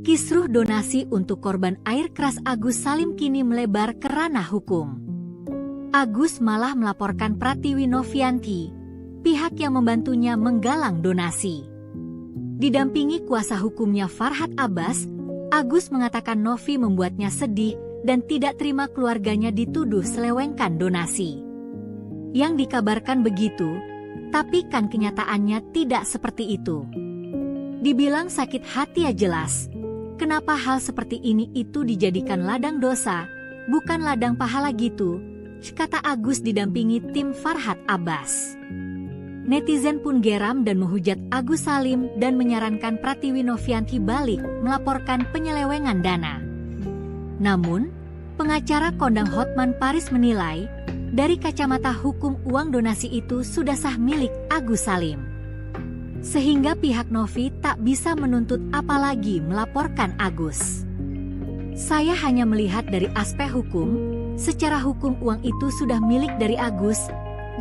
Kisruh donasi untuk korban air keras Agus Salim kini melebar ke ranah hukum. Agus malah melaporkan Pratiwi Novianti, pihak yang membantunya menggalang donasi. Didampingi kuasa hukumnya Farhad Abbas, Agus mengatakan Novi membuatnya sedih dan tidak terima keluarganya dituduh selewengkan donasi. Yang dikabarkan begitu, tapi kan kenyataannya tidak seperti itu. Dibilang sakit hati ya jelas. Kenapa hal seperti ini itu dijadikan ladang dosa, bukan ladang pahala gitu, kata Agus didampingi tim Farhad Abbas. Netizen pun geram dan menghujat Agus Salim dan menyarankan Pratiwi Novianti balik melaporkan penyelewengan dana. Namun, pengacara kondang Hotman Paris menilai, dari kacamata hukum uang donasi itu sudah sah milik Agus Salim. Sehingga pihak Novi tak bisa menuntut apalagi melaporkan Agus. Saya hanya melihat dari aspek hukum, secara hukum uang itu sudah milik dari Agus,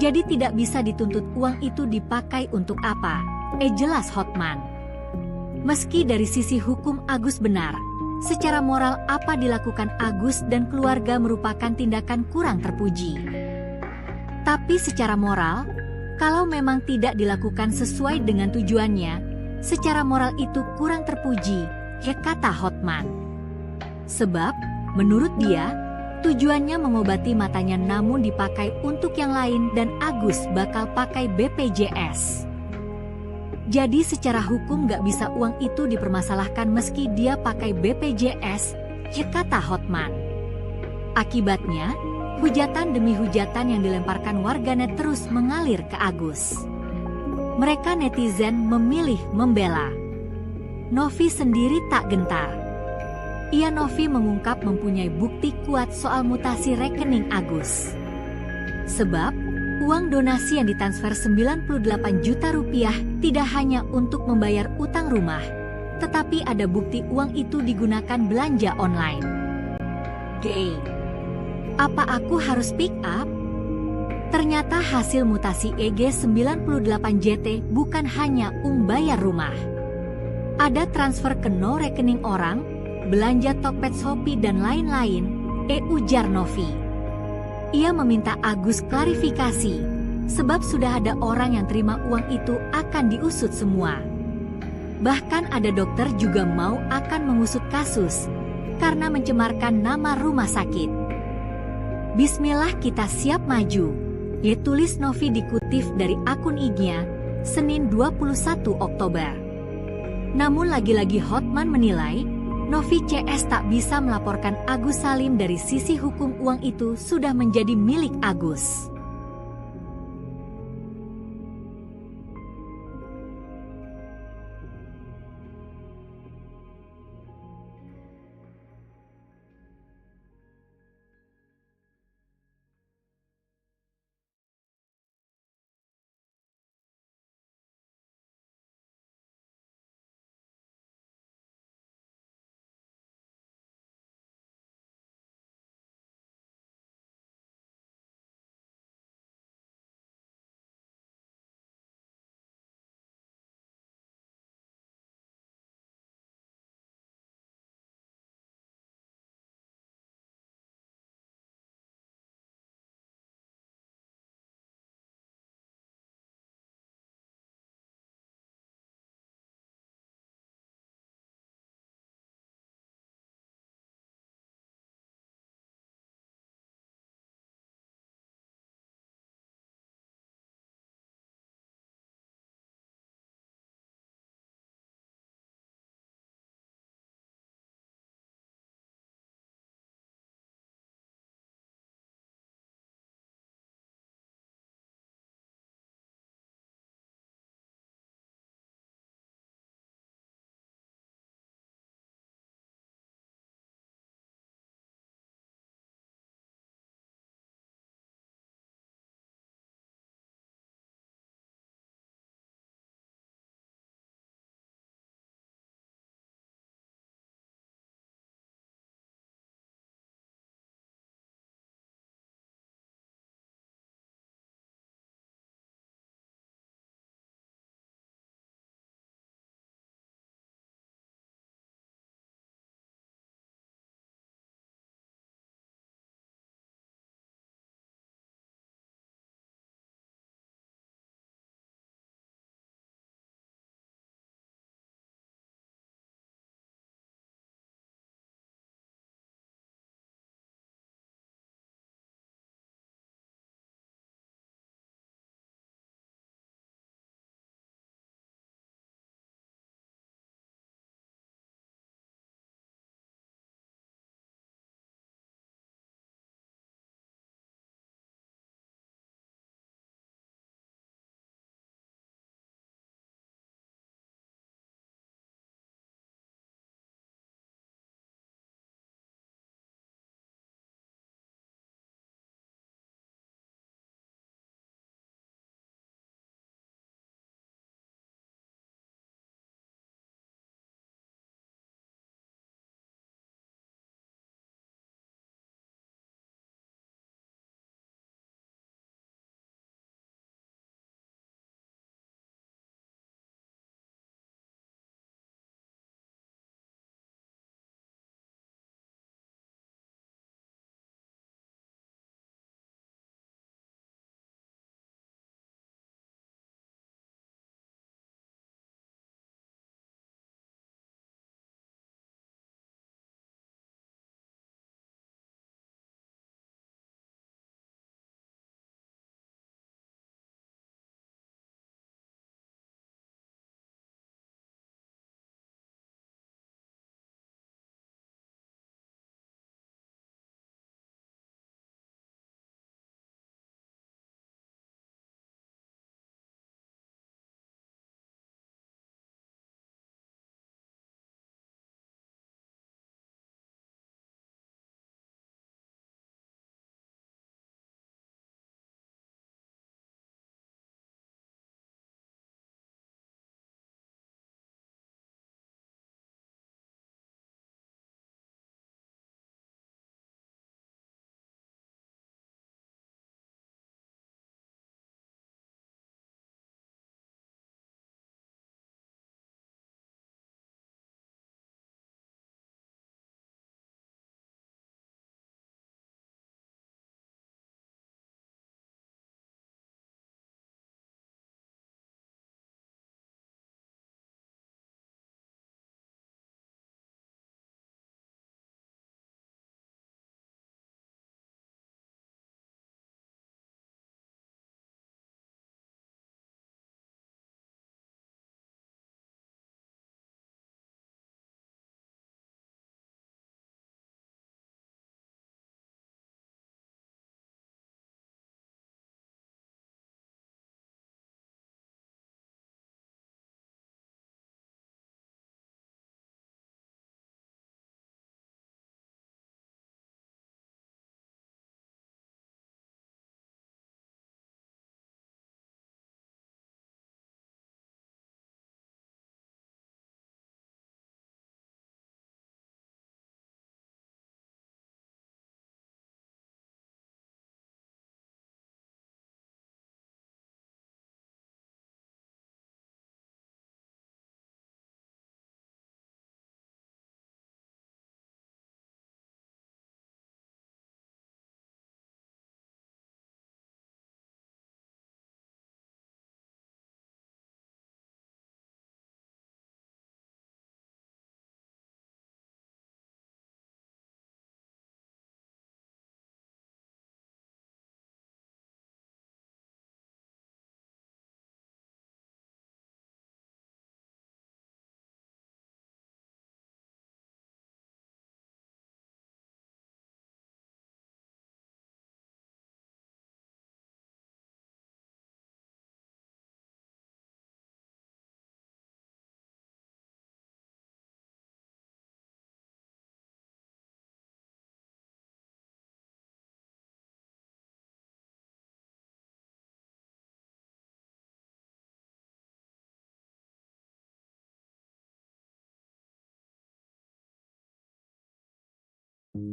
jadi tidak bisa dituntut uang itu dipakai untuk apa, jelas Hotman. Meski dari sisi hukum Agus benar, secara moral apa dilakukan Agus dan keluarga merupakan tindakan kurang terpuji. Tapi secara moral, kalau memang tidak dilakukan sesuai dengan tujuannya, secara moral itu kurang terpuji, kata Hotman. Sebab, menurut dia, tujuannya mengobati matanya namun dipakai untuk yang lain dan Agus bakal pakai BPJS. Jadi secara hukum gak bisa uang itu dipermasalahkan meski dia pakai BPJS, kata Hotman. Akibatnya, hujatan demi hujatan yang dilemparkan warganet terus mengalir ke Agus. Mereka netizen memilih membela. Novi sendiri tak gentar. Novi mengungkap mempunyai bukti kuat soal mutasi rekening Agus. Sebab, uang donasi yang ditransfer 98 juta rupiah tidak hanya untuk membayar utang rumah, tetapi ada bukti uang itu digunakan belanja online. Apa aku harus pick up? Ternyata hasil mutasi EG98JT bukan hanya bayar rumah. Ada transfer ke no rekening orang, belanja Tokped Shopee dan lain-lain, ujar Novi. Ia meminta Agus klarifikasi, sebab sudah ada orang yang terima uang itu akan diusut semua. Bahkan ada dokter juga mau akan mengusut kasus, karena mencemarkan nama rumah sakit. Bismillah kita siap maju, tulis Novi dikutip dari akun IG-nya, Senin 21 Oktober. Namun lagi-lagi Hotman menilai, Novi CS tak bisa melaporkan Agus Salim dari sisi hukum uang itu sudah menjadi milik Agus.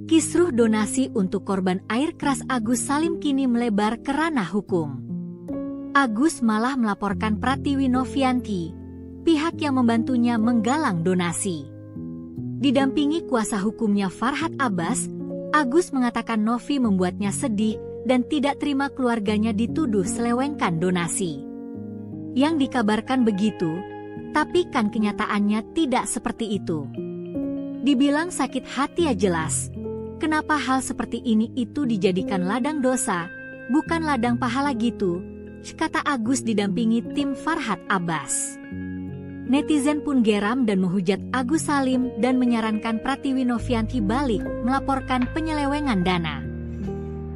Kisruh donasi untuk korban air keras Agus Salim kini melebar ke ranah hukum. Agus malah melaporkan Pratiwi Novianti, pihak yang membantunya menggalang donasi. Didampingi kuasa hukumnya Farhad Abbas, Agus mengatakan Novi membuatnya sedih dan tidak terima keluarganya dituduh selewengkan donasi. Yang dikabarkan begitu, tapi kan kenyataannya tidak seperti itu. Dibilang sakit hati ya jelas. Kenapa hal seperti ini itu dijadikan ladang dosa, bukan ladang pahala gitu, kata Agus didampingi tim Farhad Abbas. Netizen pun geram dan menghujat Agus Salim dan menyarankan Pratiwi Novianti balik melaporkan penyelewengan dana.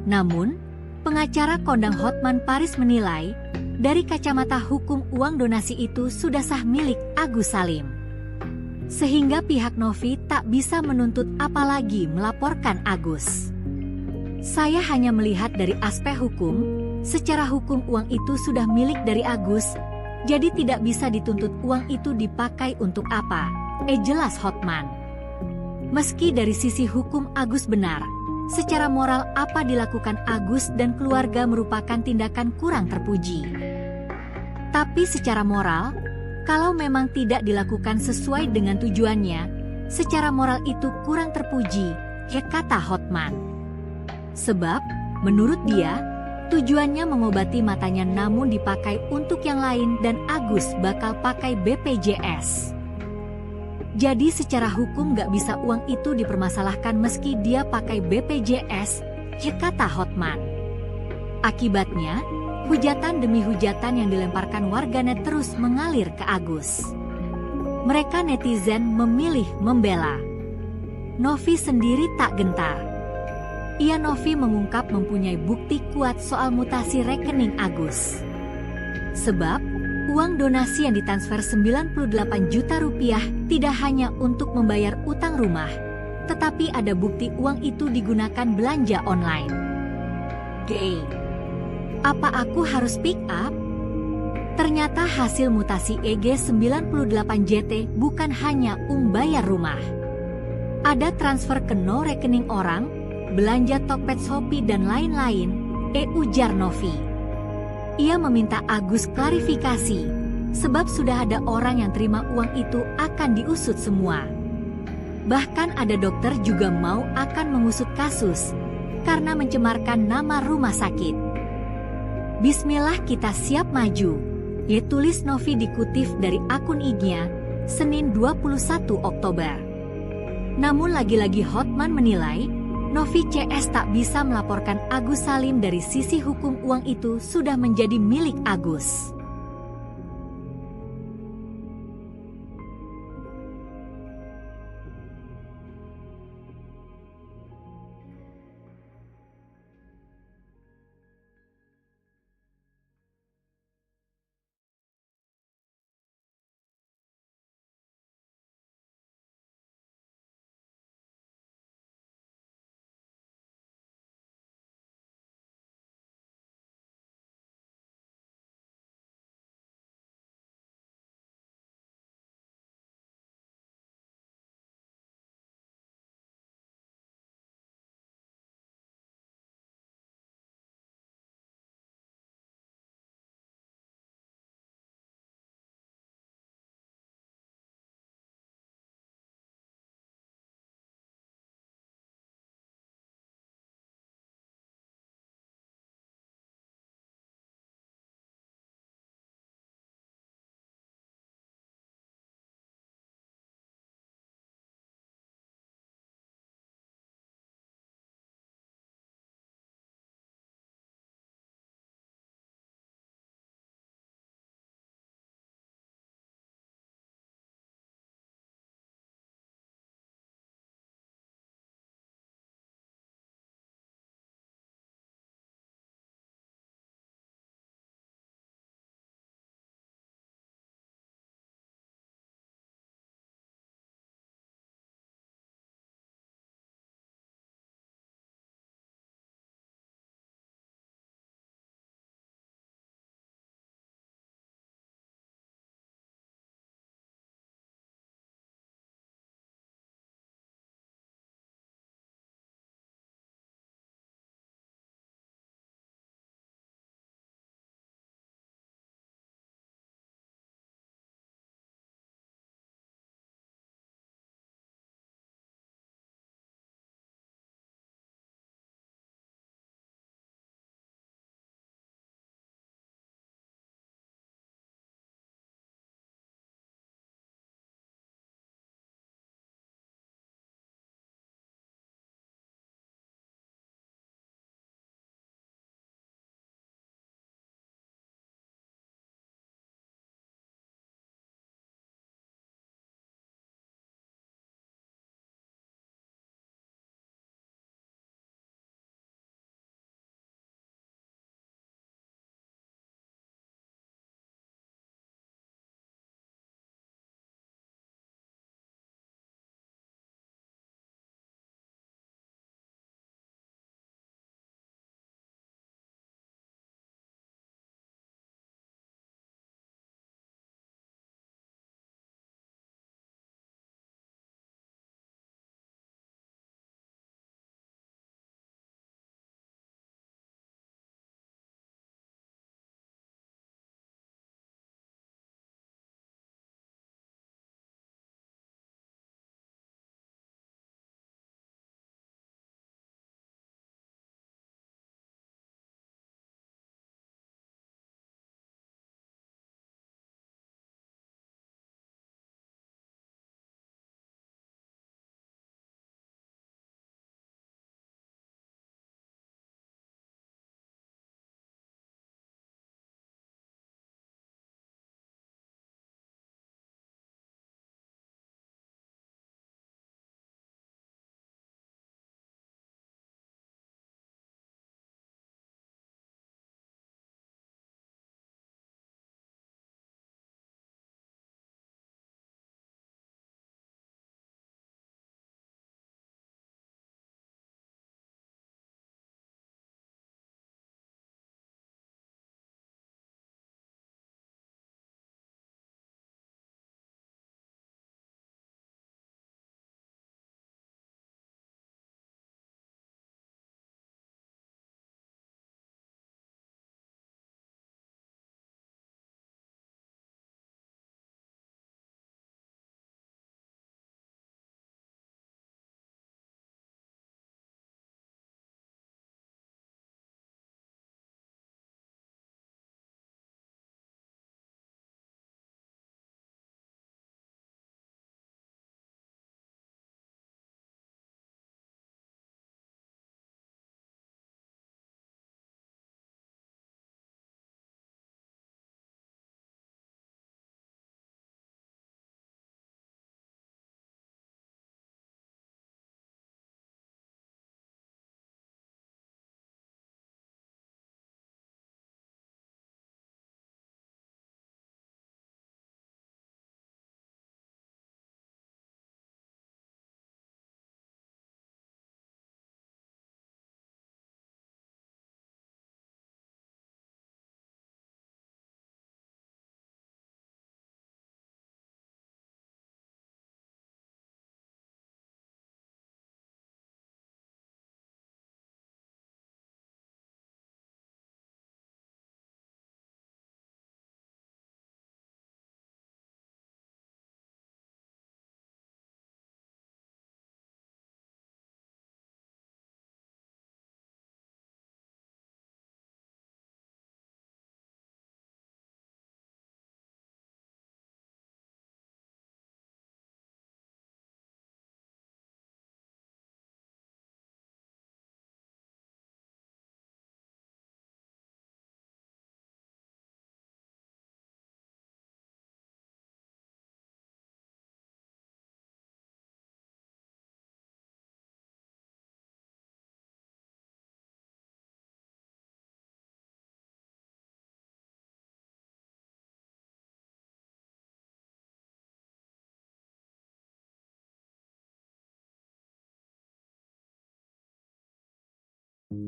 Namun, pengacara kondang Hotman Paris menilai, dari kacamata hukum uang donasi itu sudah sah milik Agus Salim. Sehingga pihak Novi tak bisa menuntut apalagi melaporkan Agus. Saya hanya melihat dari aspek hukum, secara hukum uang itu sudah milik dari Agus, jadi tidak bisa dituntut uang itu dipakai untuk apa, jelas Hotman. Meski dari sisi hukum Agus benar, secara moral apa dilakukan Agus dan keluarga merupakan tindakan kurang terpuji. Tapi secara moral, kalau memang tidak dilakukan sesuai dengan tujuannya, secara moral itu kurang terpuji, kata Hotman. Sebab, menurut dia, tujuannya mengobati matanya namun dipakai untuk yang lain dan Agus bakal pakai BPJS. Jadi secara hukum gak bisa uang itu dipermasalahkan meski dia pakai BPJS, kata Hotman. Akibatnya, hujatan demi hujatan yang dilemparkan warganet terus mengalir ke Agus. Mereka netizen memilih membela. Novi sendiri tak gentar. Novi mengungkap mempunyai bukti kuat soal mutasi rekening Agus. Sebab, uang donasi yang ditransfer 98 juta rupiah tidak hanya untuk membayar utang rumah, tetapi ada bukti uang itu digunakan belanja online. Apa aku harus pick up? Ternyata hasil mutasi EG98JT bukan hanya bayar rumah. Ada transfer ke no rekening orang, belanja Tokped Shopee dan lain-lain, ujar Novi. Ia meminta Agus klarifikasi, sebab sudah ada orang yang terima uang itu akan diusut semua. Bahkan ada dokter juga mau akan mengusut kasus, karena mencemarkan nama rumah sakit. Bismillah kita siap maju, tulis Novi dikutip dari akun IG-nya, Senin 21 Oktober. Namun lagi-lagi Hotman menilai, Novi CS tak bisa melaporkan Agus Salim dari sisi hukum uang itu sudah menjadi milik Agus.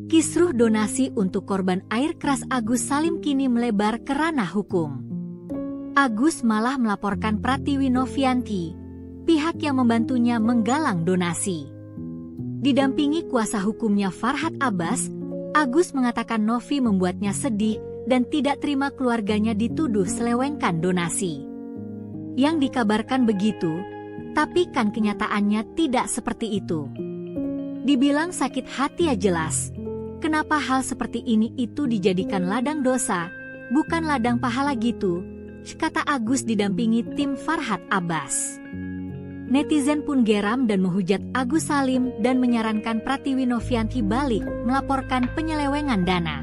Kisruh donasi untuk korban air keras Agus Salim kini melebar ke ranah hukum. Agus malah melaporkan Pratiwi Novianti, pihak yang membantunya menggalang donasi. Didampingi kuasa hukumnya Farhad Abbas, Agus mengatakan Novi membuatnya sedih dan tidak terima keluarganya dituduh selewengkan donasi. Yang dikabarkan begitu, tapi kan kenyataannya tidak seperti itu. Dibilang sakit hati ya jelas. Kenapa hal seperti ini itu dijadikan ladang dosa, bukan ladang pahala gitu, kata Agus didampingi tim Farhad Abbas. Netizen pun geram dan menghujat Agus Salim dan menyarankan Pratiwi Novianti balik melaporkan penyelewengan dana.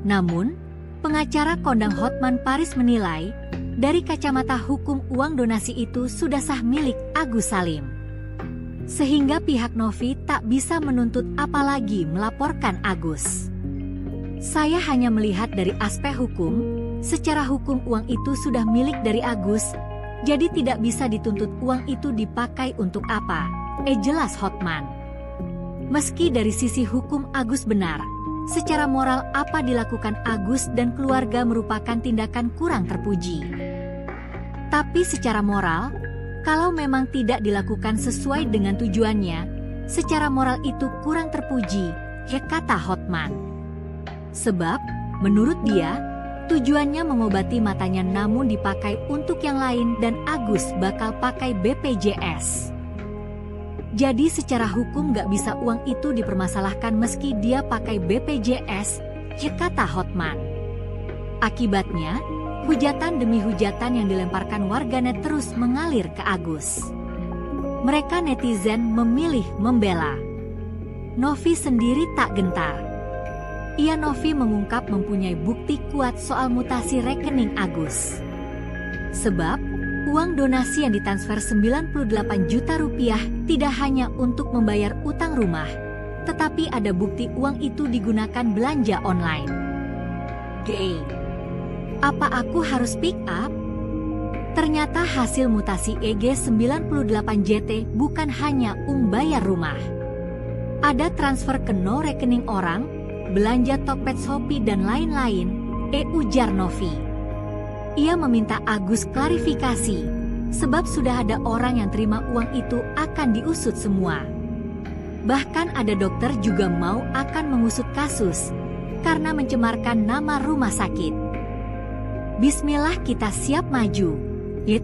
Namun, pengacara kondang Hotman Paris menilai, dari kacamata hukum uang donasi itu sudah sah milik Agus Salim. Sehingga pihak Novi tak bisa menuntut apalagi melaporkan Agus. Saya hanya melihat dari aspek hukum, secara hukum uang itu sudah milik dari Agus, jadi tidak bisa dituntut uang itu dipakai untuk apa, jelas Hotman. Meski dari sisi hukum Agus benar, secara moral apa dilakukan Agus dan keluarga merupakan tindakan kurang terpuji. Tapi secara moral, kalau memang tidak dilakukan sesuai dengan tujuannya, secara moral itu kurang terpuji, kata Hotman. Sebab, menurut dia, tujuannya mengobati matanya namun dipakai untuk yang lain dan Agus bakal pakai BPJS. Jadi secara hukum gak bisa uang itu dipermasalahkan meski dia pakai BPJS, kata Hotman. Akibatnya, hujatan demi hujatan yang dilemparkan warganet terus mengalir ke Agus. Mereka netizen memilih membela. Novi sendiri tak gentar. Novi mengungkap mempunyai bukti kuat soal mutasi rekening Agus. Sebab, uang donasi yang ditransfer 98 juta rupiah tidak hanya untuk membayar utang rumah, tetapi ada bukti uang itu digunakan belanja online. Apa aku harus pick up? Ternyata hasil mutasi EG98JT bukan hanya bayar rumah. Ada transfer ke no rekening orang, belanja Tokped Shopee dan lain-lain, ujar Novi. Ia meminta Agus klarifikasi, sebab sudah ada orang yang terima uang itu akan diusut semua. Bahkan ada dokter juga mau akan mengusut kasus, karena mencemarkan nama rumah sakit. Bismillah kita siap maju,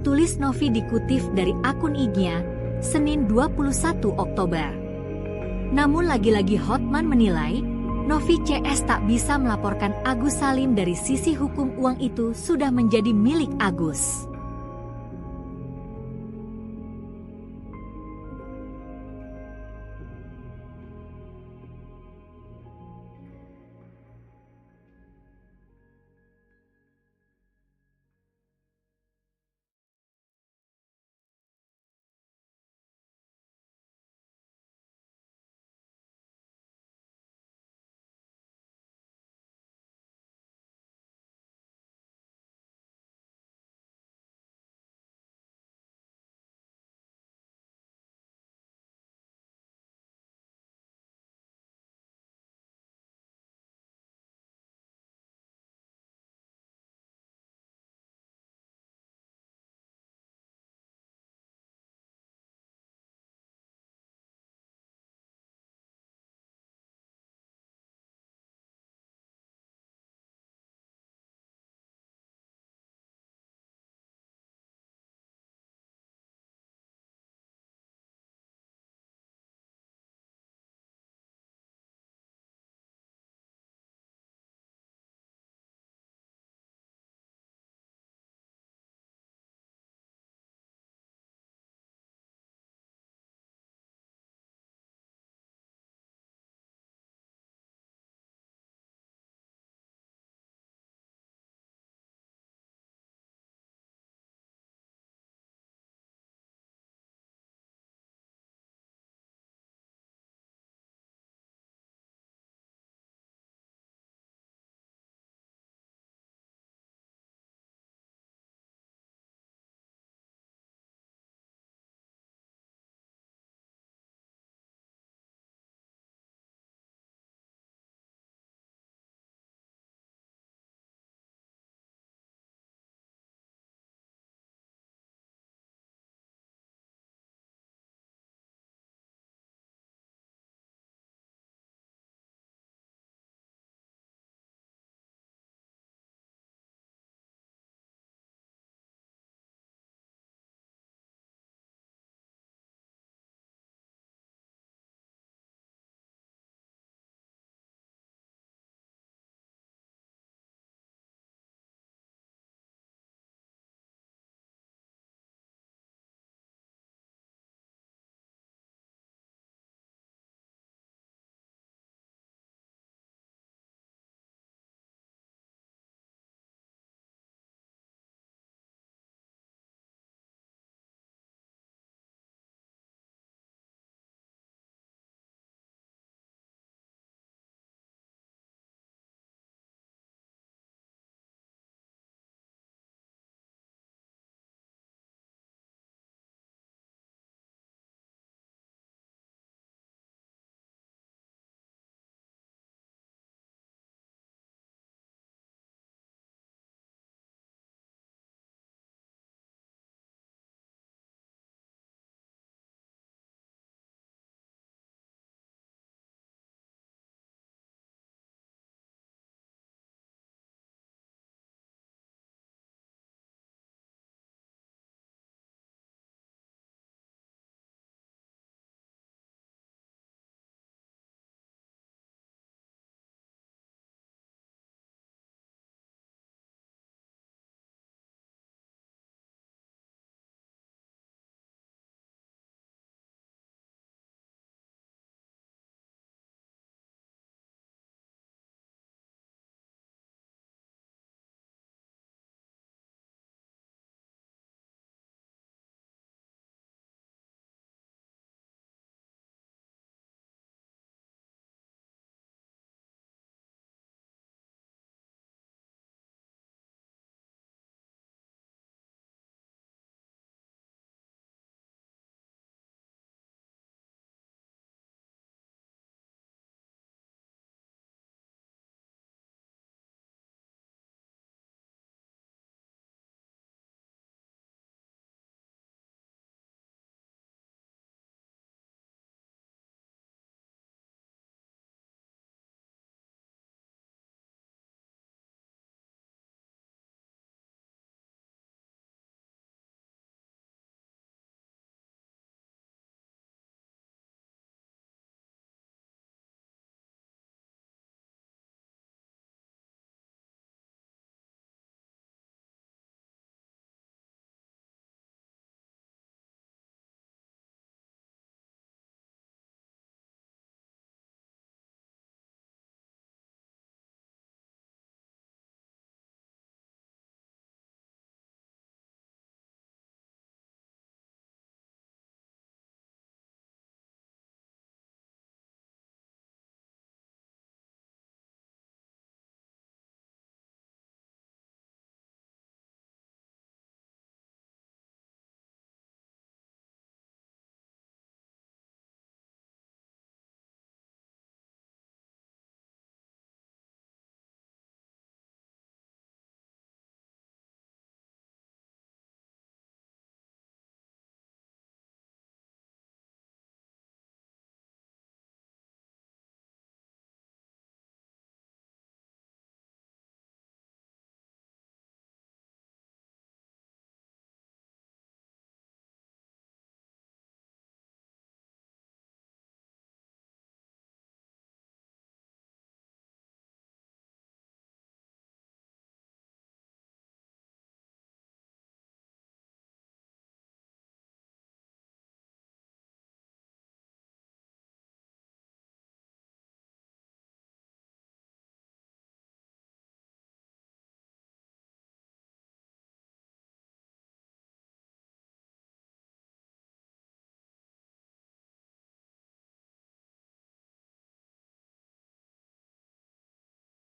tulis Novi dikutip dari akun IG-nya, Senin 21 Oktober. Namun lagi-lagi Hotman menilai, Novi CS tak bisa melaporkan Agus Salim dari sisi hukum uang itu sudah menjadi milik Agus.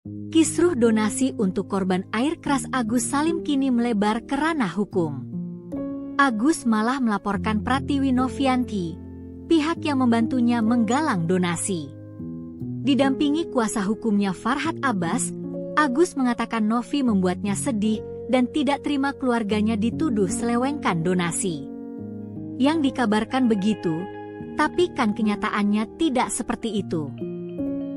Kisruh donasi untuk korban air keras Agus Salim kini melebar ke ranah hukum. Agus malah melaporkan Pratiwi Novianti, pihak yang membantunya menggalang donasi. Didampingi kuasa hukumnya Farhad Abbas, Agus mengatakan Novi membuatnya sedih dan tidak terima keluarganya dituduh selewengkan donasi. Yang dikabarkan begitu, tapi kan kenyataannya tidak seperti itu.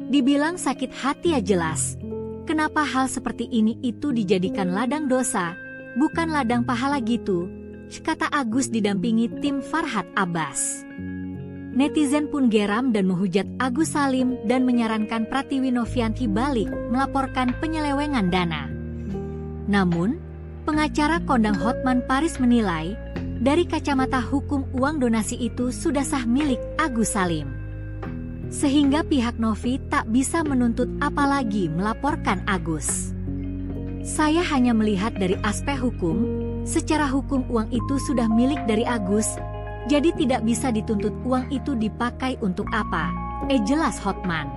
Dibilang sakit hati ya jelas. Kenapa hal seperti ini itu dijadikan ladang dosa, bukan ladang pahala gitu, kata Agus didampingi tim Farhad Abbas. Netizen pun geram dan menghujat Agus Salim dan menyarankan Pratiwi Novianti balik melaporkan penyelewengan dana. Namun, pengacara kondang Hotman Paris menilai, dari kacamata hukum uang donasi itu sudah sah milik Agus Salim. Sehingga pihak Novi tak bisa menuntut apalagi melaporkan Agus. Saya hanya melihat dari aspek hukum, secara hukum uang itu sudah milik dari Agus, jadi tidak bisa dituntut uang itu dipakai untuk apa, jelas Hotman.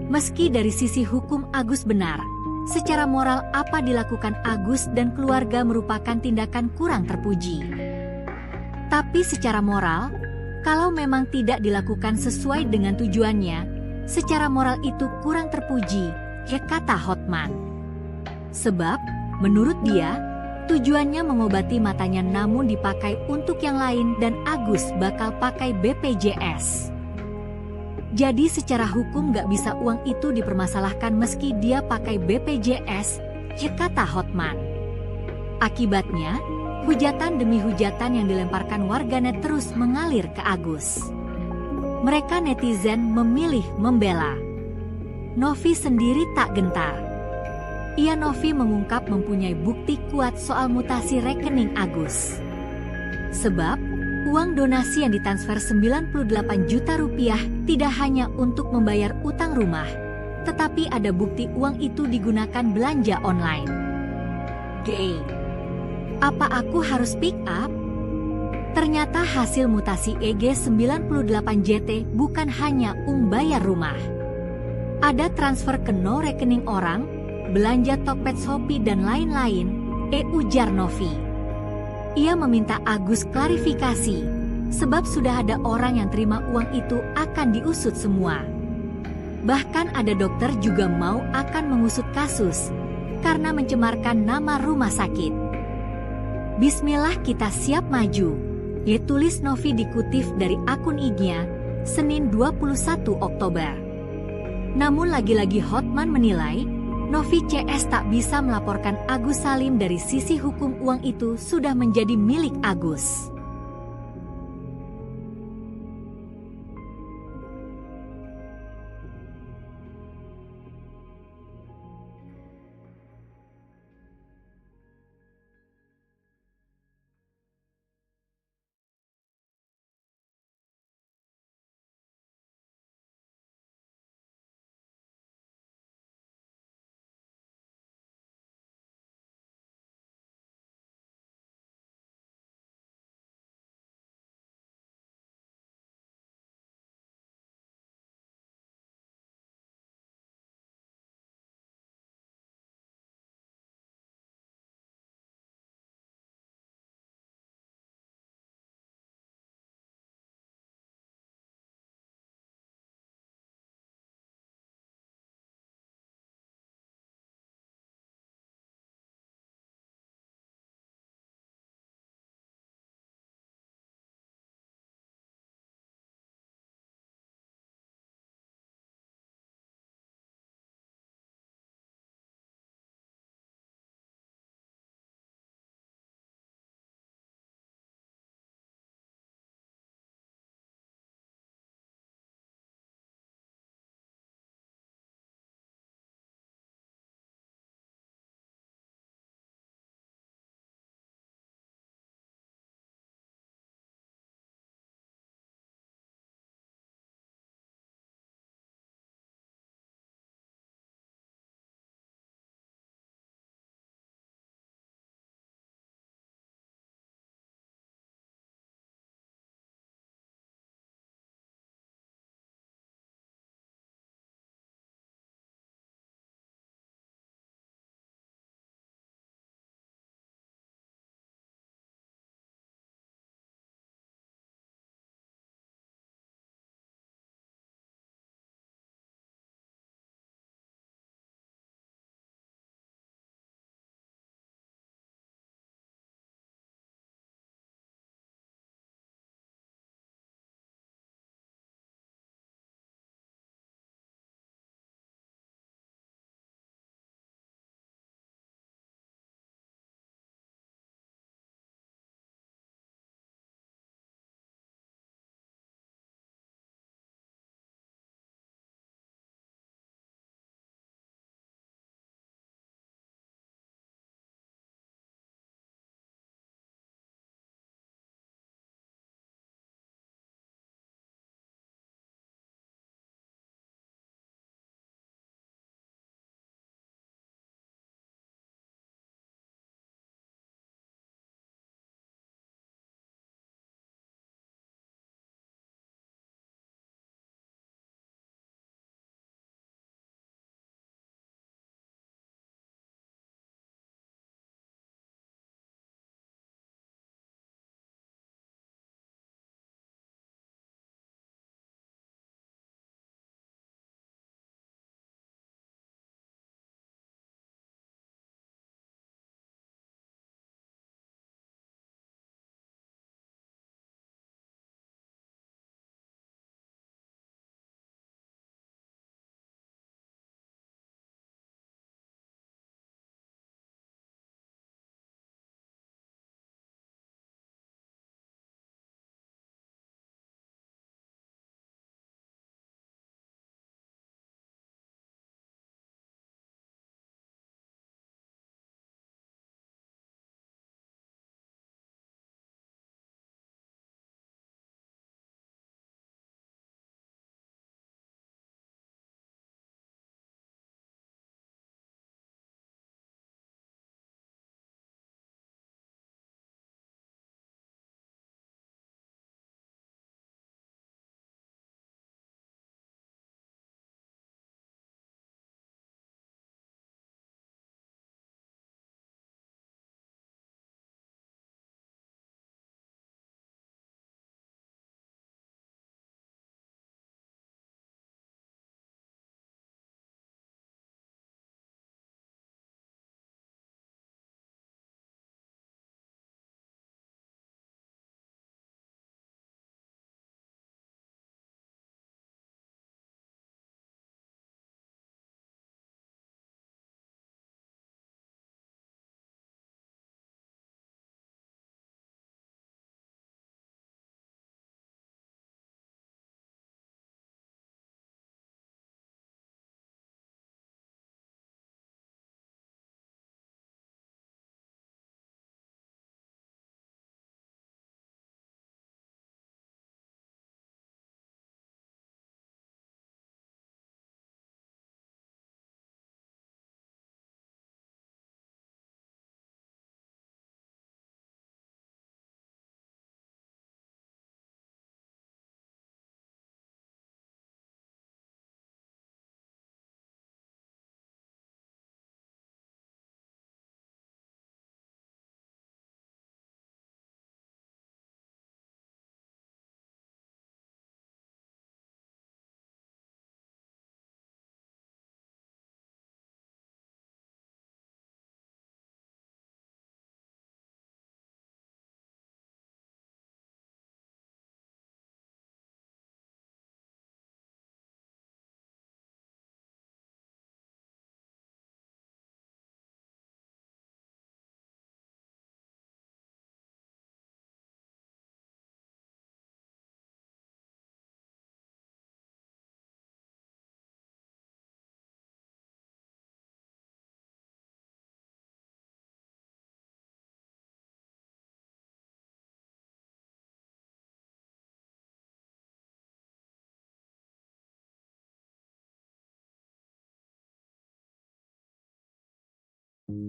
Meski dari sisi hukum Agus benar, secara moral apa dilakukan Agus dan keluarga merupakan tindakan kurang terpuji. Tapi secara moral, kalau memang tidak dilakukan sesuai dengan tujuannya, secara moral itu kurang terpuji, kata Hotman. Sebab, menurut dia, tujuannya mengobati matanya namun dipakai untuk yang lain dan Agus bakal pakai BPJS. Jadi secara hukum gak bisa uang itu dipermasalahkan meski dia pakai BPJS, kata Hotman. Akibatnya, hujatan demi hujatan yang dilemparkan warganet terus mengalir ke Agus. Mereka netizen memilih membela. Novi sendiri tak gentar. Novi mengungkap mempunyai bukti kuat soal mutasi rekening Agus. Sebab, uang donasi yang ditransfer 98 juta rupiah tidak hanya untuk membayar utang rumah, tetapi ada bukti uang itu digunakan belanja online. Apa aku harus pick up? Ternyata hasil mutasi EG98JT bukan hanya bayar rumah. Ada transfer ke no rekening orang, belanja Tokped Shopee dan lain-lain, ujar Novi. Ia meminta Agus klarifikasi, sebab sudah ada orang yang terima uang itu akan diusut semua. Bahkan ada dokter juga mau akan mengusut kasus, karena mencemarkan nama rumah sakit. Bismillah kita siap maju, tulis Novi dikutip dari akun IG-nya, Senin 21 Oktober. Namun lagi-lagi Hotman menilai, Novi CS tak bisa melaporkan Agus Salim dari sisi hukum uang itu sudah menjadi milik Agus.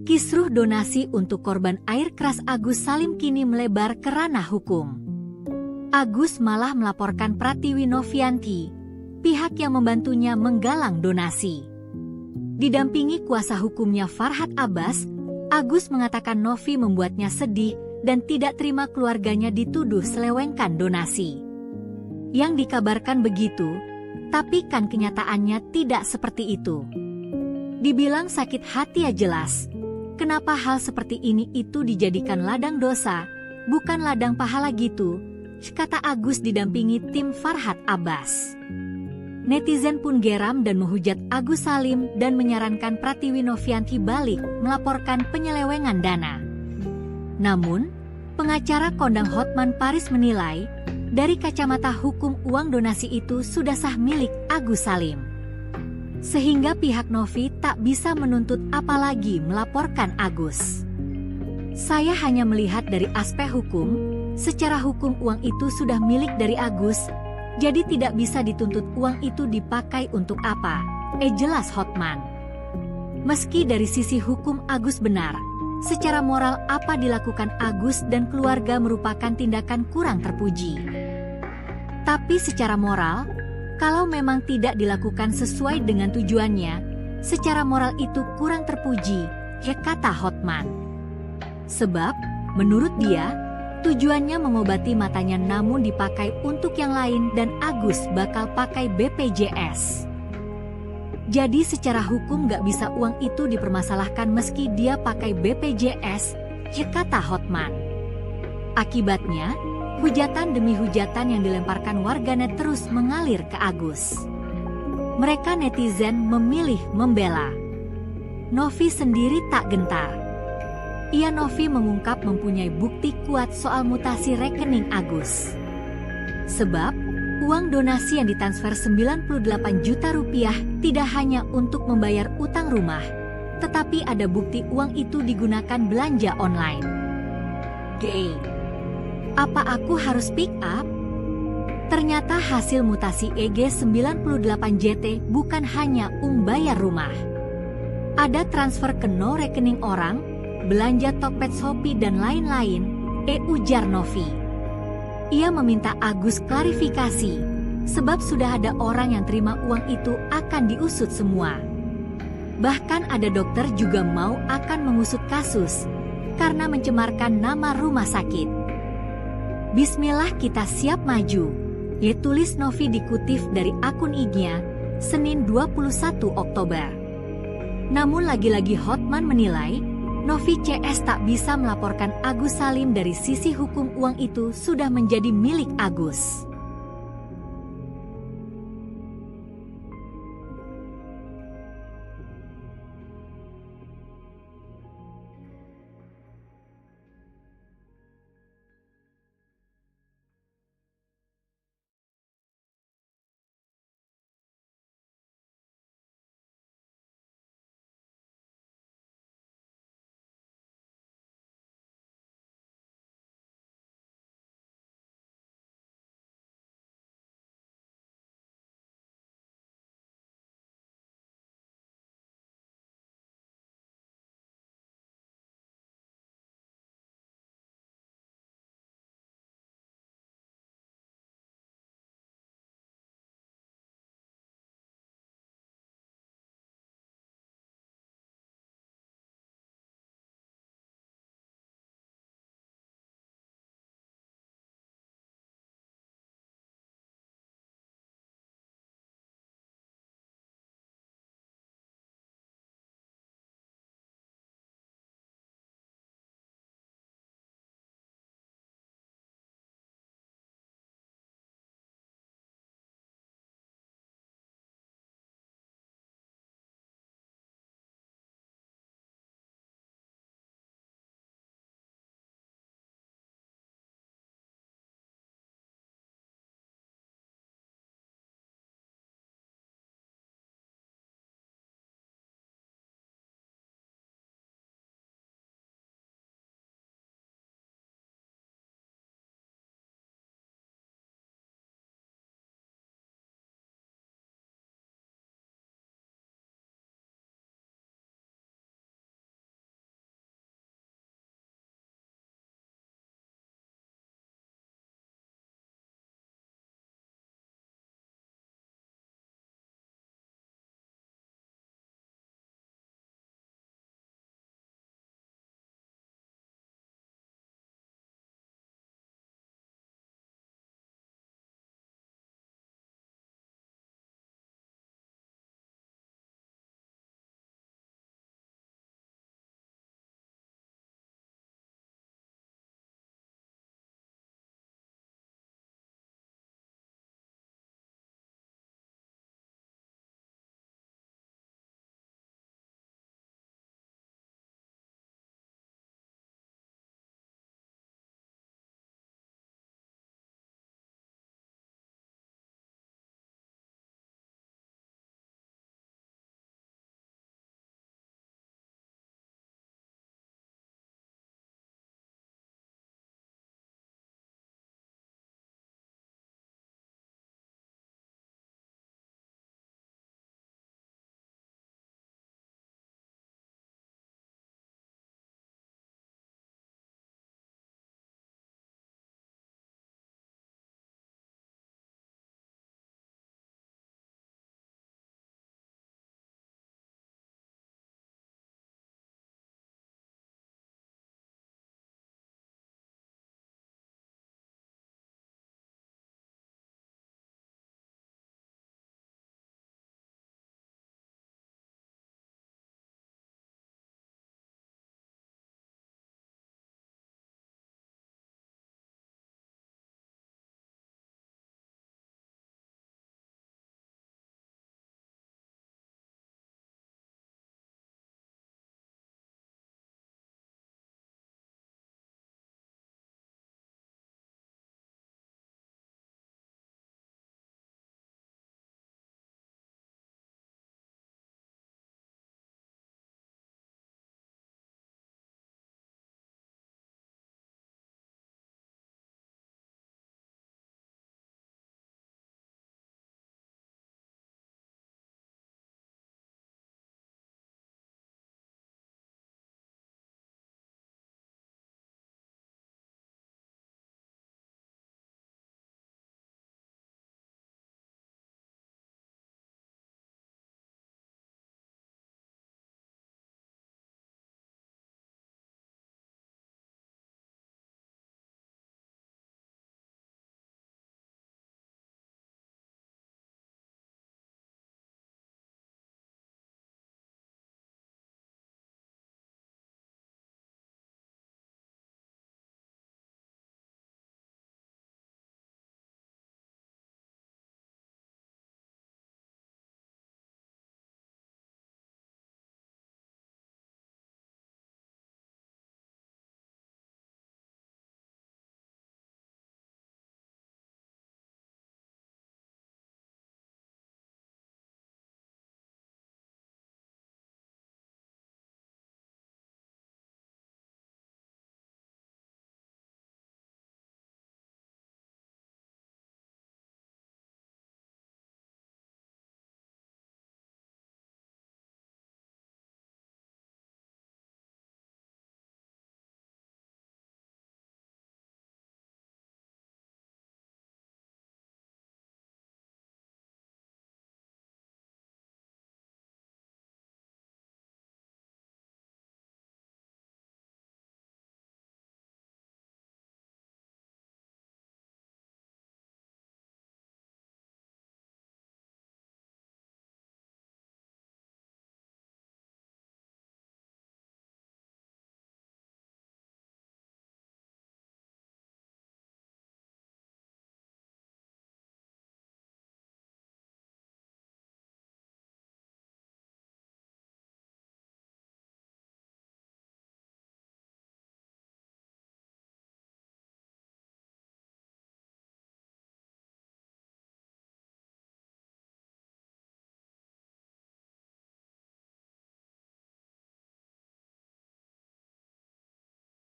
Kisruh donasi untuk korban air keras Agus Salim kini melebar ke ranah hukum. Agus malah melaporkan Pratiwi Novianti, pihak yang membantunya menggalang donasi. Didampingi kuasa hukumnya Farhad Abbas, Agus mengatakan Novi membuatnya sedih dan tidak terima keluarganya dituduh selewengkan donasi. Yang dikabarkan begitu, tapi kan kenyataannya tidak seperti itu. Dibilang sakit hati ya jelas. Kenapa hal seperti ini itu dijadikan ladang dosa, bukan ladang pahala gitu, kata Agus didampingi tim Farhad Abbas. Netizen pun geram dan menghujat Agus Salim dan menyarankan Pratiwi Novianti balik melaporkan penyelewengan dana. Namun, pengacara kondang Hotman Paris menilai, dari kacamata hukum uang donasi itu sudah sah milik Agus Salim. Sehingga pihak Novi tak bisa menuntut apalagi melaporkan Agus. Saya hanya melihat dari aspek hukum, secara hukum uang itu sudah milik dari Agus, jadi tidak bisa dituntut uang itu dipakai untuk apa, jelas Hotman. Meski dari sisi hukum Agus benar, secara moral apa dilakukan Agus dan keluarga merupakan tindakan kurang terpuji. Tapi secara moral, kalau memang tidak dilakukan sesuai dengan tujuannya, secara moral itu kurang terpuji, kata Hotman. Sebab, menurut dia, tujuannya mengobati matanya namun dipakai untuk yang lain dan Agus bakal pakai BPJS. Jadi secara hukum gak bisa uang itu dipermasalahkan meski dia pakai BPJS, kata Hotman. Akibatnya, hujatan demi hujatan yang dilemparkan warganet terus mengalir ke Agus. Mereka netizen memilih membela. Novi sendiri tak gentar. Novi mengungkap mempunyai bukti kuat soal mutasi rekening Agus. Sebab, uang donasi yang ditransfer 98 juta rupiah tidak hanya untuk membayar utang rumah, tetapi ada bukti uang itu digunakan belanja online. Apa aku harus pick up? Ternyata hasil mutasi EG98JT bukan hanya bayar rumah. Ada transfer ke no rekening orang, belanja Tokped Shopee dan lain-lain, ujar Novi. Ia meminta Agus klarifikasi, sebab sudah ada orang yang terima uang itu akan diusut semua. Bahkan ada dokter juga mau akan mengusut kasus, karena mencemarkan nama rumah sakit. Bismillah kita siap maju, tulis Novi dikutip dari akun IG-nya, Senin 21 Oktober. Namun lagi-lagi Hotman menilai, Novi CS tak bisa melaporkan Agus Salim dari sisi hukum uang itu sudah menjadi milik Agus.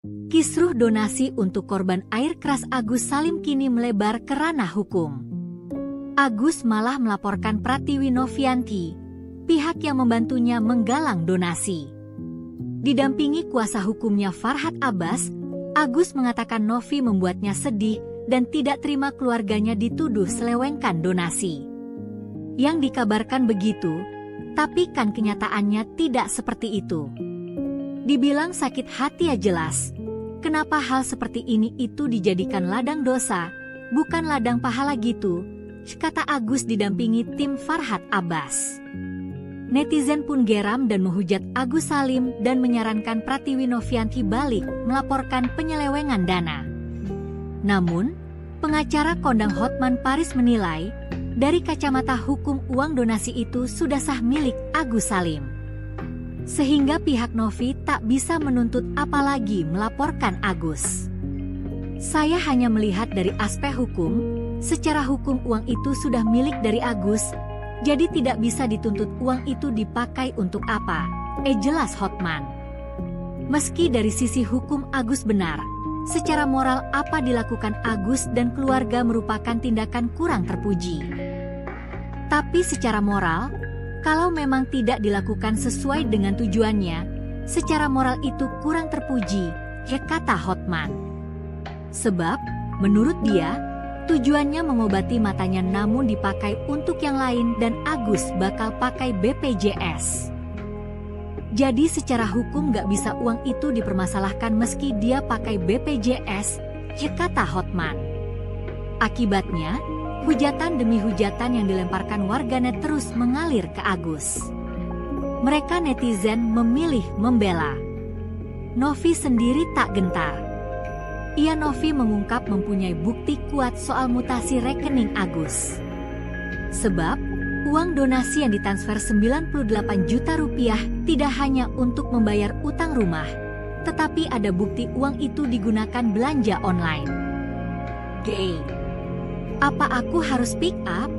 Kisruh donasi untuk korban air keras Agus Salim kini melebar ke ranah hukum. Agus malah melaporkan Pratiwi Novianti, pihak yang membantunya menggalang donasi. Didampingi kuasa hukumnya Farhad Abbas, Agus mengatakan Novi membuatnya sedih dan tidak terima keluarganya dituduh selewengkan donasi. Yang dikabarkan begitu, tapi kan kenyataannya tidak seperti itu. Dibilang sakit hati ya jelas. Kenapa hal seperti ini itu dijadikan ladang dosa, bukan ladang pahala gitu, kata Agus didampingi tim Farhad Abbas. Netizen pun geram dan menghujat Agus Salim dan menyarankan Pratiwi Novianti balik melaporkan penyelewengan dana. Namun, pengacara kondang Hotman Paris menilai, dari kacamata hukum uang donasi itu sudah sah milik Agus Salim. Sehingga pihak Novi tak bisa menuntut apalagi melaporkan Agus. Saya hanya melihat dari aspek hukum, secara hukum uang itu sudah milik dari Agus, jadi tidak bisa dituntut uang itu dipakai untuk apa, jelas Hotman. Meski dari sisi hukum Agus benar, secara moral apa dilakukan Agus dan keluarga merupakan tindakan kurang terpuji. Tapi secara moral, kalau memang tidak dilakukan sesuai dengan tujuannya, secara moral itu kurang terpuji, kata Hotman. Sebab, menurut dia, tujuannya mengobati matanya namun dipakai untuk yang lain dan Agus bakal pakai BPJS. Jadi secara hukum gak bisa uang itu dipermasalahkan meski dia pakai BPJS, kata Hotman. Akibatnya, hujatan demi hujatan yang dilemparkan warganet terus mengalir ke Agus. Mereka netizen memilih membela. Novi sendiri tak gentar. Novi mengungkap mempunyai bukti kuat soal mutasi rekening Agus. Sebab, uang donasi yang ditransfer 98 juta rupiah tidak hanya untuk membayar utang rumah, tetapi ada bukti uang itu digunakan belanja online. Apa aku harus pick up?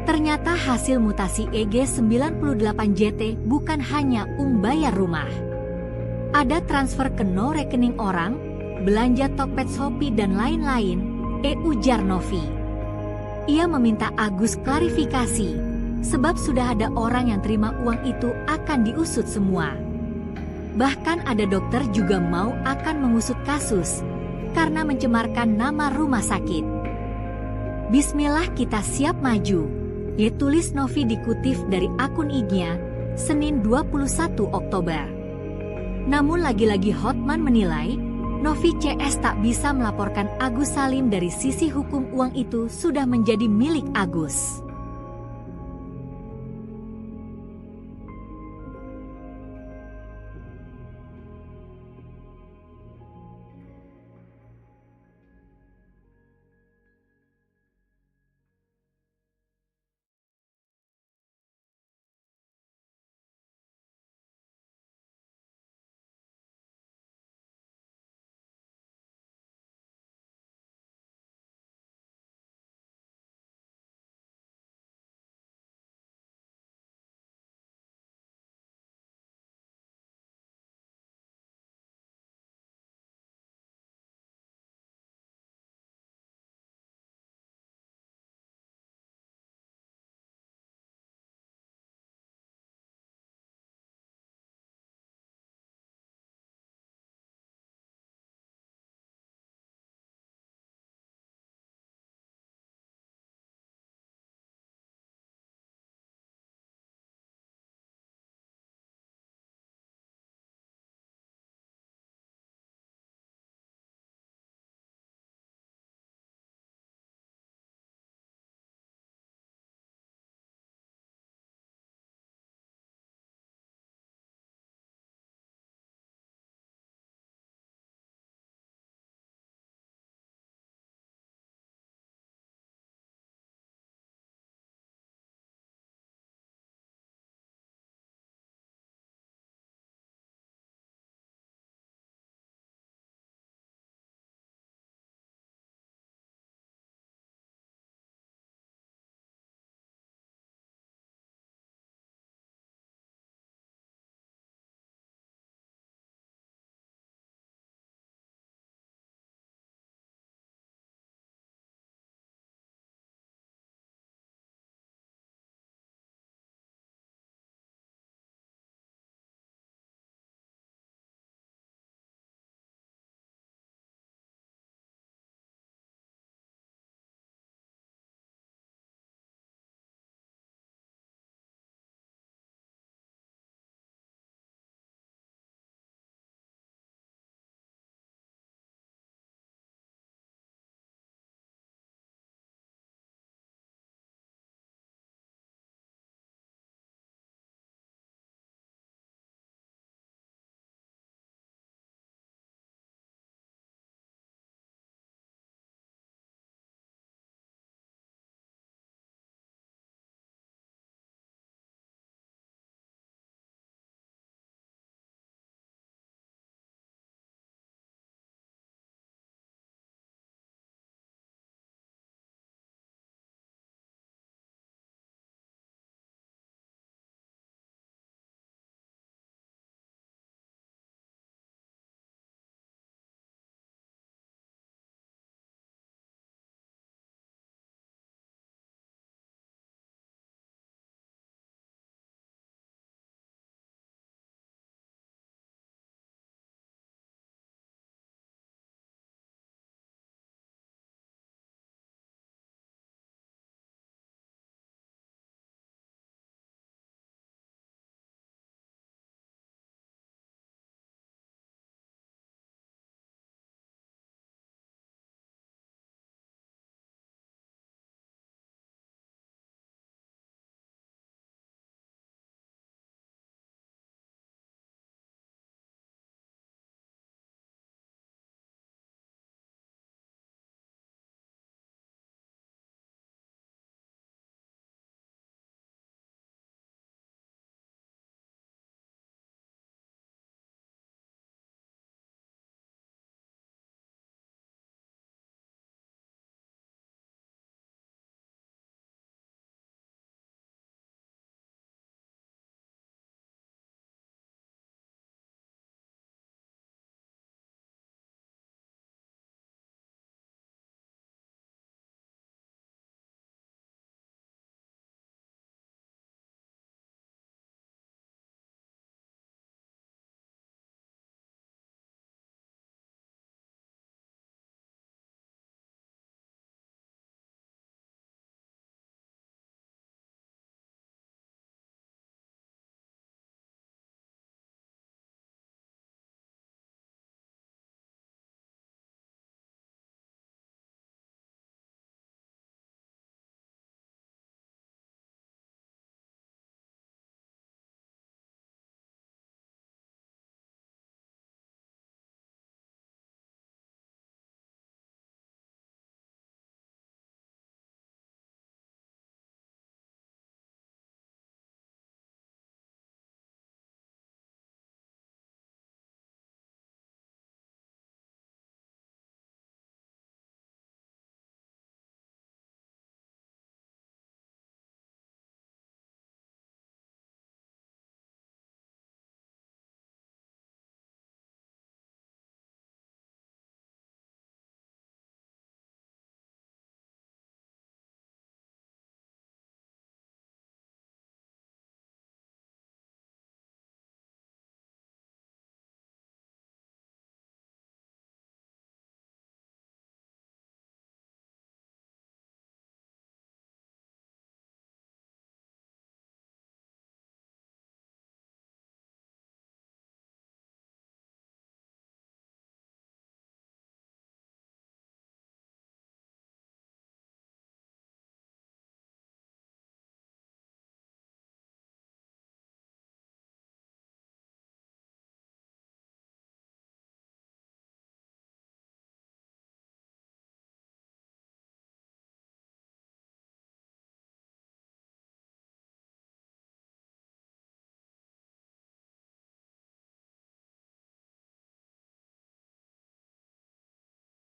Ternyata hasil mutasi EG98JT bukan hanya bayar rumah. Ada transfer ke no rekening orang, belanja Tokped Shopee dan lain-lain, ujar Novi. Ia meminta Agus klarifikasi, sebab sudah ada orang yang terima uang itu akan diusut semua. Bahkan ada dokter juga mau akan mengusut kasus, karena mencemarkan nama rumah sakit. Bismillah kita siap maju, tulis Novi dikutip dari akun IG-nya, Senin 21 Oktober. Namun lagi-lagi Hotman menilai, Novi CS tak bisa melaporkan Agus Salim dari sisi hukum uang itu sudah menjadi milik Agus.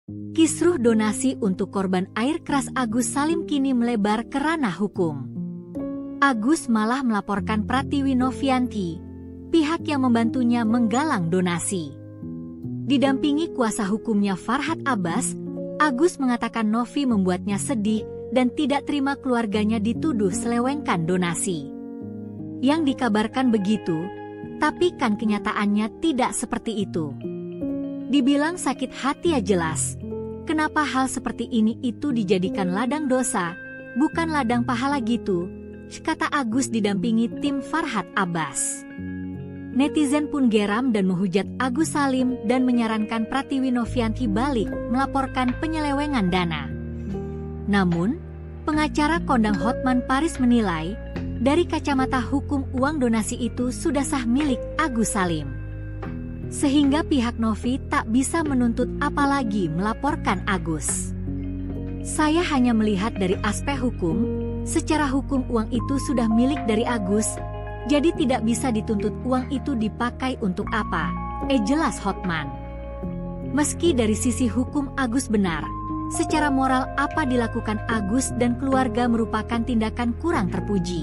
Kisruh donasi untuk korban air keras Agus Salim kini melebar ke ranah hukum. Agus malah melaporkan Pratiwi Novianti, pihak yang membantunya menggalang donasi. Didampingi kuasa hukumnya Farhad Abbas, Agus mengatakan Novi membuatnya sedih dan tidak terima keluarganya dituduh selewengkan donasi. Yang dikabarkan begitu, tapi kan kenyataannya tidak seperti itu. Dibilang sakit hati ya jelas. Kenapa hal seperti ini itu dijadikan ladang dosa, bukan ladang pahala gitu, kata Agus didampingi tim Farhad Abbas. Netizen pun geram dan menghujat Agus Salim dan menyarankan Pratiwi Novianti balik melaporkan penyelewengan dana. Namun, pengacara kondang Hotman Paris menilai, dari kacamata hukum uang donasi itu sudah sah milik Agus Salim. Sehingga pihak Novi tak bisa menuntut apalagi melaporkan Agus. Saya hanya melihat dari aspek hukum, secara hukum uang itu sudah milik dari Agus, jadi tidak bisa dituntut uang itu dipakai untuk apa, jelas Hotman. Meski dari sisi hukum Agus benar, secara moral apa dilakukan Agus dan keluarga merupakan tindakan kurang terpuji.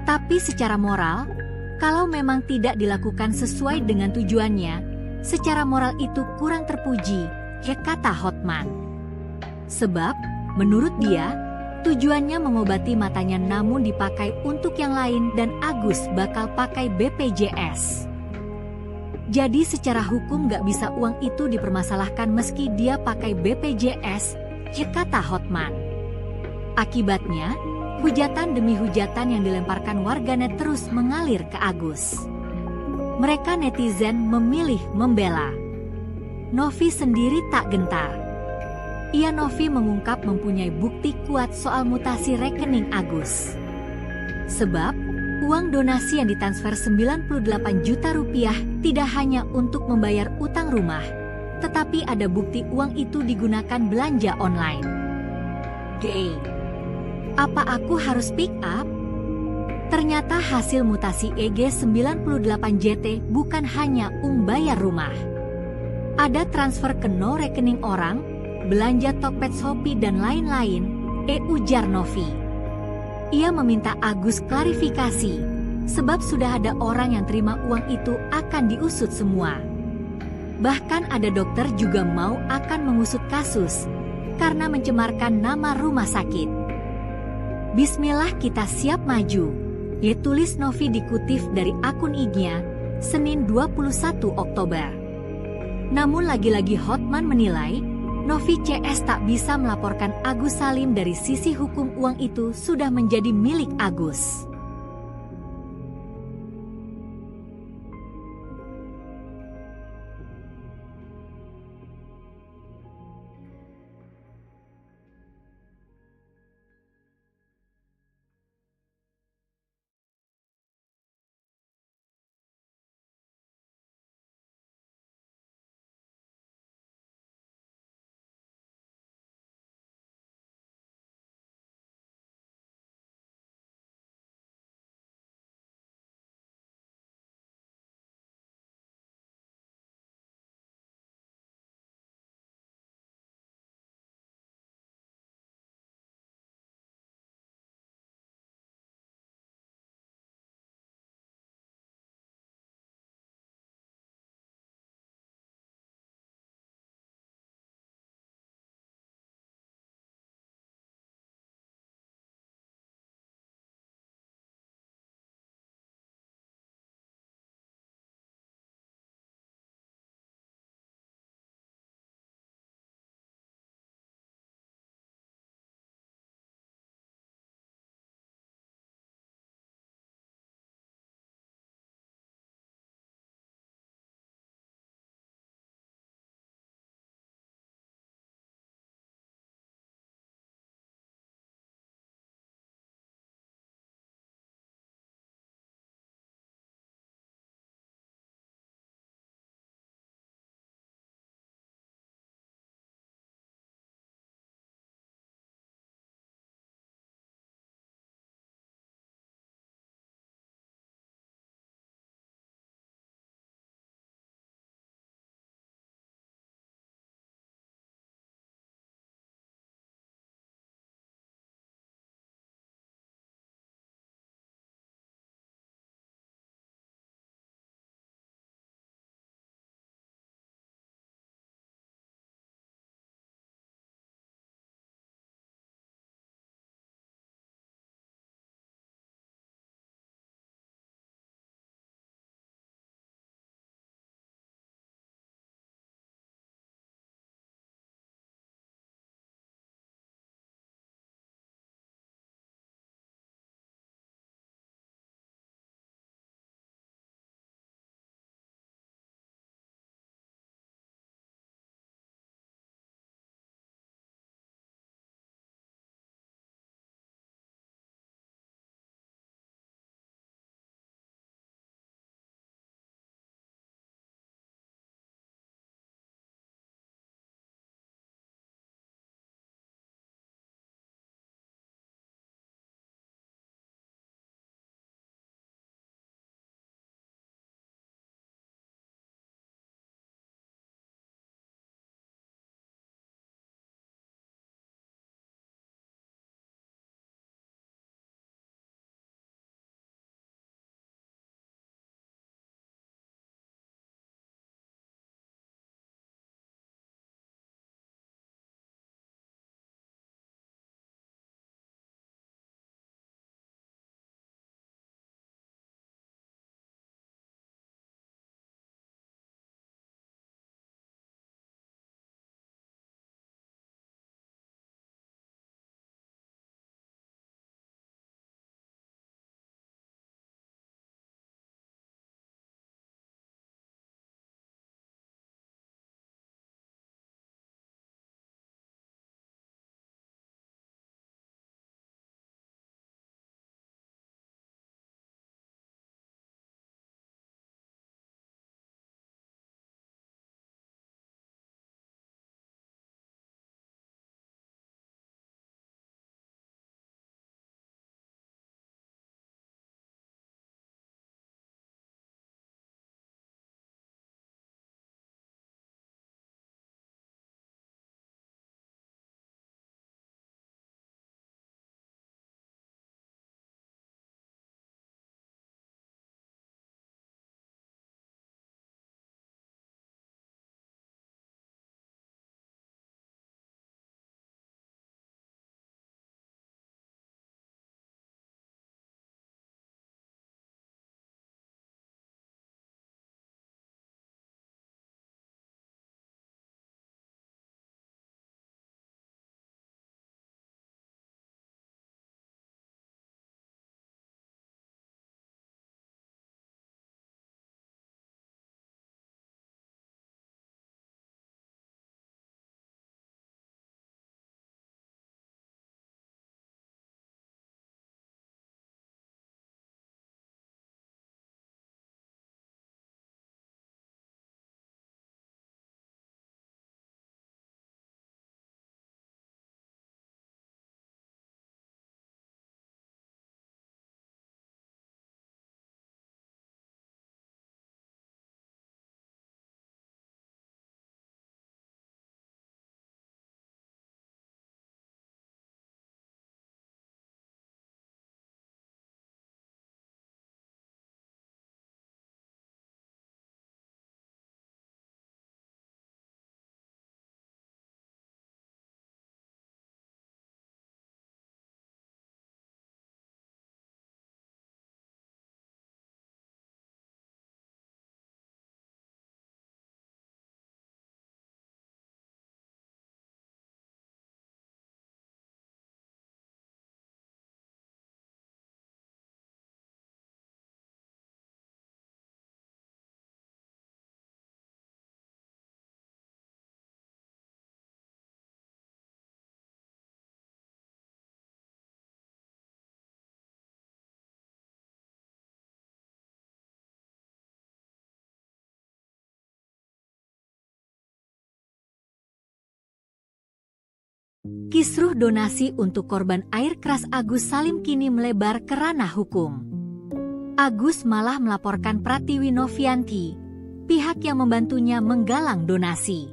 Tapi secara moral, kalau memang tidak dilakukan sesuai dengan tujuannya, secara moral itu kurang terpuji, kata Hotman. Sebab, menurut dia, tujuannya mengobati matanya namun dipakai untuk yang lain dan Agus bakal pakai BPJS. Jadi secara hukum gak bisa uang itu dipermasalahkan meski dia pakai BPJS, kata Hotman. Akibatnya, hujatan demi hujatan yang dilemparkan warganet terus mengalir ke Agus. Mereka netizen memilih membela. Novi sendiri tak gentar. Novi mengungkap mempunyai bukti kuat soal mutasi rekening Agus. Sebab, uang donasi yang ditransfer 98 juta rupiah tidak hanya untuk membayar utang rumah, tetapi ada bukti uang itu digunakan belanja online. Apa aku harus pick up? Ternyata hasil mutasi EG98JT bukan hanya bayar rumah. Ada transfer ke no rekening orang, belanja Tokped Shopee dan lain-lain, ujar Novi. Ia meminta Agus klarifikasi, sebab sudah ada orang yang terima uang itu akan diusut semua. Bahkan ada dokter juga mau akan mengusut kasus, karena mencemarkan nama rumah sakit. Bismillah kita siap maju, tulis Novi dikutip dari akun IG-nya, Senin 21 Oktober. Namun lagi-lagi Hotman menilai, Novi CS tak bisa melaporkan Agus Salim dari sisi hukum uang itu sudah menjadi milik Agus. Kisruh donasi untuk korban air keras Agus Salim kini melebar ke ranah hukum. Agus malah melaporkan Pratiwi Novianti, pihak yang membantunya menggalang donasi.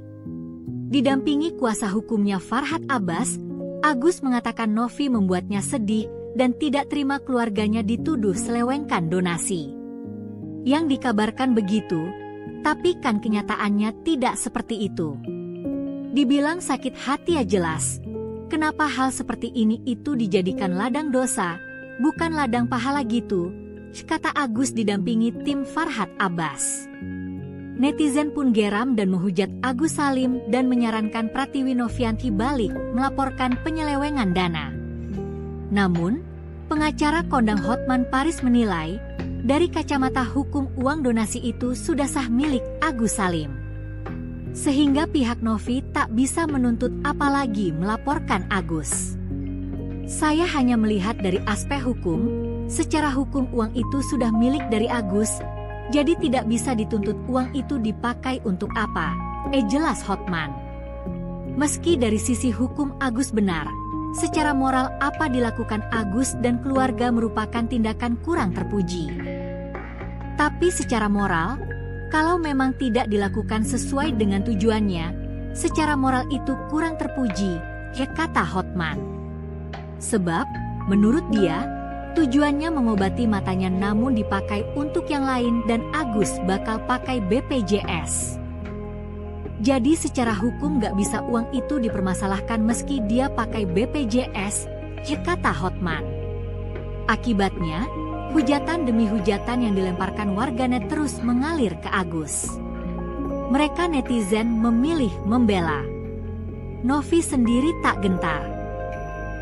Didampingi kuasa hukumnya Farhad Abbas, Agus mengatakan Novi membuatnya sedih dan tidak terima keluarganya dituduh selewengkan donasi. Yang dikabarkan begitu, tapi kan kenyataannya tidak seperti itu. Dibilang sakit hati ya jelas. Kenapa hal seperti ini itu dijadikan ladang dosa, bukan ladang pahala gitu, kata Agus didampingi tim Farhad Abbas. Netizen pun geram dan menghujat Agus Salim dan menyarankan Pratiwi Novianti balik melaporkan penyelewengan dana. Namun, pengacara kondang Hotman Paris menilai, dari kacamata hukum uang donasi itu sudah sah milik Agus Salim. Sehingga pihak Novi tak bisa menuntut apalagi melaporkan Agus. Saya hanya melihat dari aspek hukum, secara hukum uang itu sudah milik dari Agus, jadi tidak bisa dituntut uang itu dipakai untuk apa, jelas Hotman. Meski dari sisi hukum Agus benar, secara moral apa dilakukan Agus dan keluarga merupakan tindakan kurang terpuji. Tapi secara moral, kalau memang tidak dilakukan sesuai dengan tujuannya, secara moral itu kurang terpuji, kata Hotman. Sebab, menurut dia, tujuannya mengobati matanya namun dipakai untuk yang lain dan Agus bakal pakai BPJS. Jadi secara hukum gak bisa uang itu dipermasalahkan meski dia pakai BPJS, kata Hotman. Akibatnya, hujatan demi hujatan yang dilemparkan warganet terus mengalir ke Agus. Mereka netizen memilih membela. Novi sendiri tak gentar.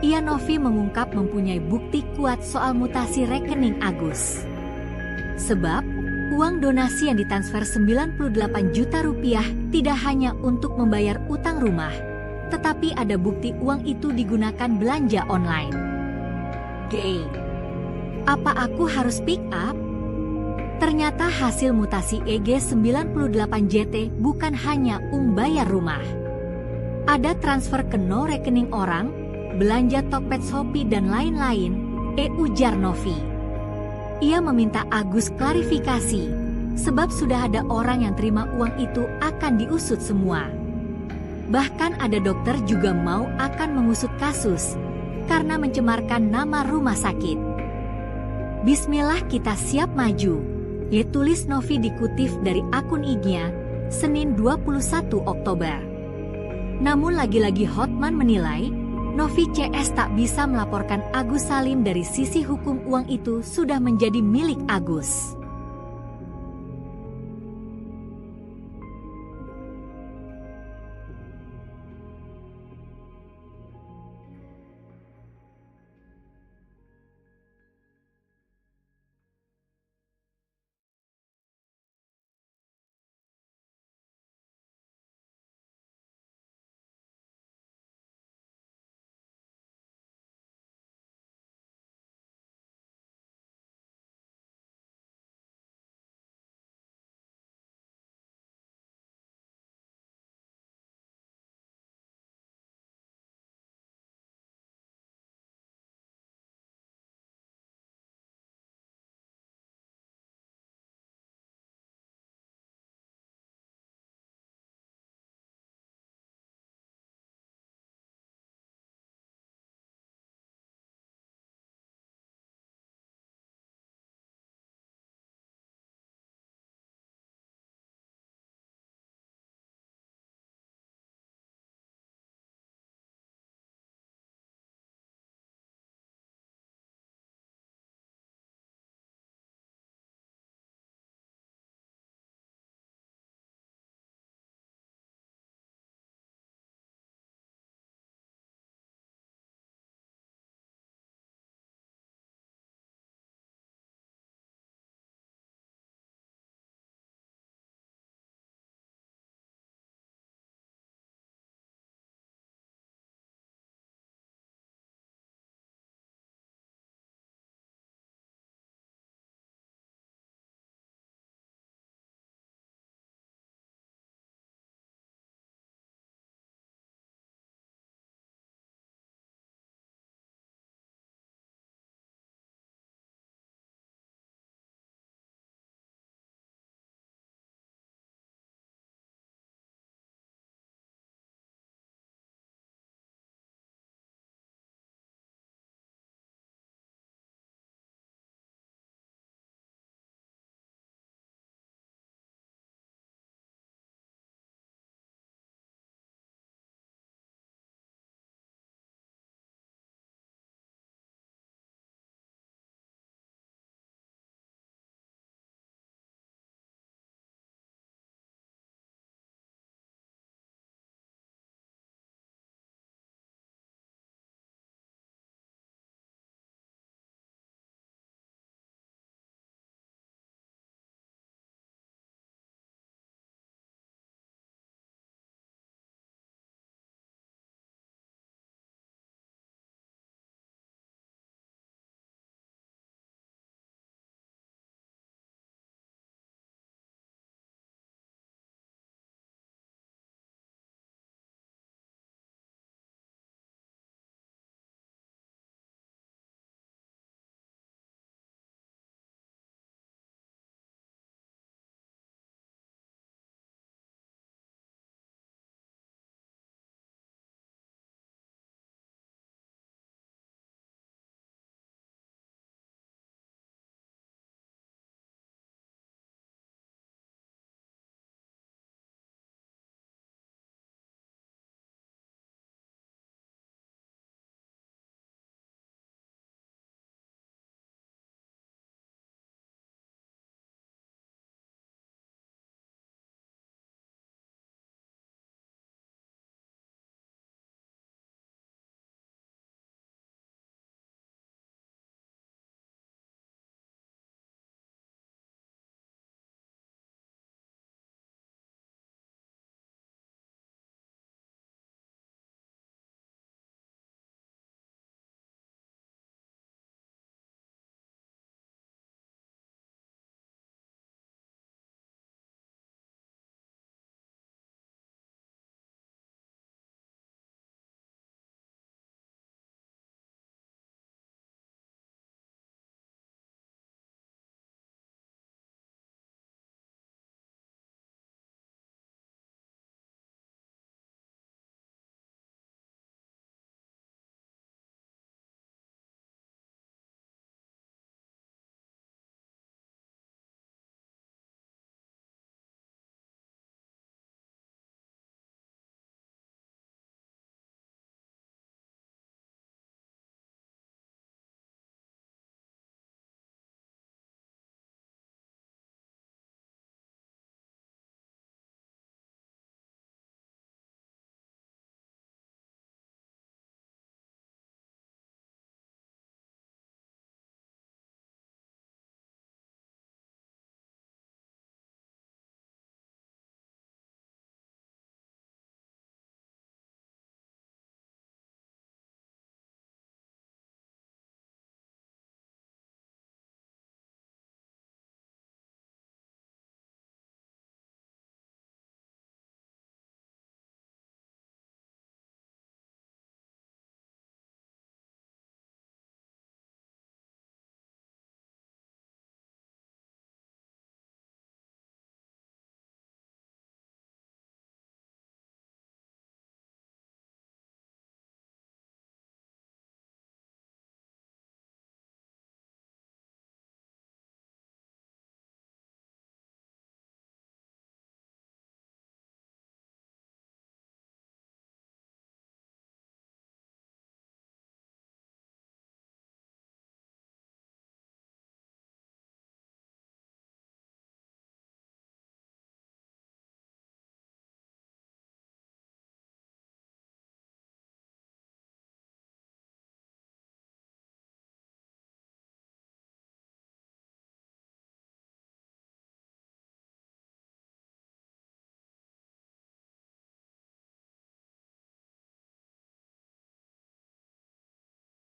Novi mengungkap mempunyai bukti kuat soal mutasi rekening Agus. Sebab, uang donasi yang ditransfer 98 juta rupiah tidak hanya untuk membayar utang rumah, tetapi ada bukti uang itu digunakan belanja online. Apa aku harus pick up? Ternyata hasil mutasi EG98JT bukan hanya bayar rumah. Ada transfer ke no rekening orang, belanja Tokped Shopee dan lain-lain, ujar Novi. Ia meminta Agus klarifikasi, sebab sudah ada orang yang terima uang itu akan diusut semua. Bahkan ada dokter juga mau akan mengusut kasus, karena mencemarkan nama rumah sakit. Bismillah kita siap maju, tulis Novi dikutip dari akun IG-nya, Senin 21 Oktober. Namun lagi-lagi Hotman menilai, Novi CS tak bisa melaporkan Agus Salim dari sisi hukum uang itu sudah menjadi milik Agus.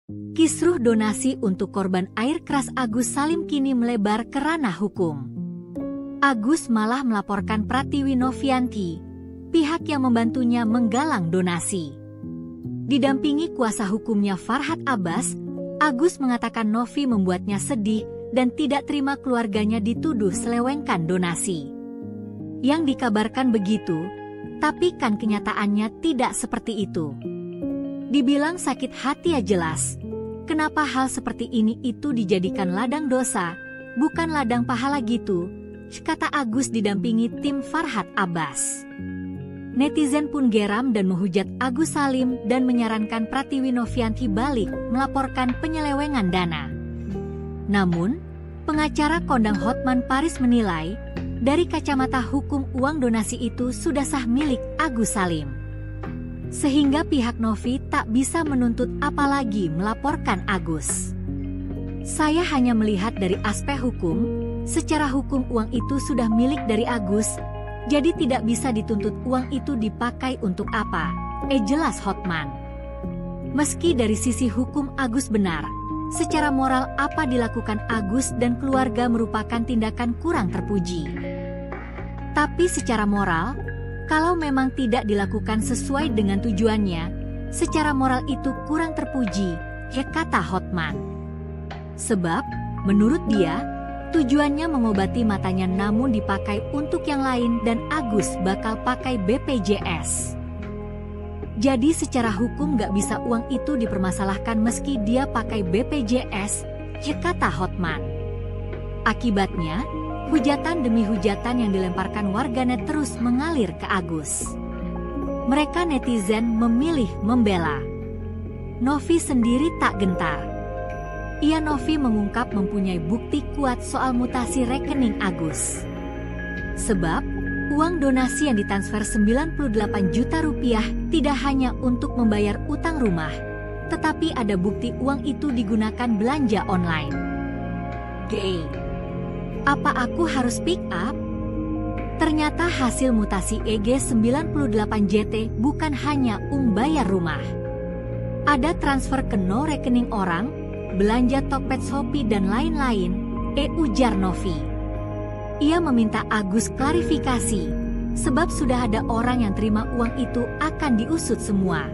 Kisruh donasi untuk korban air keras Agus Salim kini melebar ke ranah hukum. Agus malah melaporkan Pratiwi Novianti, pihak yang membantunya menggalang donasi. Didampingi kuasa hukumnya Farhad Abbas, Agus mengatakan Novi membuatnya sedih dan tidak terima keluarganya dituduh selewengkan donasi. Yang dikabarkan begitu, tapi kan kenyataannya tidak seperti itu. Dibilang sakit hati ya jelas. Kenapa hal seperti ini itu dijadikan ladang dosa, bukan ladang pahala gitu, kata Agus didampingi tim Farhad Abbas. Netizen pun geram dan menghujat Agus Salim dan menyarankan Pratiwi Novianti balik melaporkan penyelewengan dana. Namun, pengacara kondang Hotman Paris menilai, dari kacamata hukum uang donasi itu sudah sah milik Agus Salim. Sehingga pihak Novi tak bisa menuntut apalagi melaporkan Agus. Saya hanya melihat dari aspek hukum, secara hukum uang itu sudah milik dari Agus, jadi tidak bisa dituntut uang itu dipakai untuk apa, jelas Hotman. Meski dari sisi hukum Agus benar, secara moral apa dilakukan Agus dan keluarga merupakan tindakan kurang terpuji. Tapi secara moral, kalau memang tidak dilakukan sesuai dengan tujuannya, secara moral itu kurang terpuji, kata Hotman. Sebab, menurut dia, tujuannya mengobati matanya namun dipakai untuk yang lain dan Agus bakal pakai BPJS. Jadi secara hukum gak bisa uang itu dipermasalahkan meski dia pakai BPJS, kata Hotman. Akibatnya, hujatan demi hujatan yang dilemparkan warganet terus mengalir ke Agus. Mereka netizen memilih membela. Novi sendiri tak gentar. Novi mengungkap mempunyai bukti kuat soal mutasi rekening Agus. Sebab, uang donasi yang ditransfer 98 juta rupiah tidak hanya untuk membayar utang rumah, tetapi ada bukti uang itu digunakan belanja online. Apa aku harus pick up? Ternyata hasil mutasi EG98JT bukan hanya bayar rumah. Ada transfer ke no rekening orang, belanja Tokped Shopee dan lain-lain, ujar Novi. Ia meminta Agus klarifikasi, sebab sudah ada orang yang terima uang itu akan diusut semua.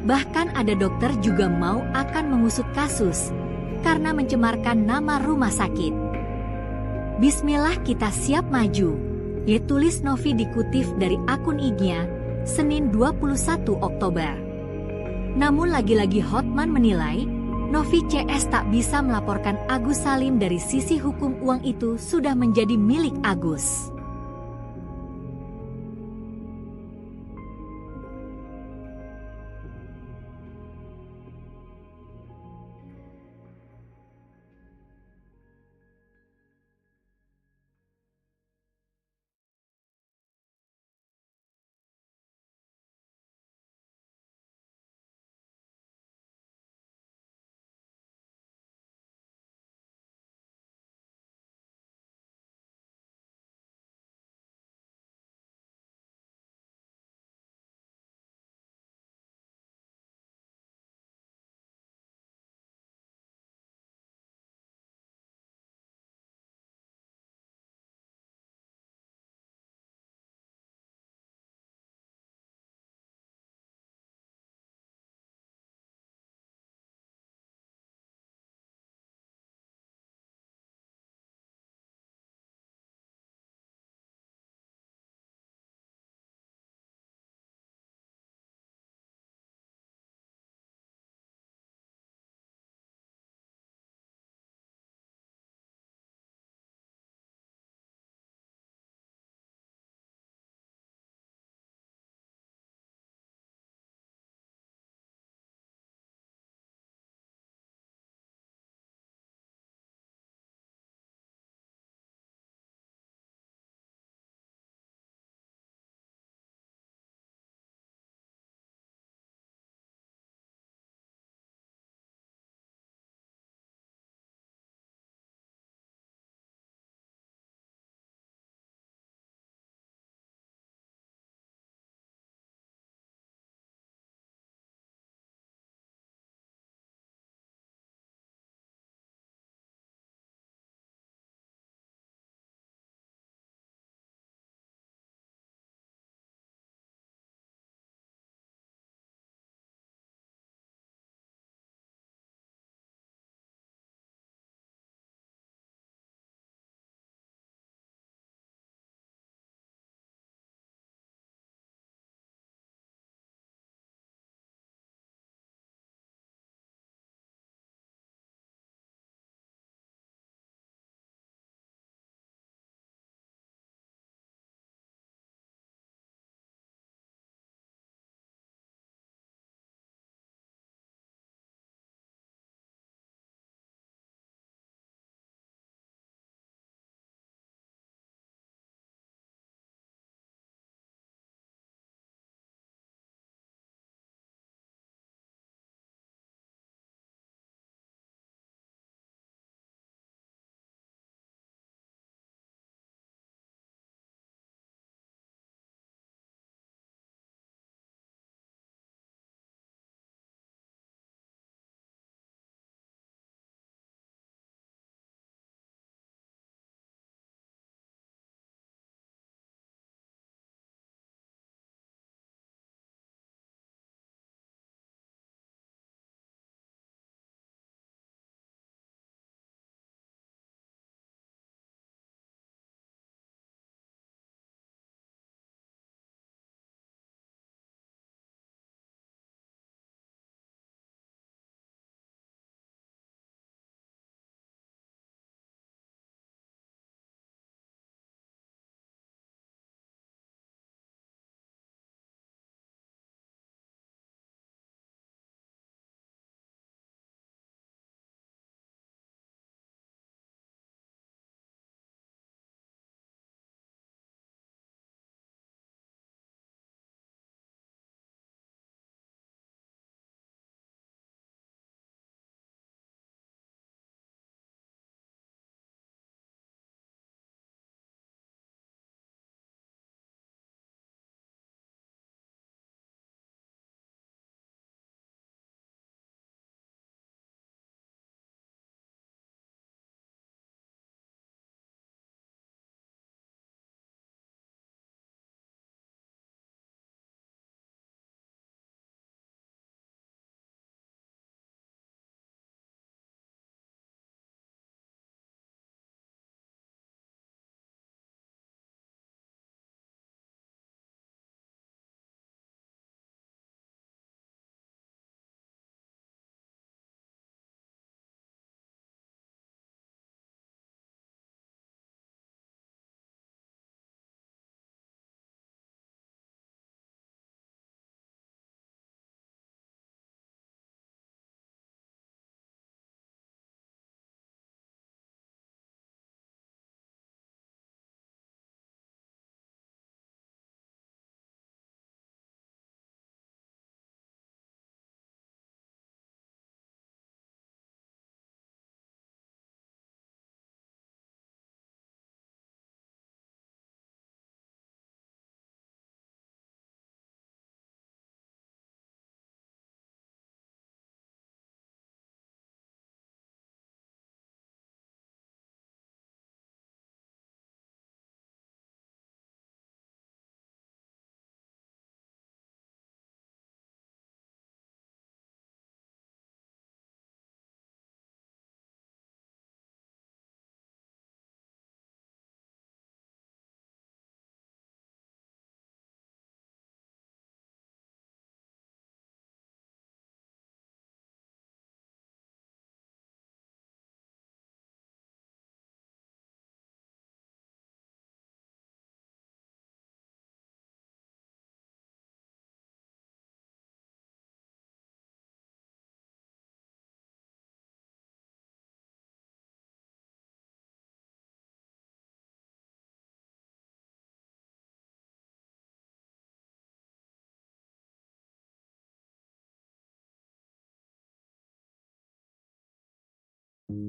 Bahkan ada dokter juga mau akan mengusut kasus, karena mencemarkan nama rumah sakit. Bismillah kita siap maju, tulis Novi dikutip dari akun IG-nya, Senin 21 Oktober. Namun lagi-lagi Hotman menilai, Novi CS tak bisa melaporkan Agus Salim dari sisi hukum uang itu sudah menjadi milik Agus.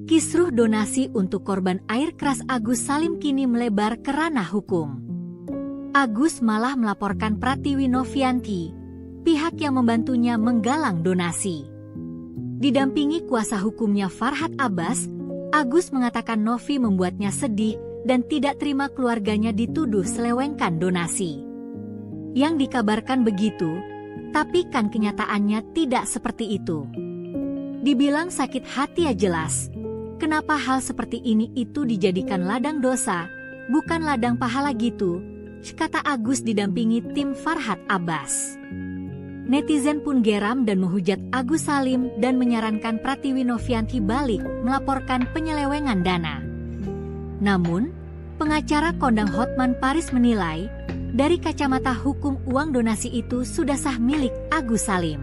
Kisruh donasi untuk korban air keras Agus Salim kini melebar ke ranah hukum. Agus malah melaporkan Pratiwi Novianti, pihak yang membantunya menggalang donasi. Didampingi kuasa hukumnya Farhad Abbas, Agus mengatakan Novi membuatnya sedih dan tidak terima keluarganya dituduh selewengkan donasi. Yang dikabarkan begitu, tapi kan kenyataannya tidak seperti itu. Dibilang sakit hati ya jelas. Kenapa hal seperti ini itu dijadikan ladang dosa, bukan ladang pahala gitu, kata Agus didampingi tim Farhad Abbas. Netizen pun geram dan menghujat Agus Salim dan menyarankan Pratiwi Novianti balik melaporkan penyelewengan dana. Namun, pengacara kondang Hotman Paris menilai, dari kacamata hukum uang donasi itu sudah sah milik Agus Salim.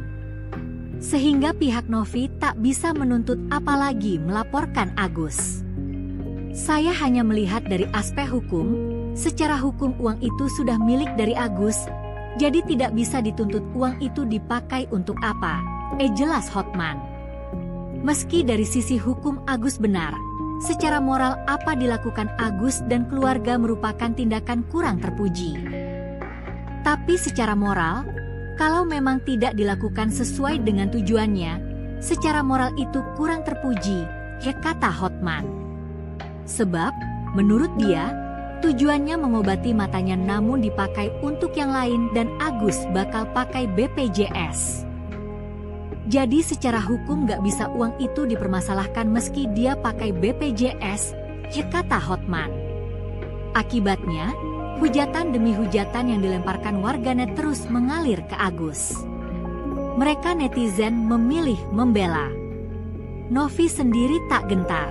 Sehingga pihak Novi tak bisa menuntut apalagi melaporkan Agus. Saya hanya melihat dari aspek hukum, secara hukum uang itu sudah milik dari Agus, jadi tidak bisa dituntut uang itu dipakai untuk apa, jelas Hotman. Meski dari sisi hukum Agus benar, secara moral apa dilakukan Agus dan keluarga merupakan tindakan kurang terpuji. Tapi secara moral, kalau memang tidak dilakukan sesuai dengan tujuannya, secara moral itu kurang terpuji, kata Hotman. Sebab, menurut dia, tujuannya mengobati matanya namun dipakai untuk yang lain dan Agus bakal pakai BPJS. Jadi secara hukum gak bisa uang itu dipermasalahkan meski dia pakai BPJS, kata Hotman. Akibatnya, hujatan demi hujatan yang dilemparkan warganet terus mengalir ke Agus. Mereka netizen memilih membela. Novi sendiri tak gentar.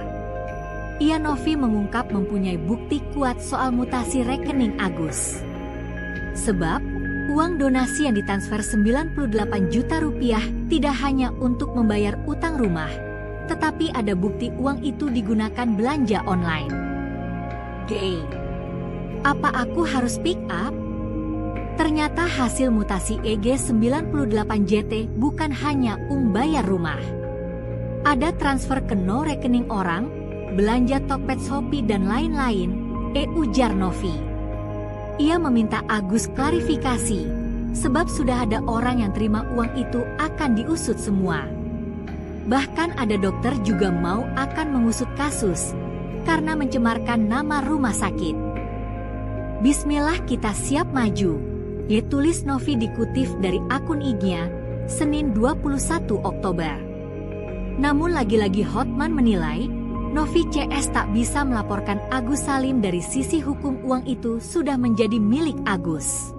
Novi mengungkap mempunyai bukti kuat soal mutasi rekening Agus. Sebab, uang donasi yang ditransfer 98 juta rupiah tidak hanya untuk membayar utang rumah, tetapi ada bukti uang itu digunakan belanja online. Apa aku harus pick up? Ternyata hasil mutasi EG98JT bukan hanya bayar rumah. Ada transfer ke no rekening orang, belanja Tokped Shopee dan lain-lain, ujar Novi. Ia meminta Agus klarifikasi, sebab sudah ada orang yang terima uang itu akan diusut semua. Bahkan ada dokter juga mau akan mengusut kasus, karena mencemarkan nama rumah sakit. Bismillah kita siap maju, tulis Novi dikutip dari akun IG-nya, Senin 21 Oktober. Namun lagi-lagi Hotman menilai, Novi CS tak bisa melaporkan Agus Salim dari sisi hukum uang itu sudah menjadi milik Agus.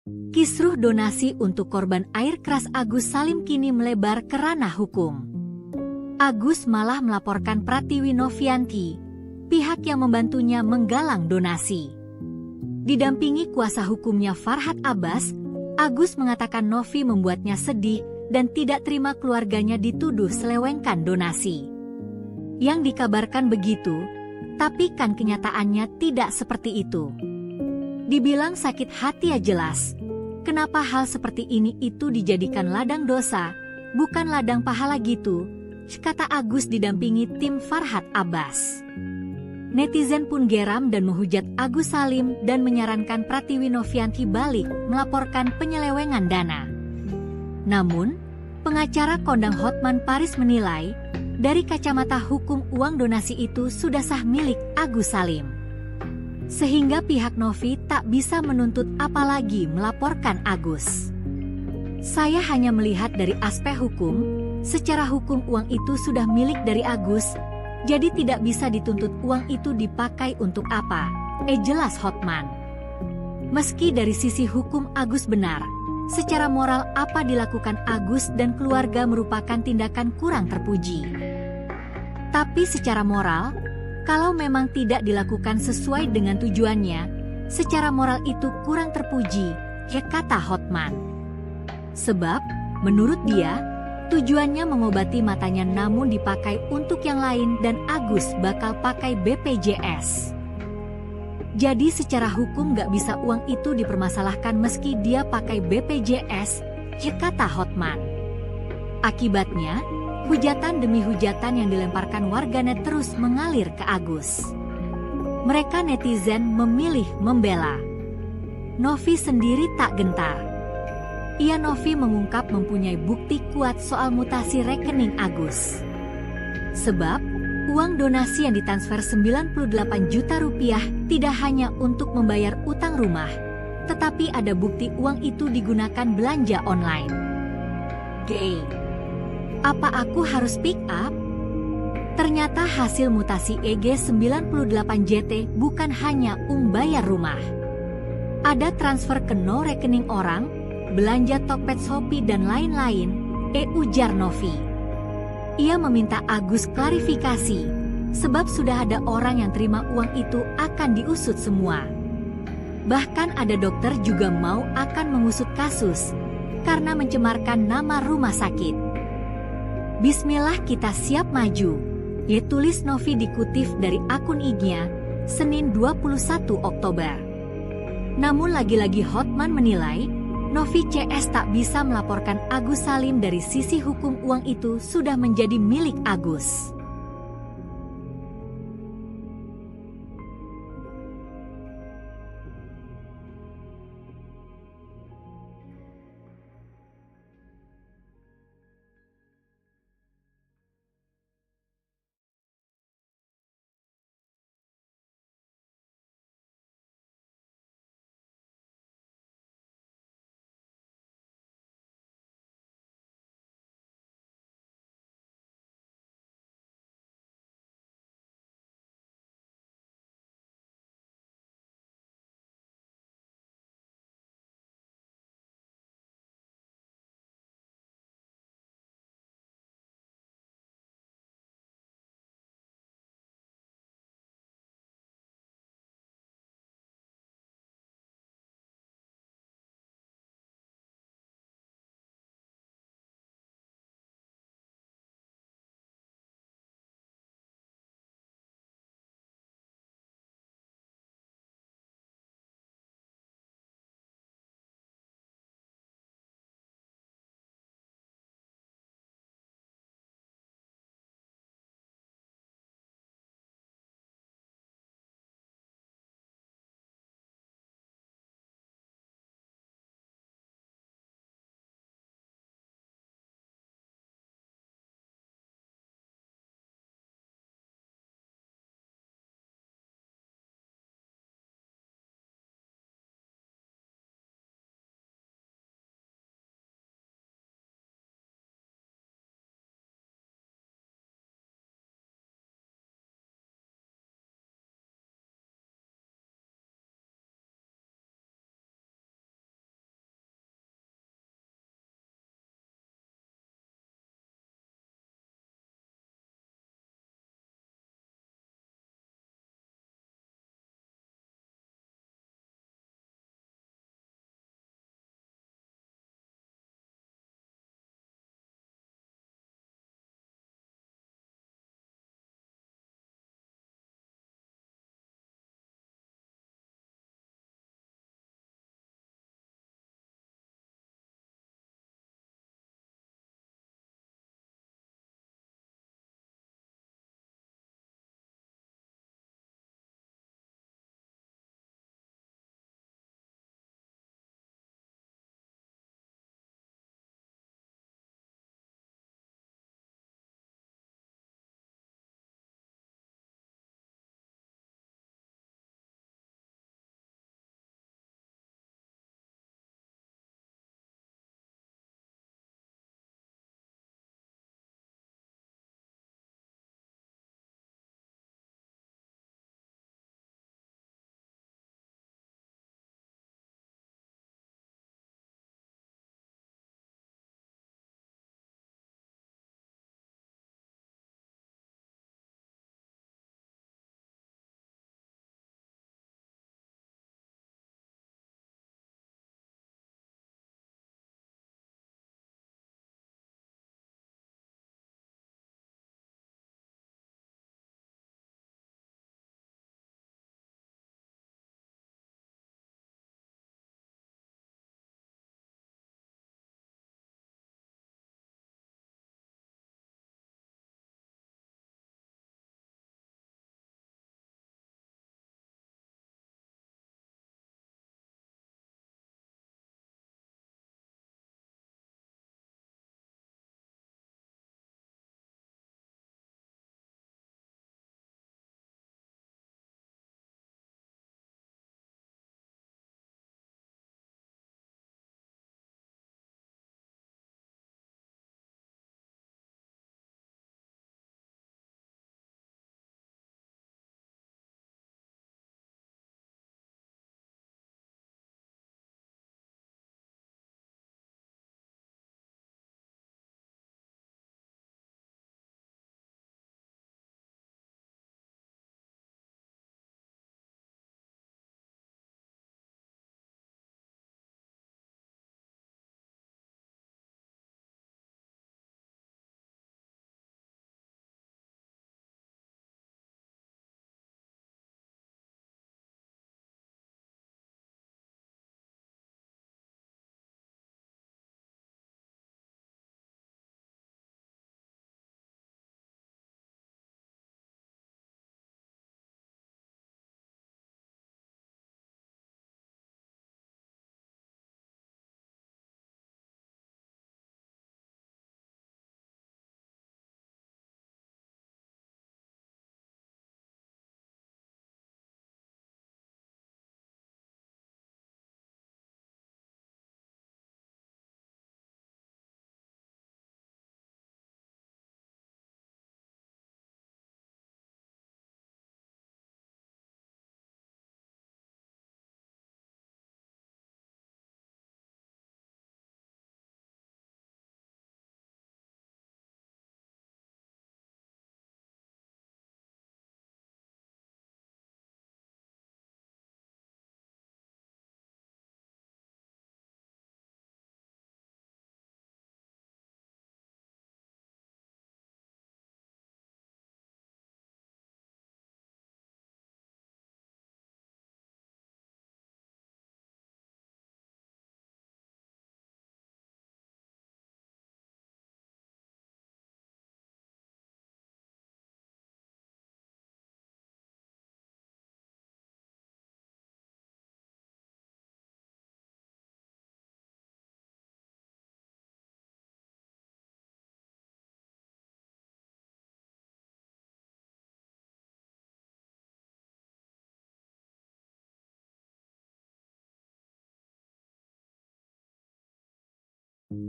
Kisruh donasi untuk korban air keras Agus Salim kini melebar ke ranah hukum. Agus malah melaporkan Pratiwi Novianti, pihak yang membantunya menggalang donasi. Didampingi kuasa hukumnya Farhad Abbas, Agus mengatakan Novi membuatnya sedih dan tidak terima keluarganya dituduh selewengkan donasi. Yang dikabarkan begitu, tapi kan kenyataannya tidak seperti itu. Dibilang sakit hati ya jelas. Kenapa hal seperti ini itu dijadikan ladang dosa, bukan ladang pahala gitu, kata Agus didampingi tim Farhad Abbas. Netizen pun geram dan menghujat Agus Salim dan menyarankan Pratiwi Novianti balik melaporkan penyelewengan dana. Namun, pengacara kondang Hotman Paris menilai, dari kacamata hukum uang donasi itu sudah sah milik Agus Salim. Sehingga pihak Novi tak bisa menuntut apalagi melaporkan Agus. Saya hanya melihat dari aspek hukum, secara hukum uang itu sudah milik dari Agus, jadi tidak bisa dituntut uang itu dipakai untuk apa, jelas Hotman. Meski dari sisi hukum Agus benar, secara moral apa dilakukan Agus dan keluarga merupakan tindakan kurang terpuji. Tapi secara moral, kalau memang tidak dilakukan sesuai dengan tujuannya, secara moral itu kurang terpuji, kata Hotman. Sebab, menurut dia, tujuannya mengobati matanya namun dipakai untuk yang lain dan Agus bakal pakai BPJS. Jadi secara hukum gak bisa uang itu dipermasalahkan meski dia pakai BPJS, kata Hotman. Akibatnya, hujatan demi hujatan yang dilemparkan warganet terus mengalir ke Agus. Mereka netizen memilih membela. Novi sendiri tak gentar. Novi mengungkap mempunyai bukti kuat soal mutasi rekening Agus. Sebab, uang donasi yang ditransfer 98 juta rupiah tidak hanya untuk membayar utang rumah, tetapi ada bukti uang itu digunakan belanja online. Apa aku harus pick up? Ternyata hasil mutasi EG98JT bukan hanya bayar rumah. Ada transfer ke no rekening orang, belanja Tokped Shopee dan lain-lain, ujar Novi. Ia meminta Agus klarifikasi, sebab sudah ada orang yang terima uang itu akan diusut semua. Bahkan ada dokter juga mau akan mengusut kasus, karena mencemarkan nama rumah sakit. Bismillah kita siap maju, tulis Novi dikutip dari akun IG-nya, Senin 21 Oktober. Namun lagi-lagi Hotman menilai, Novi CS tak bisa melaporkan Agus Salim dari sisi hukum uang itu sudah menjadi milik Agus.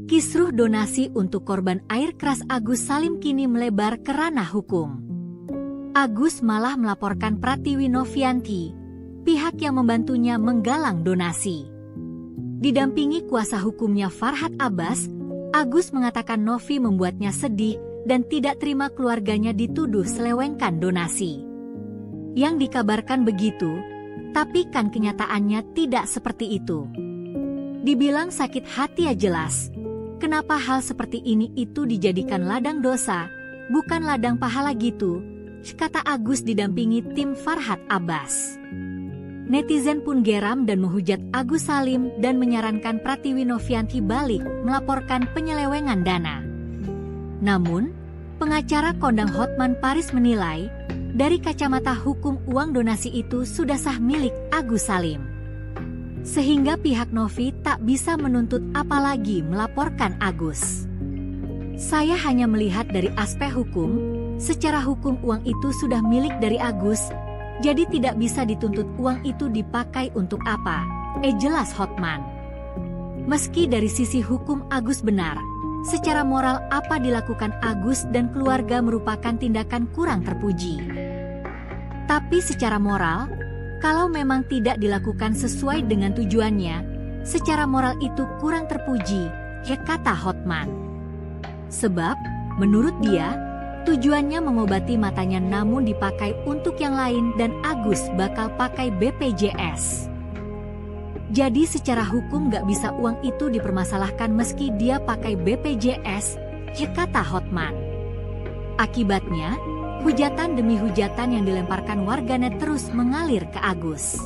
Kisruh donasi untuk korban air keras Agus Salim kini melebar ke ranah hukum. Agus malah melaporkan Pratiwi Novianti, pihak yang membantunya menggalang donasi. Didampingi kuasa hukumnya Farhad Abbas, Agus mengatakan Novi membuatnya sedih dan tidak terima keluarganya dituduh selewengkan donasi. Yang dikabarkan begitu, tapi kan kenyataannya tidak seperti itu. Dibilang sakit hati ya jelas. Kenapa hal seperti ini itu dijadikan ladang dosa, bukan ladang pahala gitu, kata Agus didampingi tim Farhad Abbas. Netizen pun geram dan menghujat Agus Salim dan menyarankan Pratiwi Novianti balik melaporkan penyelewengan dana. Namun, pengacara kondang Hotman Paris menilai, dari kacamata hukum uang donasi itu sudah sah milik Agus Salim. Sehingga pihak Novi tak bisa menuntut apalagi melaporkan Agus. Saya hanya melihat dari aspek hukum, secara hukum uang itu sudah milik dari Agus, jadi tidak bisa dituntut uang itu dipakai untuk apa, jelas Hotman. Meski dari sisi hukum Agus benar, secara moral apa dilakukan Agus dan keluarga merupakan tindakan kurang terpuji. Tapi secara moral, kalau memang tidak dilakukan sesuai dengan tujuannya, secara moral itu kurang terpuji, kata Hotman. Sebab, menurut dia, tujuannya mengobati matanya namun dipakai untuk yang lain dan Agus bakal pakai BPJS. Jadi secara hukum gak bisa uang itu dipermasalahkan meski dia pakai BPJS, kata Hotman. Akibatnya, hujatan demi hujatan yang dilemparkan warganet terus mengalir ke Agus.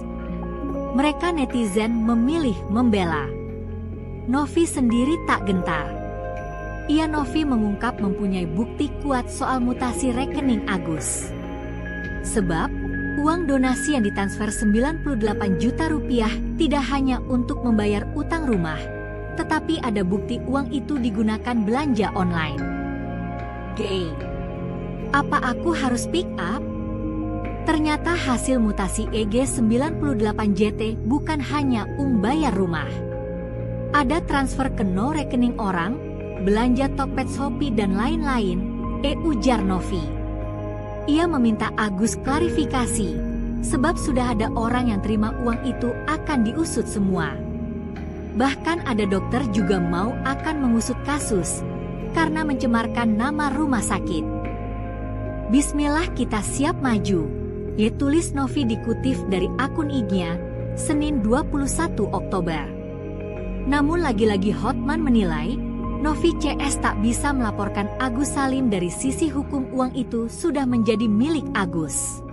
Mereka netizen memilih membela. Novi sendiri tak gentar. Novi mengungkap mempunyai bukti kuat soal mutasi rekening Agus. Sebab, uang donasi yang ditransfer 98 juta rupiah tidak hanya untuk membayar utang rumah, tetapi ada bukti uang itu digunakan belanja online. Apa aku harus pick up? Ternyata hasil mutasi EG98JT bukan hanya bayar rumah. Ada transfer ke no rekening orang, belanja Tokped Shopee dan lain-lain, ujar Novi. Ia meminta Agus klarifikasi, sebab sudah ada orang yang terima uang itu akan diusut semua. Bahkan ada dokter juga mau akan mengusut kasus, karena mencemarkan nama rumah sakit. Bismillah kita siap maju, tulis Novi dikutip dari akun IG-nya, Senin 21 Oktober. Namun lagi-lagi Hotman menilai, Novi CS tak bisa melaporkan Agus Salim dari sisi hukum uang itu sudah menjadi milik Agus.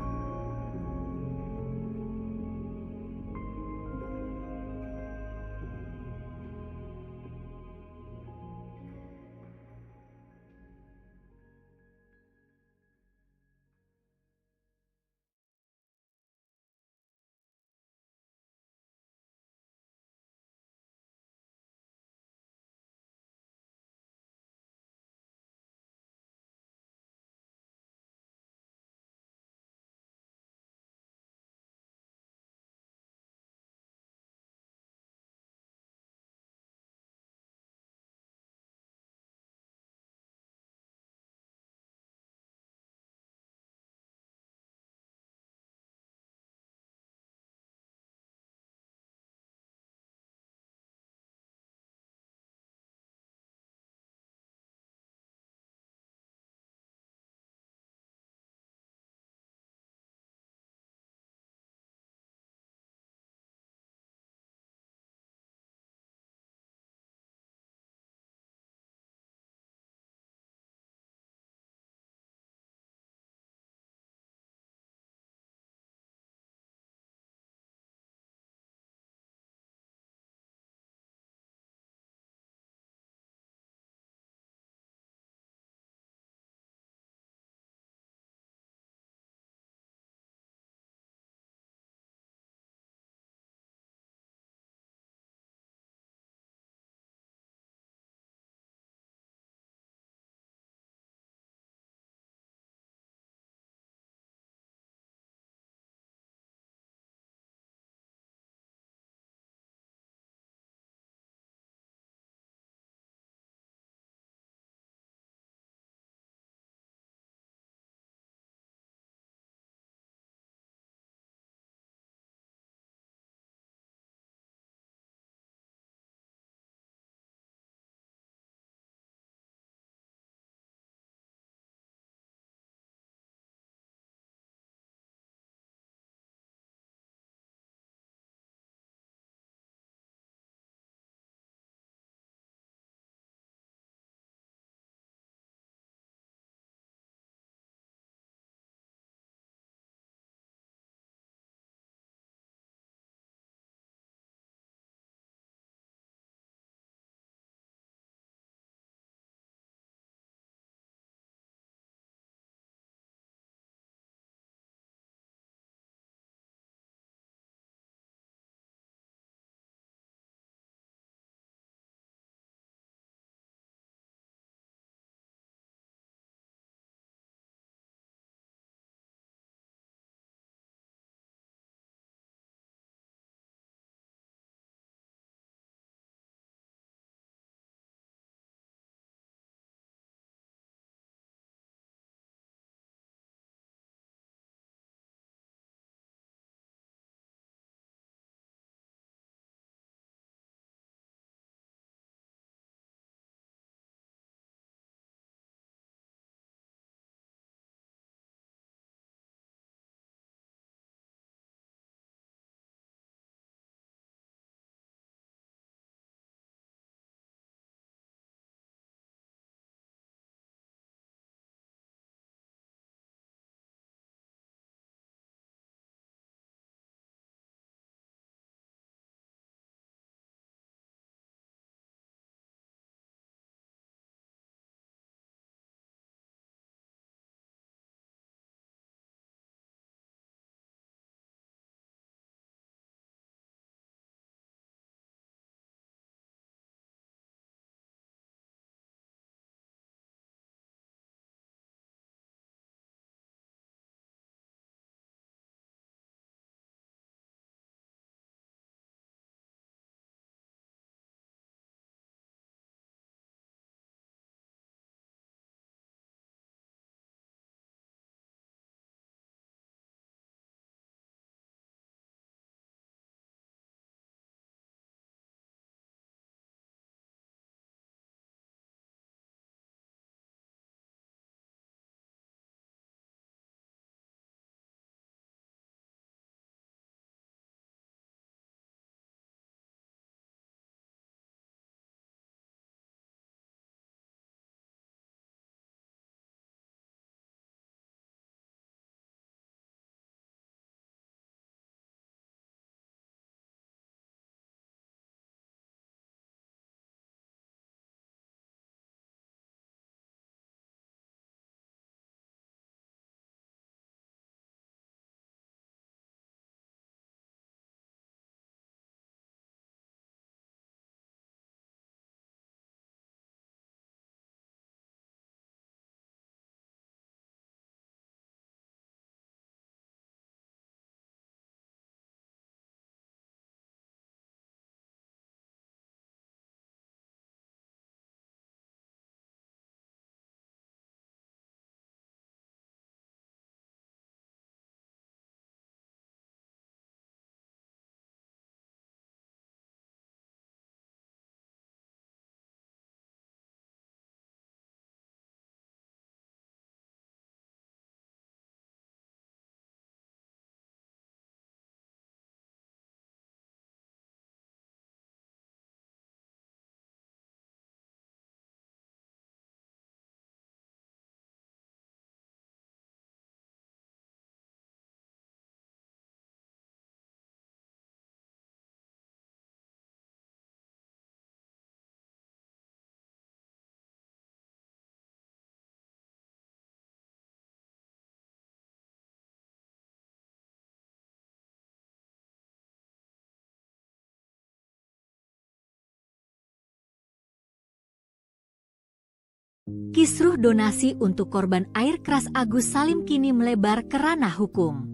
Kisruh donasi untuk korban air keras Agus Salim kini melebar ke ranah hukum.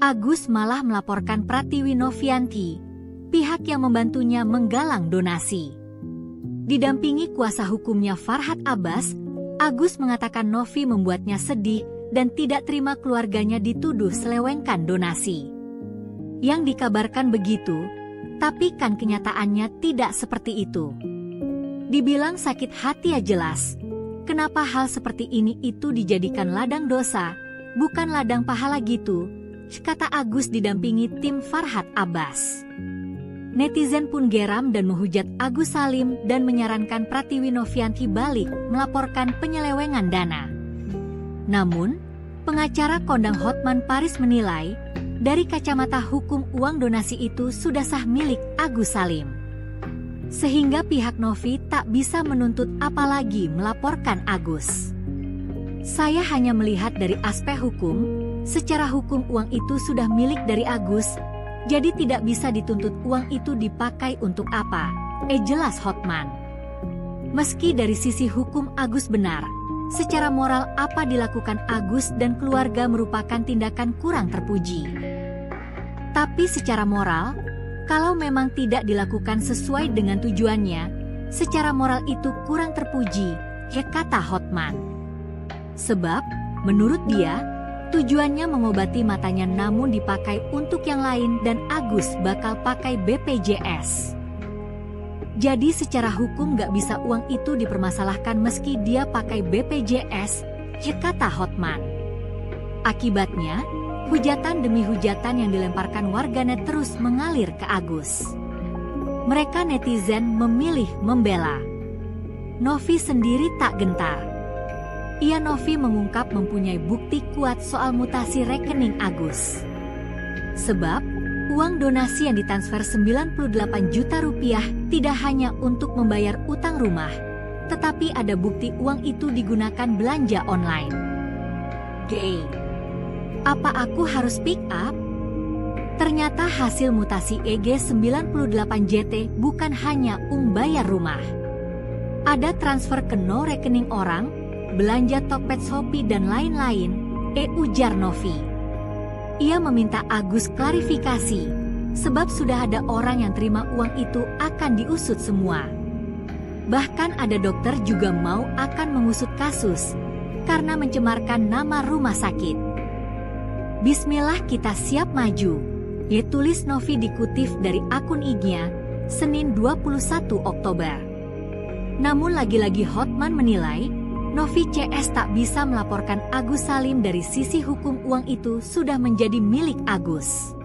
Agus malah melaporkan Pratiwi Novianti, pihak yang membantunya menggalang donasi. Didampingi kuasa hukumnya Farhad Abbas, Agus mengatakan Novi membuatnya sedih dan tidak terima keluarganya dituduh selewengkan donasi. Yang dikabarkan begitu, tapi kan kenyataannya tidak seperti itu. Dibilang sakit hati ya jelas. Kenapa hal seperti ini itu dijadikan ladang dosa, bukan ladang pahala gitu, kata Agus didampingi tim Farhad Abbas. Netizen pun geram dan menghujat Agus Salim dan menyarankan Pratiwi Novianti balik melaporkan penyelewengan dana. Namun, pengacara kondang Hotman Paris menilai, dari kacamata hukum uang donasi itu sudah sah milik Agus Salim. Sehingga pihak Novi tak bisa menuntut apalagi melaporkan Agus. Saya hanya melihat dari aspek hukum, secara hukum uang itu sudah milik dari Agus, jadi tidak bisa dituntut uang itu dipakai untuk apa, jelas Hotman. Meski dari sisi hukum Agus benar, secara moral apa dilakukan Agus dan keluarga merupakan tindakan kurang terpuji. Tapi secara moral, kalau memang tidak dilakukan sesuai dengan tujuannya, secara moral itu kurang terpuji, kata Hotman. Sebab, menurut dia, tujuannya mengobati matanya namun dipakai untuk yang lain dan Agus bakal pakai BPJS. Jadi secara hukum gak bisa uang itu dipermasalahkan meski dia pakai BPJS, kata Hotman. Akibatnya, hujatan demi hujatan yang dilemparkan warganet terus mengalir ke Agus. Mereka netizen memilih membela. Novi sendiri tak gentar. Novi mengungkap mempunyai bukti kuat soal mutasi rekening Agus. Sebab, uang donasi yang ditransfer 98 juta rupiah tidak hanya untuk membayar utang rumah, tetapi ada bukti uang itu digunakan belanja online. Apa aku harus pick up? Ternyata hasil mutasi EG98JT bukan hanya bayar rumah. Ada transfer ke no rekening orang, belanja Tokped Shopee dan lain-lain, ujar Novi. Ia meminta Agus klarifikasi, sebab sudah ada orang yang terima uang itu akan diusut semua. Bahkan ada dokter juga mau akan mengusut kasus, karena mencemarkan nama rumah sakit. Bismillah kita siap maju, tulis Novi dikutip dari akun IG-nya, Senin 21 Oktober. Namun lagi-lagi Hotman menilai, Novi CS tak bisa melaporkan Agus Salim dari sisi hukum uang itu sudah menjadi milik Agus.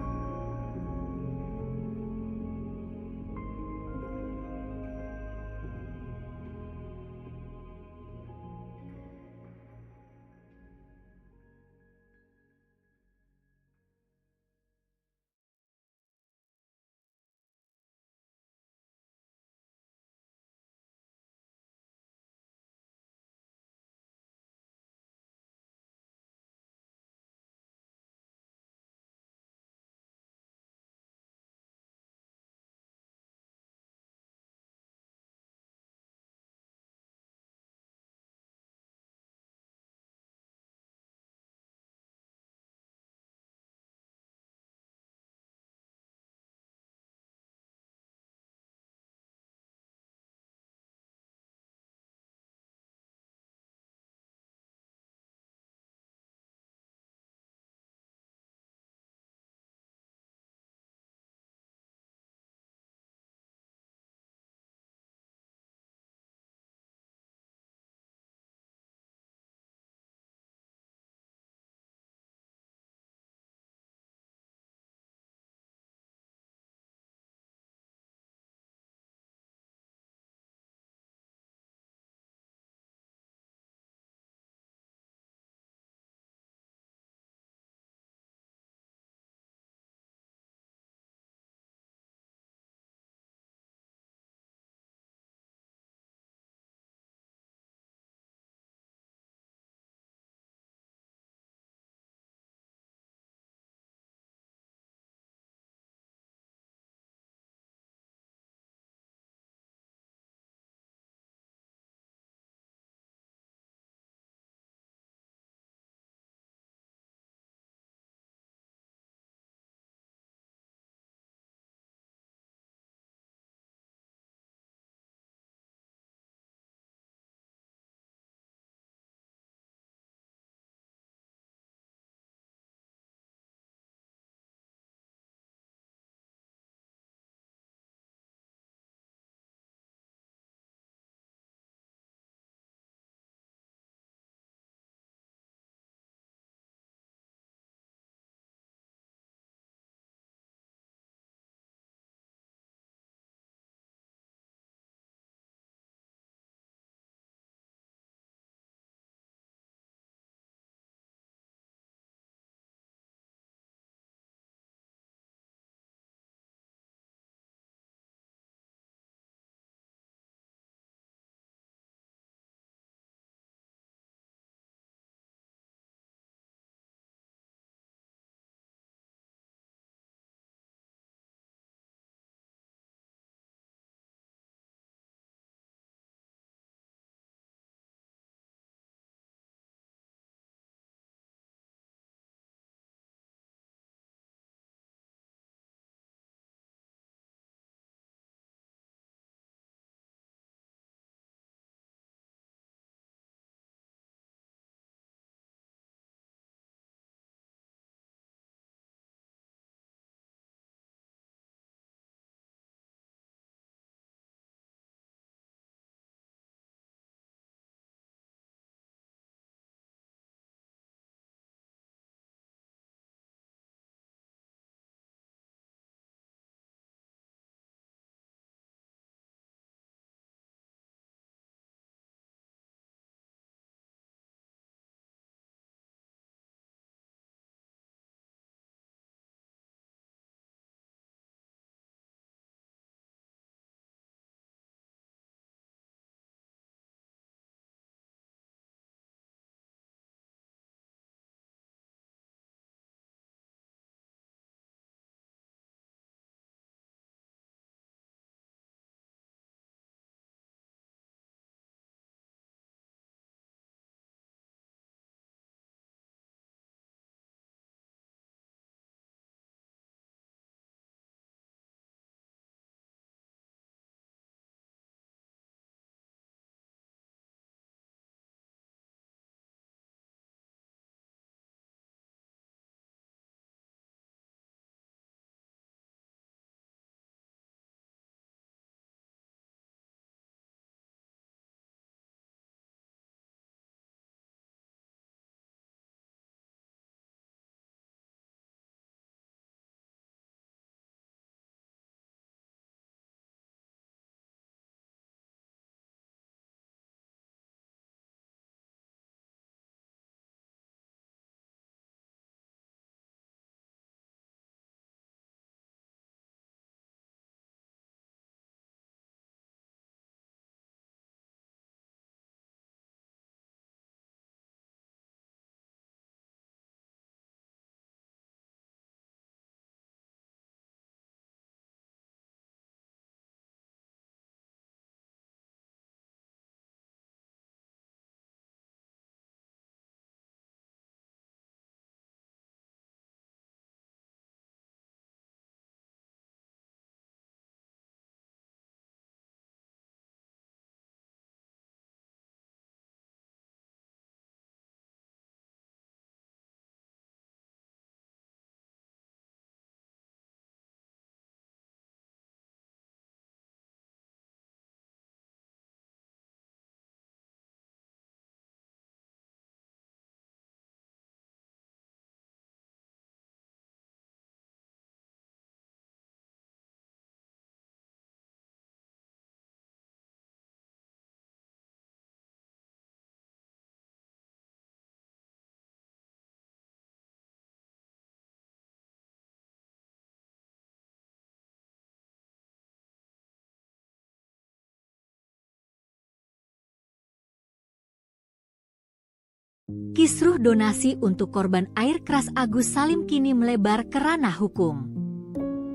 Kisruh donasi untuk korban air keras Agus Salim kini melebar ke ranah hukum.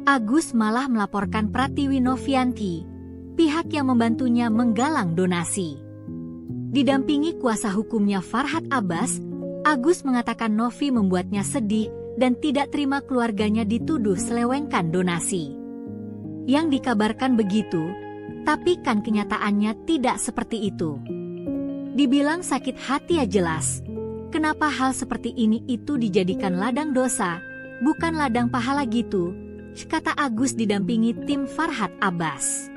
Agus malah melaporkan Pratiwi Novianti, pihak yang membantunya menggalang donasi. Didampingi kuasa hukumnya Farhad Abbas, Agus mengatakan Novi membuatnya sedih dan tidak terima keluarganya dituduh selewengkan donasi. Yang dikabarkan begitu, tapi kan kenyataannya tidak seperti itu. Dibilang sakit hati ya jelas. Kenapa hal seperti ini itu dijadikan ladang dosa, bukan ladang pahala gitu, kata Agus didampingi tim Farhad Abbas.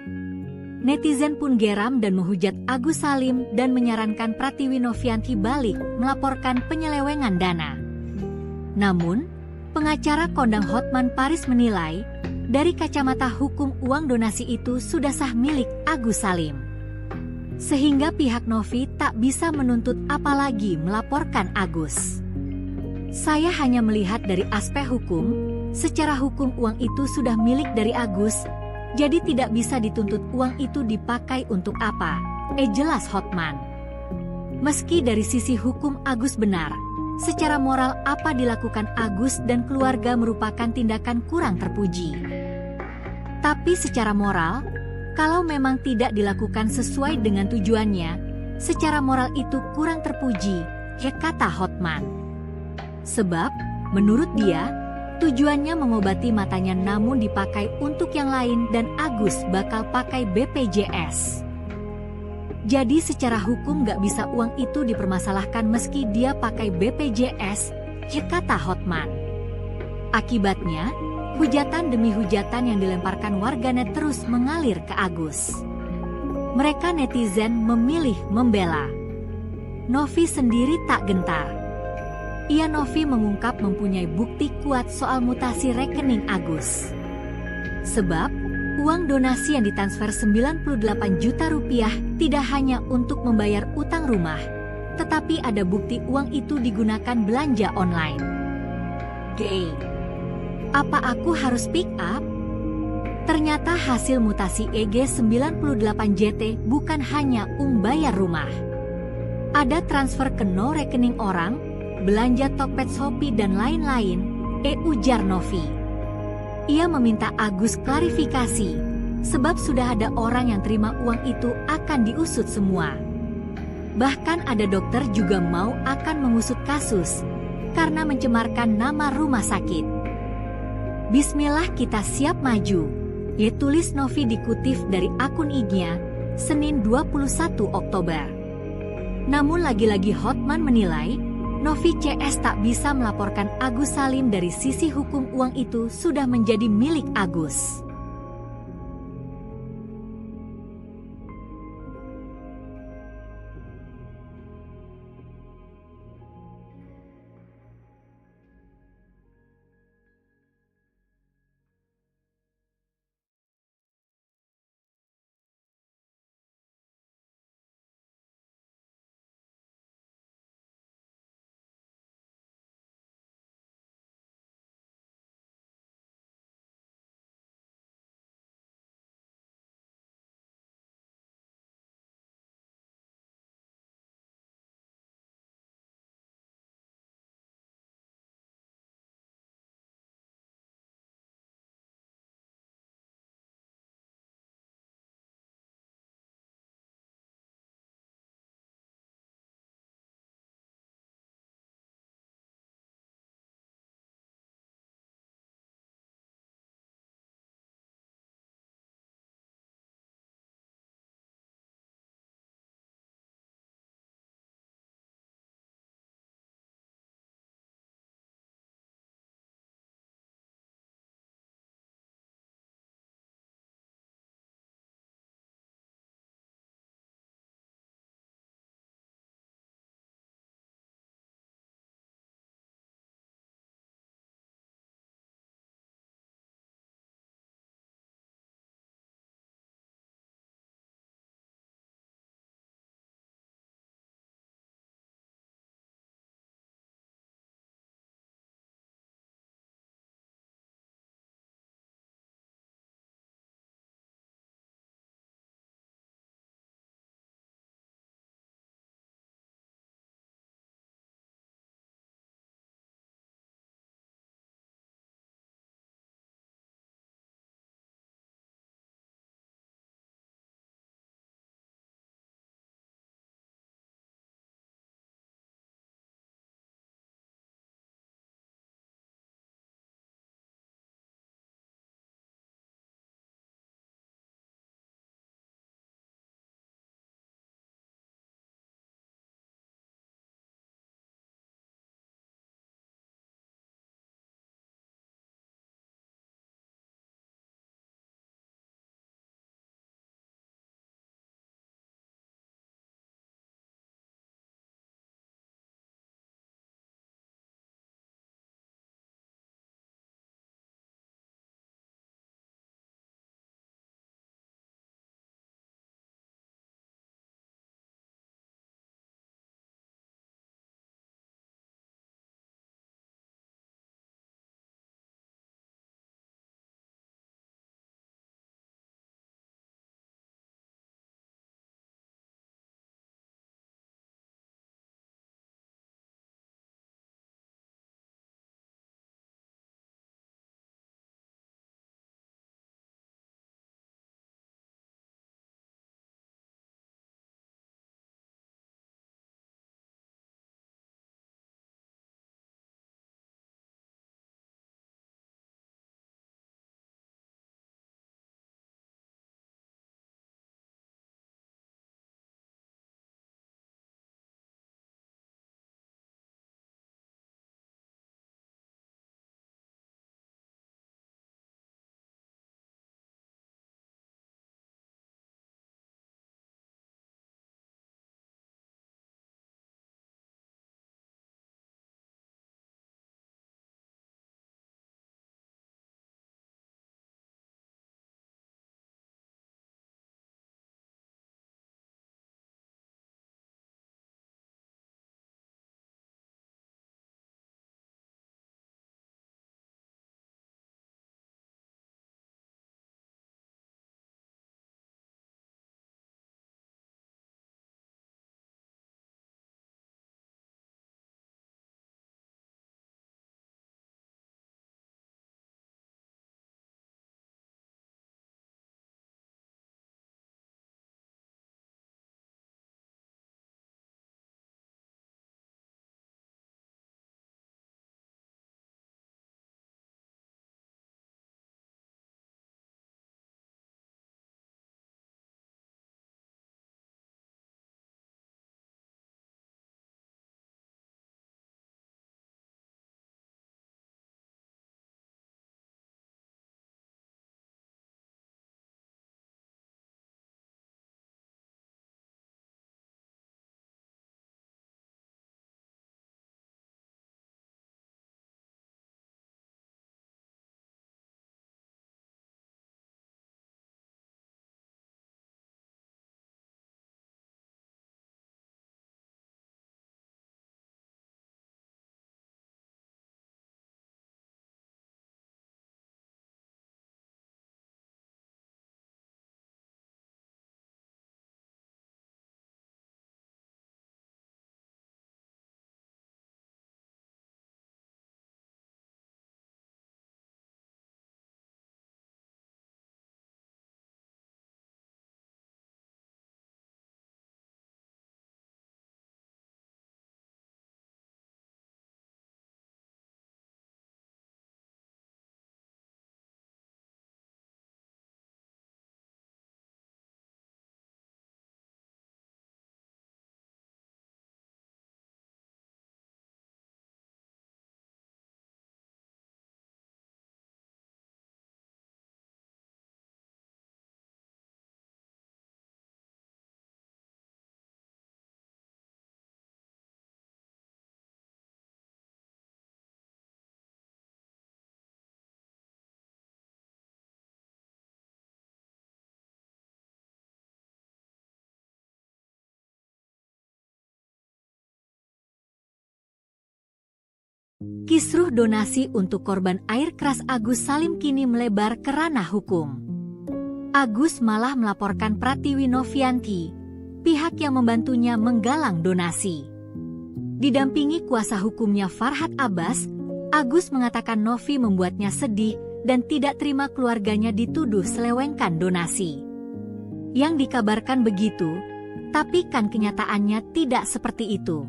Netizen pun geram dan menghujat Agus Salim dan menyarankan Pratiwi Novianti balik melaporkan penyelewengan dana. Namun, pengacara kondang Hotman Paris menilai, dari kacamata hukum uang donasi itu sudah sah milik Agus Salim. Sehingga pihak Novi tak bisa menuntut apalagi melaporkan Agus. Saya hanya melihat dari aspek hukum, secara hukum uang itu sudah milik dari Agus, jadi tidak bisa dituntut uang itu dipakai untuk apa, jelas Hotman. Meski dari sisi hukum Agus benar, secara moral apa dilakukan Agus dan keluarga merupakan tindakan kurang terpuji. Tapi secara moral, kalau memang tidak dilakukan sesuai dengan tujuannya, secara moral itu kurang terpuji, kata Hotman. Sebab, menurut dia, tujuannya mengobati matanya namun dipakai untuk yang lain dan Agus bakal pakai BPJS. Jadi secara hukum gak bisa uang itu dipermasalahkan meski dia pakai BPJS, kata Hotman. Akibatnya, hujatan demi hujatan yang dilemparkan warganet terus mengalir ke Agus. Mereka netizen memilih membela. Novi sendiri tak gentar. Novi mengungkap mempunyai bukti kuat soal mutasi rekening Agus. Sebab, uang donasi yang ditransfer 98 juta rupiah tidak hanya untuk membayar utang rumah, tetapi ada bukti uang itu digunakan belanja online. Apa aku harus pick up? Ternyata hasil mutasi EG98JT bukan hanya bayar rumah. Ada transfer ke no rekening orang, belanja Tokped Shopee dan lain-lain, ujar Novi. Ia meminta Agus klarifikasi, sebab sudah ada orang yang terima uang itu akan diusut semua. Bahkan ada dokter juga mau akan mengusut kasus, karena mencemarkan nama rumah sakit. Bismillah kita siap maju, tulis Novi dikutip dari akun IG-nya, Senin 21 Oktober. Namun lagi-lagi Hotman menilai, Novi CS tak bisa melaporkan Agus Salim dari sisi hukum uang itu sudah menjadi milik Agus. Kisruh donasi untuk korban air keras Agus Salim kini melebar ke ranah hukum. Agus malah melaporkan Pratiwi Novianti, pihak yang membantunya menggalang donasi. Didampingi kuasa hukumnya Farhad Abbas, Agus mengatakan Novi membuatnya sedih dan tidak terima keluarganya dituduh selewengkan donasi. Yang dikabarkan begitu, tapi kan kenyataannya tidak seperti itu.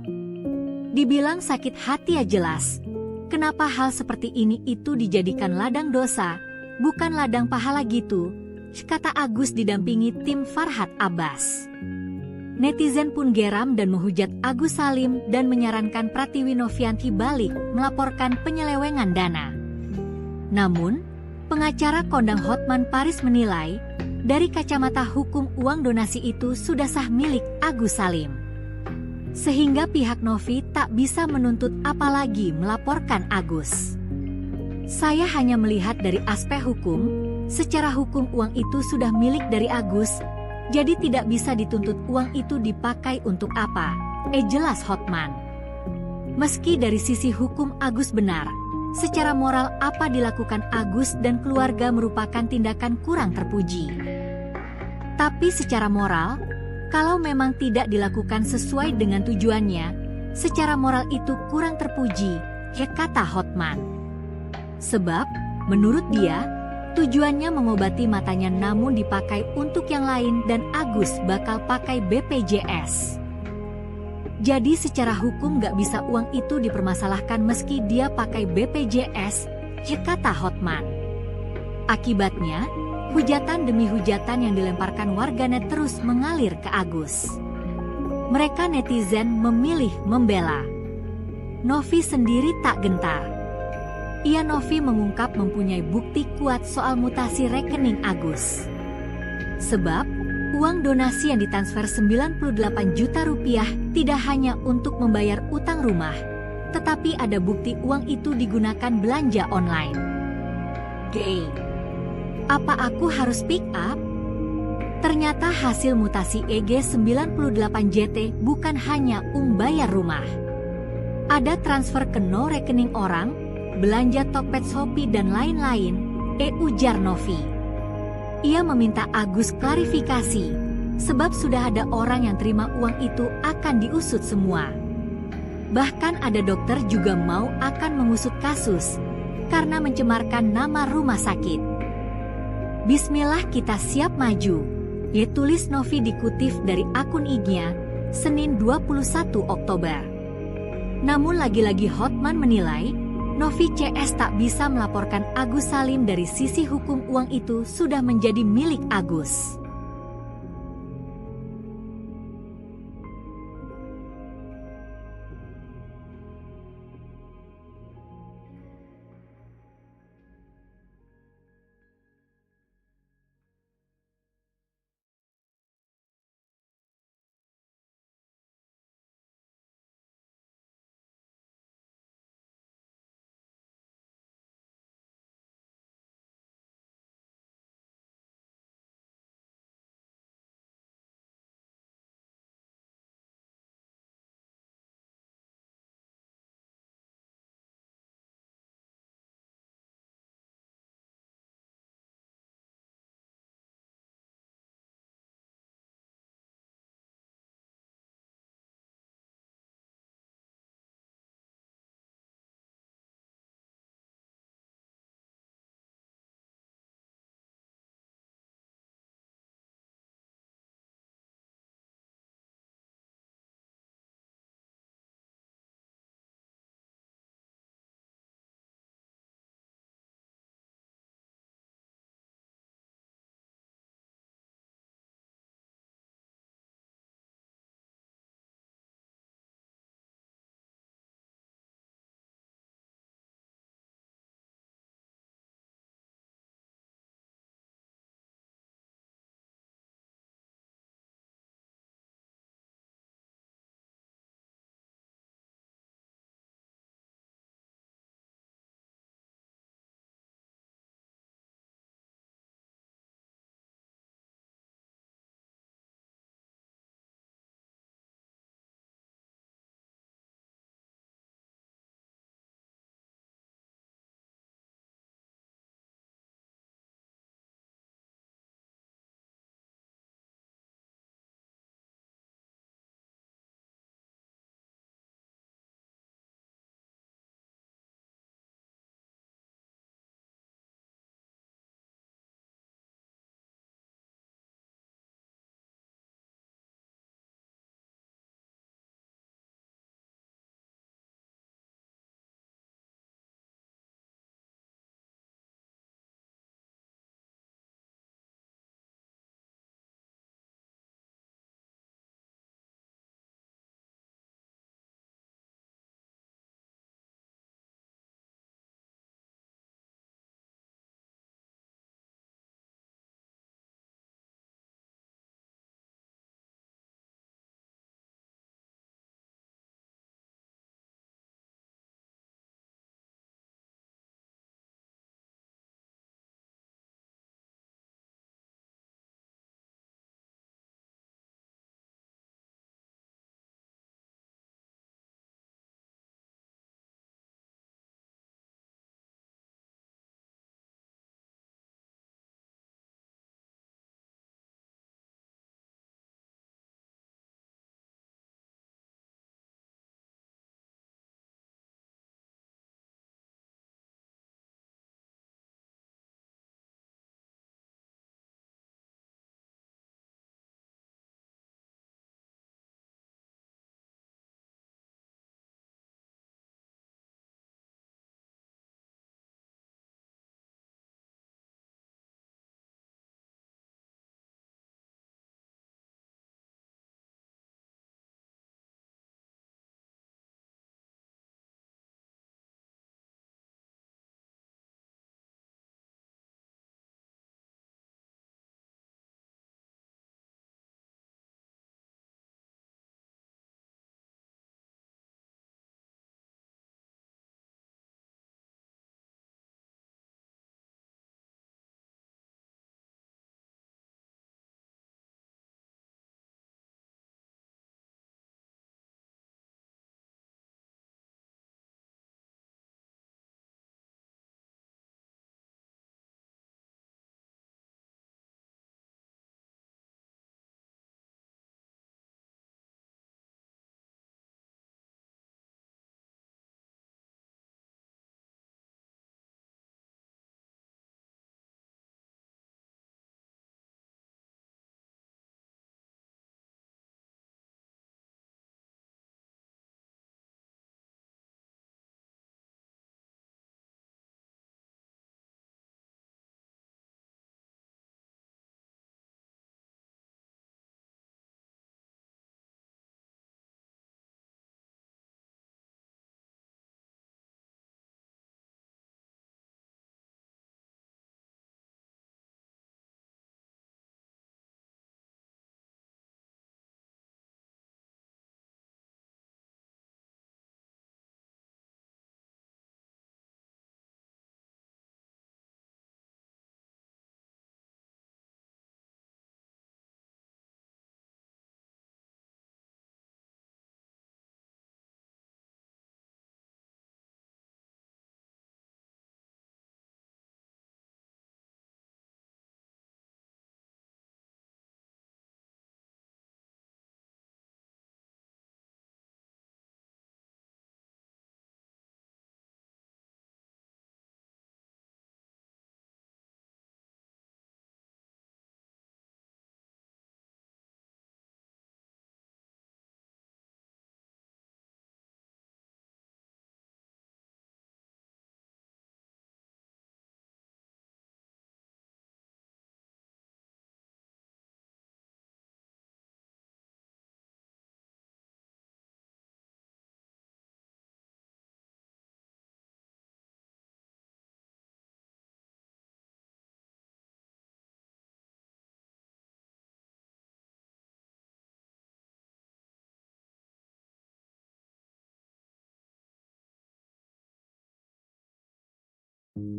Dibilang sakit hati ya jelas. Kenapa hal seperti ini itu dijadikan ladang dosa, bukan ladang pahala gitu, kata Agus didampingi tim Farhad Abbas. Netizen pun geram dan menghujat Agus Salim dan menyarankan Pratiwi Novianti balik melaporkan penyelewengan dana. Namun, pengacara kondang Hotman Paris menilai, dari kacamata hukum uang donasi itu sudah sah milik Agus Salim. Sehingga pihak Novi tak bisa menuntut apalagi melaporkan Agus. Saya hanya melihat dari aspek hukum, secara hukum uang itu sudah milik dari Agus, jadi tidak bisa dituntut uang itu dipakai untuk apa, jelas Hotman. Meski dari sisi hukum Agus benar, secara moral apa dilakukan Agus dan keluarga merupakan tindakan kurang terpuji. Tapi secara moral, kalau memang tidak dilakukan sesuai dengan tujuannya, secara moral itu kurang terpuji, kata Hotman. Sebab, menurut dia, tujuannya mengobati matanya namun dipakai untuk yang lain dan Agus bakal pakai BPJS. Jadi secara hukum gak bisa uang itu dipermasalahkan meski dia pakai BPJS, kata Hotman. Akibatnya, hujatan demi hujatan yang dilemparkan warganet terus mengalir ke Agus. Mereka netizen memilih membela. Novi sendiri tak gentar. Novi mengungkap mempunyai bukti kuat soal mutasi rekening Agus. Sebab, uang donasi yang ditransfer 98 juta rupiah tidak hanya untuk membayar utang rumah, tetapi ada bukti uang itu digunakan belanja online. Apa aku harus pick up? Ternyata hasil mutasi EG98JT bukan hanya bayar rumah. Ada transfer ke no rekening orang, belanja Tokped Shopee dan lain-lain, ujar Novi. Ia meminta Agus klarifikasi, sebab sudah ada orang yang terima uang itu akan diusut semua. Bahkan ada dokter juga mau akan mengusut kasus, karena mencemarkan nama rumah sakit. Bismillah kita siap maju, tulis Novi dikutip dari akun IG-nya, Senin 21 Oktober. Namun lagi-lagi Hotman menilai, Novi CS tak bisa melaporkan Agus Salim dari sisi hukum uang itu sudah menjadi milik Agus.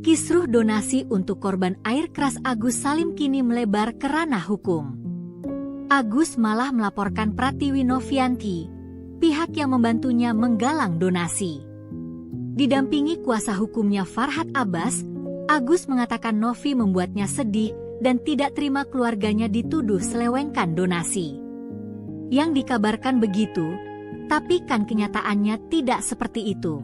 Kisruh donasi untuk korban air keras Agus Salim kini melebar ke ranah hukum. Agus malah melaporkan Pratiwi Novianti, pihak yang membantunya menggalang donasi. Didampingi kuasa hukumnya Farhad Abbas, Agus mengatakan Novi membuatnya sedih dan tidak terima keluarganya dituduh selewengkan donasi. Yang dikabarkan begitu, tapi kan kenyataannya tidak seperti itu.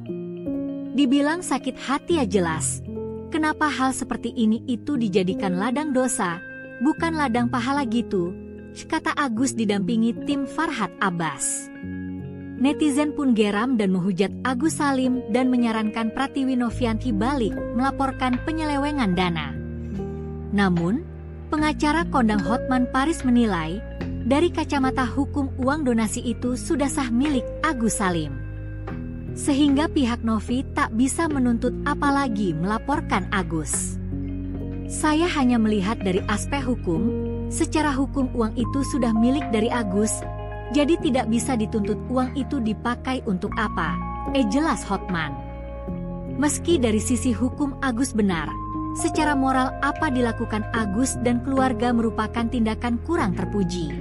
Dibilang sakit hati ya jelas. Kenapa hal seperti ini itu dijadikan ladang dosa, bukan ladang pahala gitu, kata Agus didampingi tim Farhad Abbas. Netizen pun geram dan menghujat Agus Salim dan menyarankan Pratiwi Novianti balik melaporkan penyelewengan dana. Namun, pengacara kondang Hotman Paris menilai, dari kacamata hukum uang donasi itu sudah sah milik Agus Salim. Sehingga pihak Novi tak bisa menuntut apalagi melaporkan Agus. Saya hanya melihat dari aspek hukum, secara hukum uang itu sudah milik dari Agus, jadi tidak bisa dituntut uang itu dipakai untuk apa, jelas Hotman. Meski dari sisi hukum Agus benar, secara moral apa dilakukan Agus dan keluarga merupakan tindakan kurang terpuji.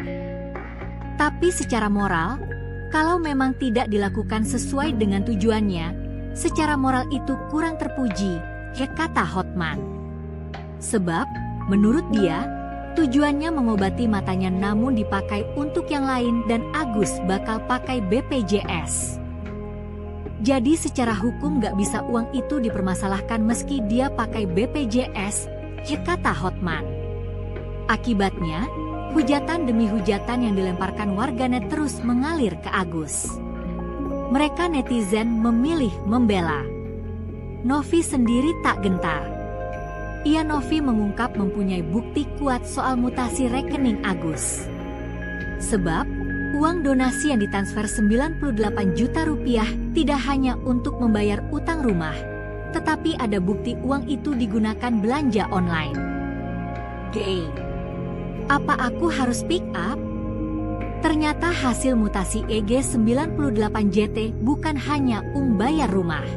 Tapi secara moral, kalau memang tidak dilakukan sesuai dengan tujuannya, secara moral itu kurang terpuji, kata Hotman. Sebab, menurut dia, tujuannya mengobati matanya namun dipakai untuk yang lain dan Agus bakal pakai BPJS. Jadi secara hukum gak bisa uang itu dipermasalahkan meski dia pakai BPJS, kata Hotman. Akibatnya, hujatan demi hujatan yang dilemparkan warganet terus mengalir ke Agus. Mereka netizen memilih membela. Novi sendiri tak gentar. Novi mengungkap mempunyai bukti kuat soal mutasi rekening Agus. Sebab, uang donasi yang ditransfer 98 juta rupiah tidak hanya untuk membayar utang rumah, tetapi ada bukti uang itu digunakan belanja online. Apa aku harus pick up? Ternyata hasil mutasi EG98JT bukan hanya bayar rumah.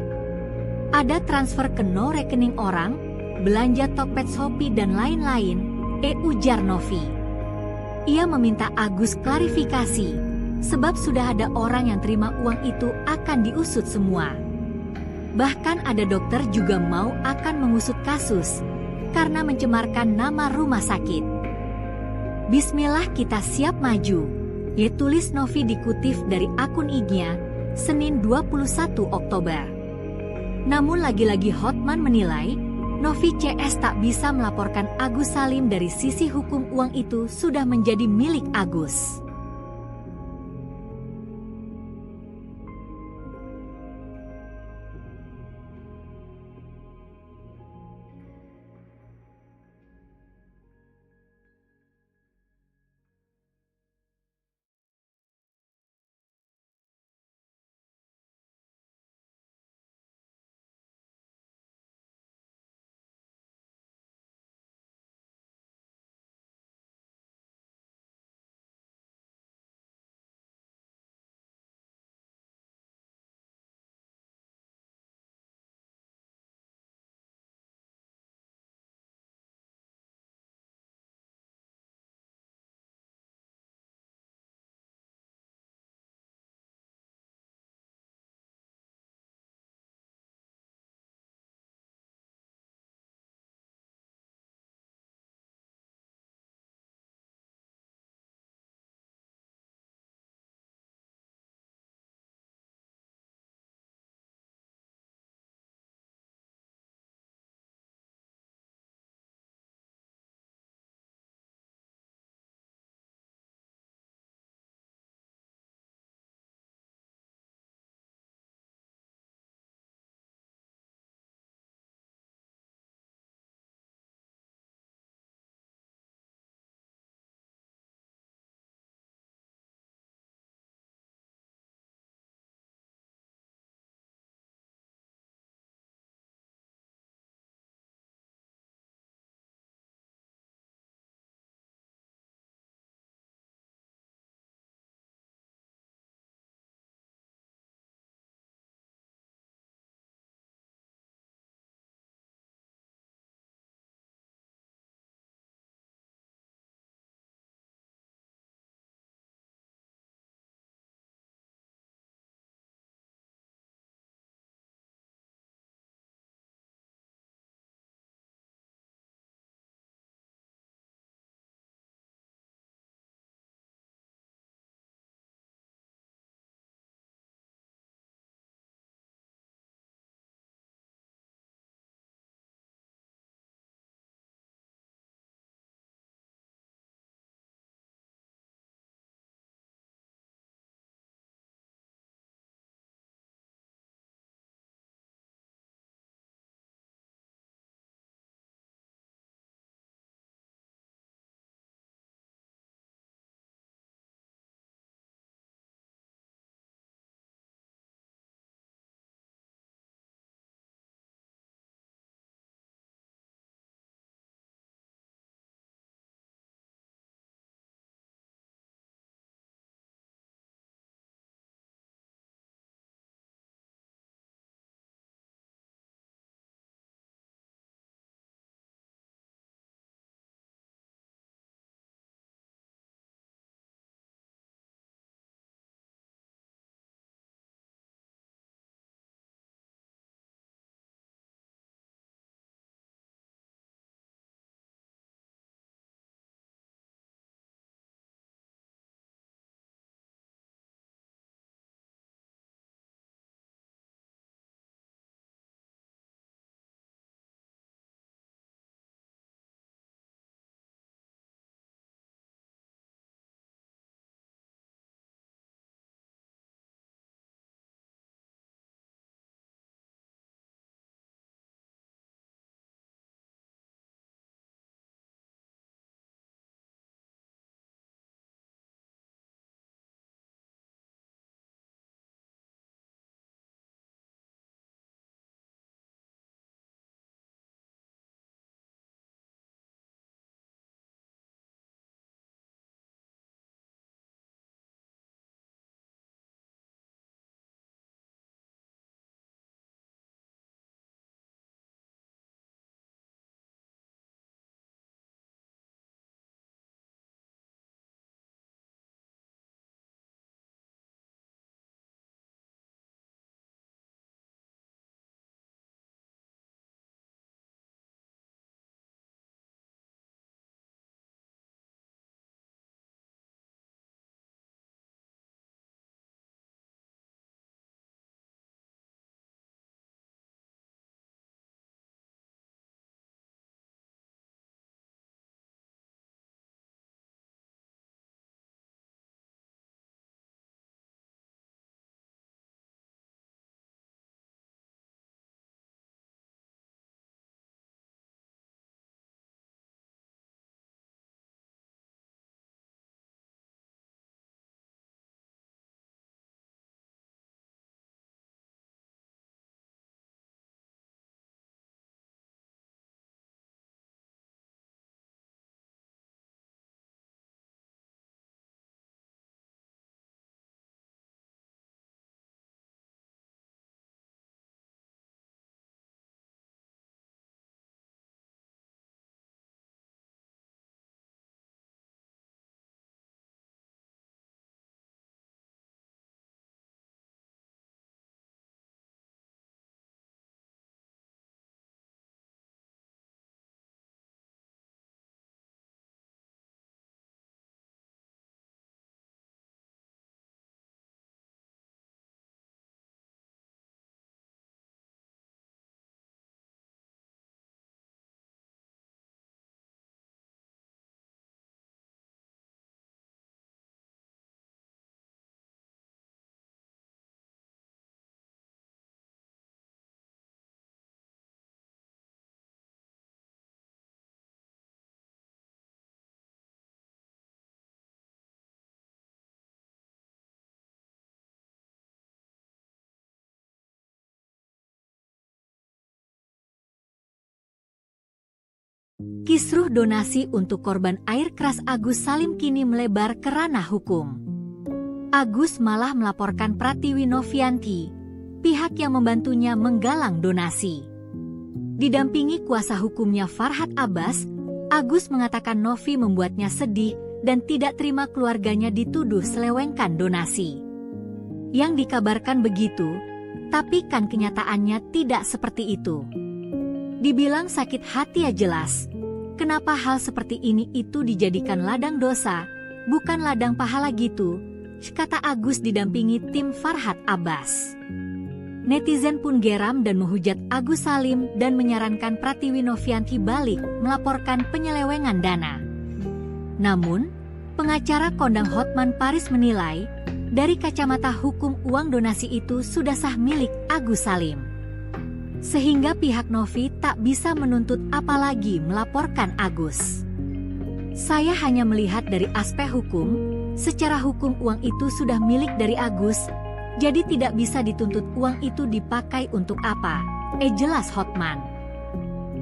Ada transfer ke no rekening orang, belanja Tokped Shopee dan lain-lain, ujar Novi. Ia meminta Agus klarifikasi, sebab sudah ada orang yang terima uang itu akan diusut semua. Bahkan ada dokter juga mau akan mengusut kasus, karena mencemarkan nama rumah sakit. Bismillah kita siap maju, tulis Novi dikutip dari akun IG-nya, Senin 21 Oktober. Namun lagi-lagi Hotman menilai, Novi CS tak bisa melaporkan Agus Salim dari sisi hukum uang itu sudah menjadi milik Agus. Kisruh donasi untuk korban air keras Agus Salim kini melebar ke ranah hukum. Agus malah melaporkan Pratiwi Novianti, pihak yang membantunya menggalang donasi. Didampingi kuasa hukumnya Farhad Abbas, Agus mengatakan Novi membuatnya sedih dan tidak terima keluarganya dituduh selewengkan donasi. Yang dikabarkan begitu, tapi kan kenyataannya tidak seperti itu. Dibilang sakit hati ya jelas. Kenapa hal seperti ini itu dijadikan ladang dosa, bukan ladang pahala gitu, kata Agus didampingi tim Farhad Abbas. Netizen pun geram dan menghujat Agus Salim dan menyarankan Pratiwi Novianti balik melaporkan penyelewengan dana. Namun, pengacara kondang Hotman Paris menilai, dari kacamata hukum uang donasi itu sudah sah milik Agus Salim. Sehingga pihak Novi tak bisa menuntut apalagi melaporkan Agus. Saya hanya melihat dari aspek hukum, secara hukum uang itu sudah milik dari Agus, jadi tidak bisa dituntut uang itu dipakai untuk apa, jelas Hotman.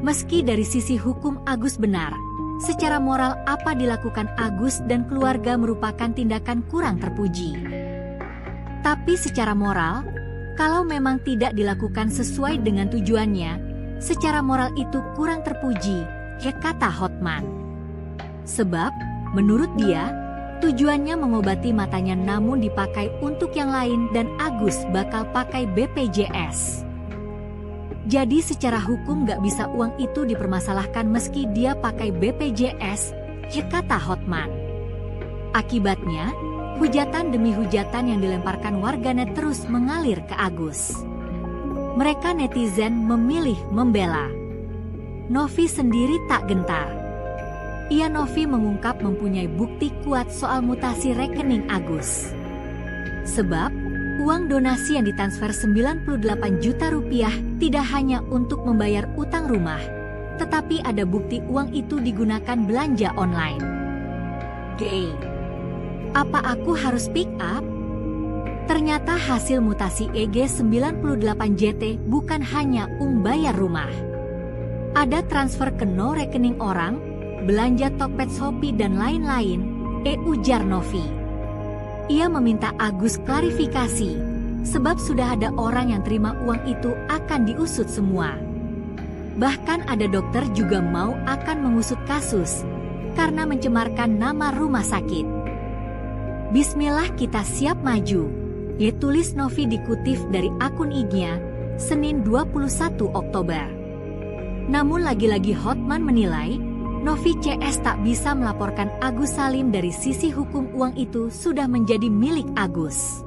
Meski dari sisi hukum Agus benar, secara moral apa dilakukan Agus dan keluarga merupakan tindakan kurang terpuji. Tapi secara moral, kalau memang tidak dilakukan sesuai dengan tujuannya, secara moral itu kurang terpuji, kata Hotman. Sebab, menurut dia, tujuannya mengobati matanya namun dipakai untuk yang lain dan Agus bakal pakai BPJS. Jadi secara hukum gak bisa uang itu dipermasalahkan meski dia pakai BPJS, kata Hotman. Akibatnya, hujatan demi hujatan yang dilemparkan warganet terus mengalir ke Agus. Mereka netizen memilih membela. Novi sendiri tak gentar. Novi mengungkap mempunyai bukti kuat soal mutasi rekening Agus. Sebab, uang donasi yang ditransfer 98 juta rupiah tidak hanya untuk membayar utang rumah, tetapi ada bukti uang itu digunakan belanja online. Apa aku harus pick up? Ternyata hasil mutasi EG98JT bukan hanya bayar rumah. Ada transfer ke no rekening orang, belanja Tokped Shopee dan lain-lain, ujar Novi. Ia meminta Agus klarifikasi, sebab sudah ada orang yang terima uang itu akan diusut semua. Bahkan ada dokter juga mau akan mengusut kasus, karena mencemarkan nama rumah sakit. Bismillah kita siap maju, tulis Novi dikutip dari akun IG-nya, Senin 21 Oktober. Namun lagi-lagi Hotman menilai, Novi CS tak bisa melaporkan Agus Salim dari sisi hukum uang itu sudah menjadi milik Agus.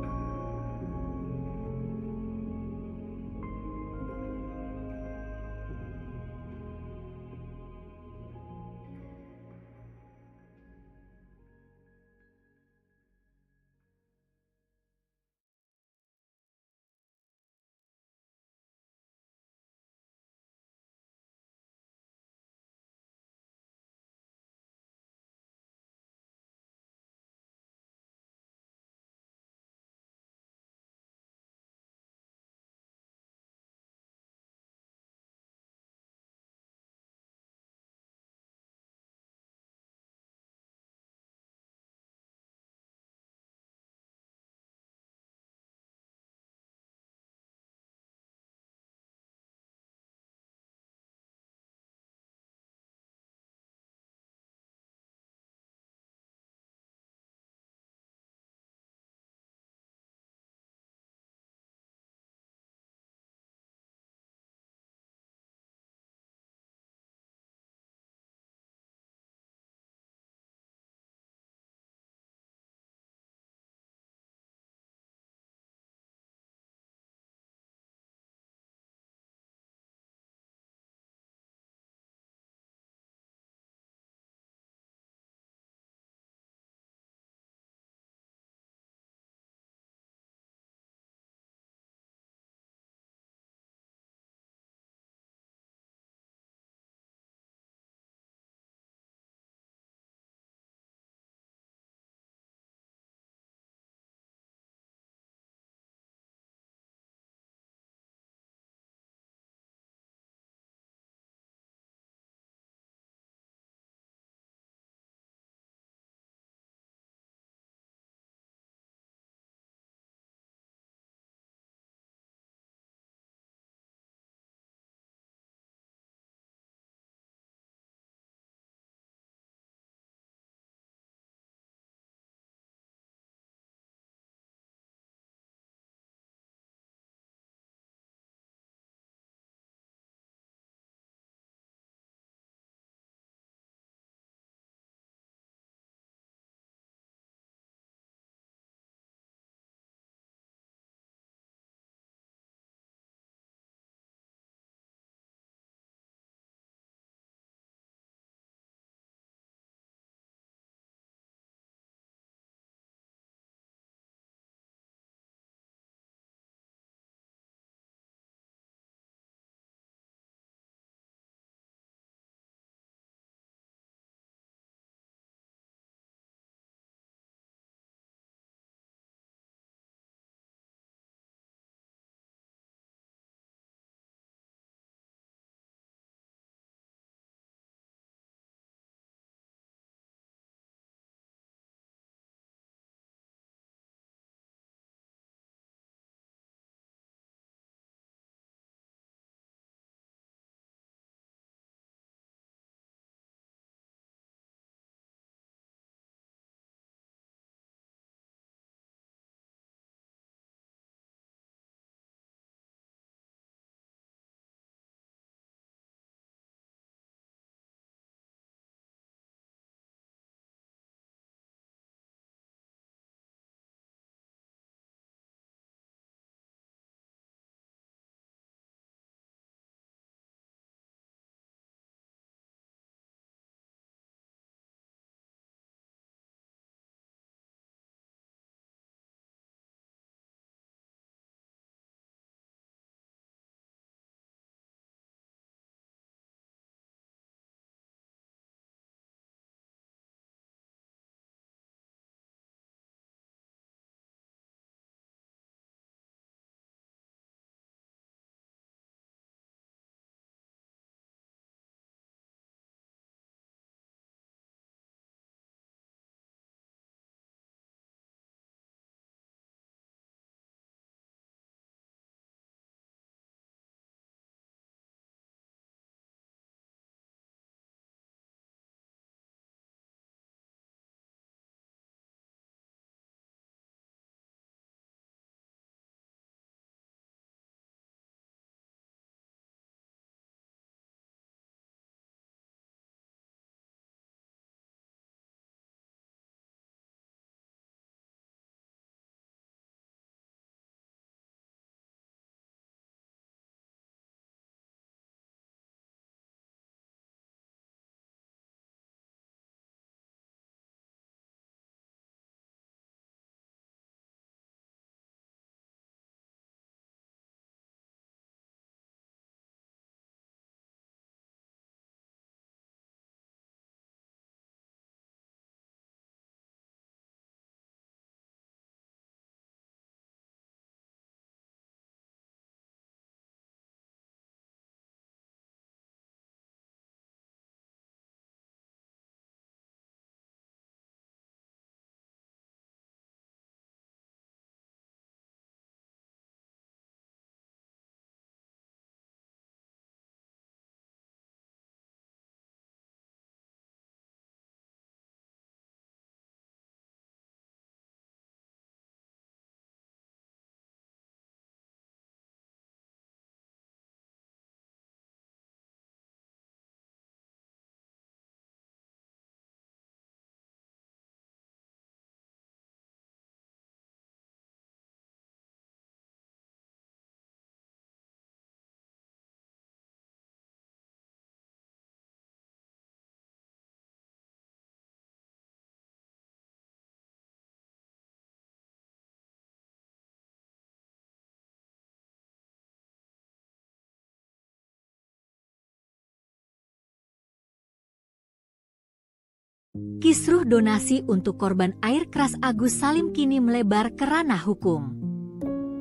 Kisruh donasi untuk korban air keras Agus Salim kini melebar ke ranah hukum.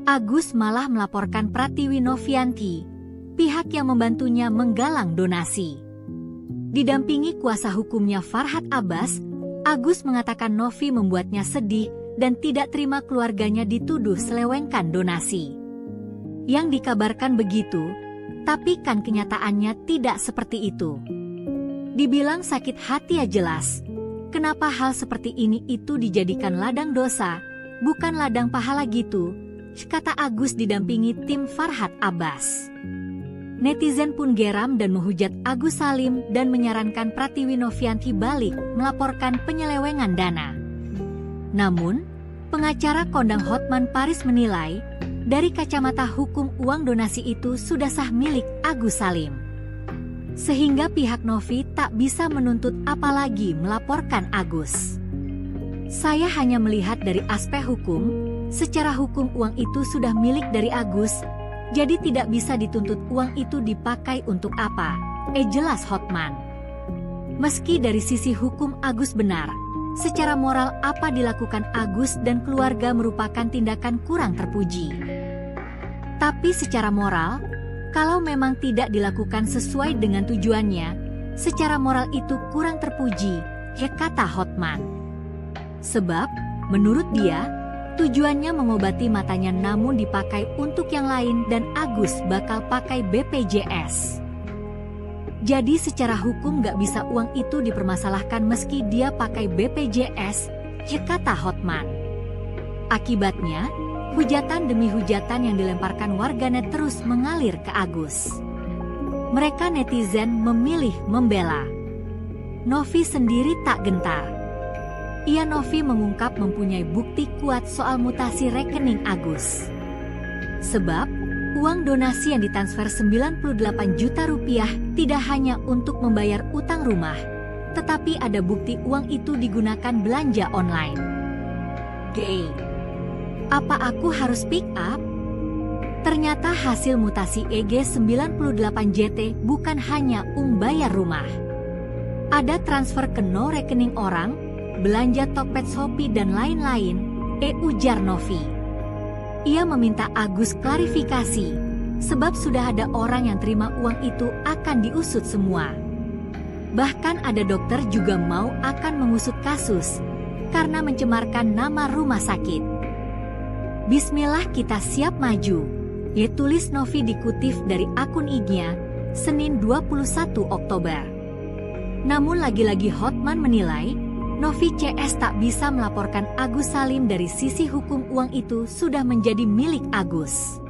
Agus malah melaporkan Pratiwi Novianti, pihak yang membantunya menggalang donasi. Didampingi kuasa hukumnya Farhad Abbas, Agus mengatakan Novi membuatnya sedih dan tidak terima keluarganya dituduh selewengkan donasi. Yang dikabarkan begitu, tapi kan kenyataannya tidak seperti itu. Dibilang sakit hati ya jelas. Kenapa hal seperti ini itu dijadikan ladang dosa, bukan ladang pahala gitu, kata Agus didampingi tim Farhad Abbas. Netizen pun geram dan menghujat Agus Salim dan menyarankan Pratiwi Novianti balik melaporkan penyelewengan dana. Namun, pengacara kondang Hotman Paris menilai, dari kacamata hukum uang donasi itu sudah sah milik Agus Salim. Sehingga pihak Novi tak bisa menuntut apalagi melaporkan Agus. Saya hanya melihat dari aspek hukum, secara hukum uang itu sudah milik dari Agus, jadi tidak bisa dituntut uang itu dipakai untuk apa, jelas Hotman. Meski dari sisi hukum Agus benar, secara moral apa dilakukan Agus dan keluarga merupakan tindakan kurang terpuji. Tapi secara moral, kalau memang tidak dilakukan sesuai dengan tujuannya, secara moral itu kurang terpuji, kata Hotman. Sebab, menurut dia, tujuannya mengobati matanya namun dipakai untuk yang lain dan Agus bakal pakai BPJS. Jadi secara hukum gak bisa uang itu dipermasalahkan meski dia pakai BPJS, kata Hotman. Akibatnya, hujatan demi hujatan yang dilemparkan warganet terus mengalir ke Agus. Mereka netizen memilih membela. Novi sendiri tak gentar. Novi mengungkap mempunyai bukti kuat soal mutasi rekening Agus. Sebab, uang donasi yang ditransfer 98 juta rupiah tidak hanya untuk membayar utang rumah, tetapi ada bukti uang itu digunakan belanja online. Apa aku harus pick up? Ternyata hasil mutasi EG98JT bukan hanya bayar rumah. Ada transfer ke no rekening orang, belanja Tokped Shopee dan lain-lain, ujar Novi. Ia meminta Agus klarifikasi, sebab sudah ada orang yang terima uang itu akan diusut semua. Bahkan ada dokter juga mau akan mengusut kasus, karena mencemarkan nama rumah sakit. Bismillah kita siap maju, tulis Novi dikutip dari akun IG-nya, Senin 21 Oktober. Namun lagi-lagi Hotman menilai, Novi CS tak bisa melaporkan Agus Salim dari sisi hukum uang itu sudah menjadi milik Agus.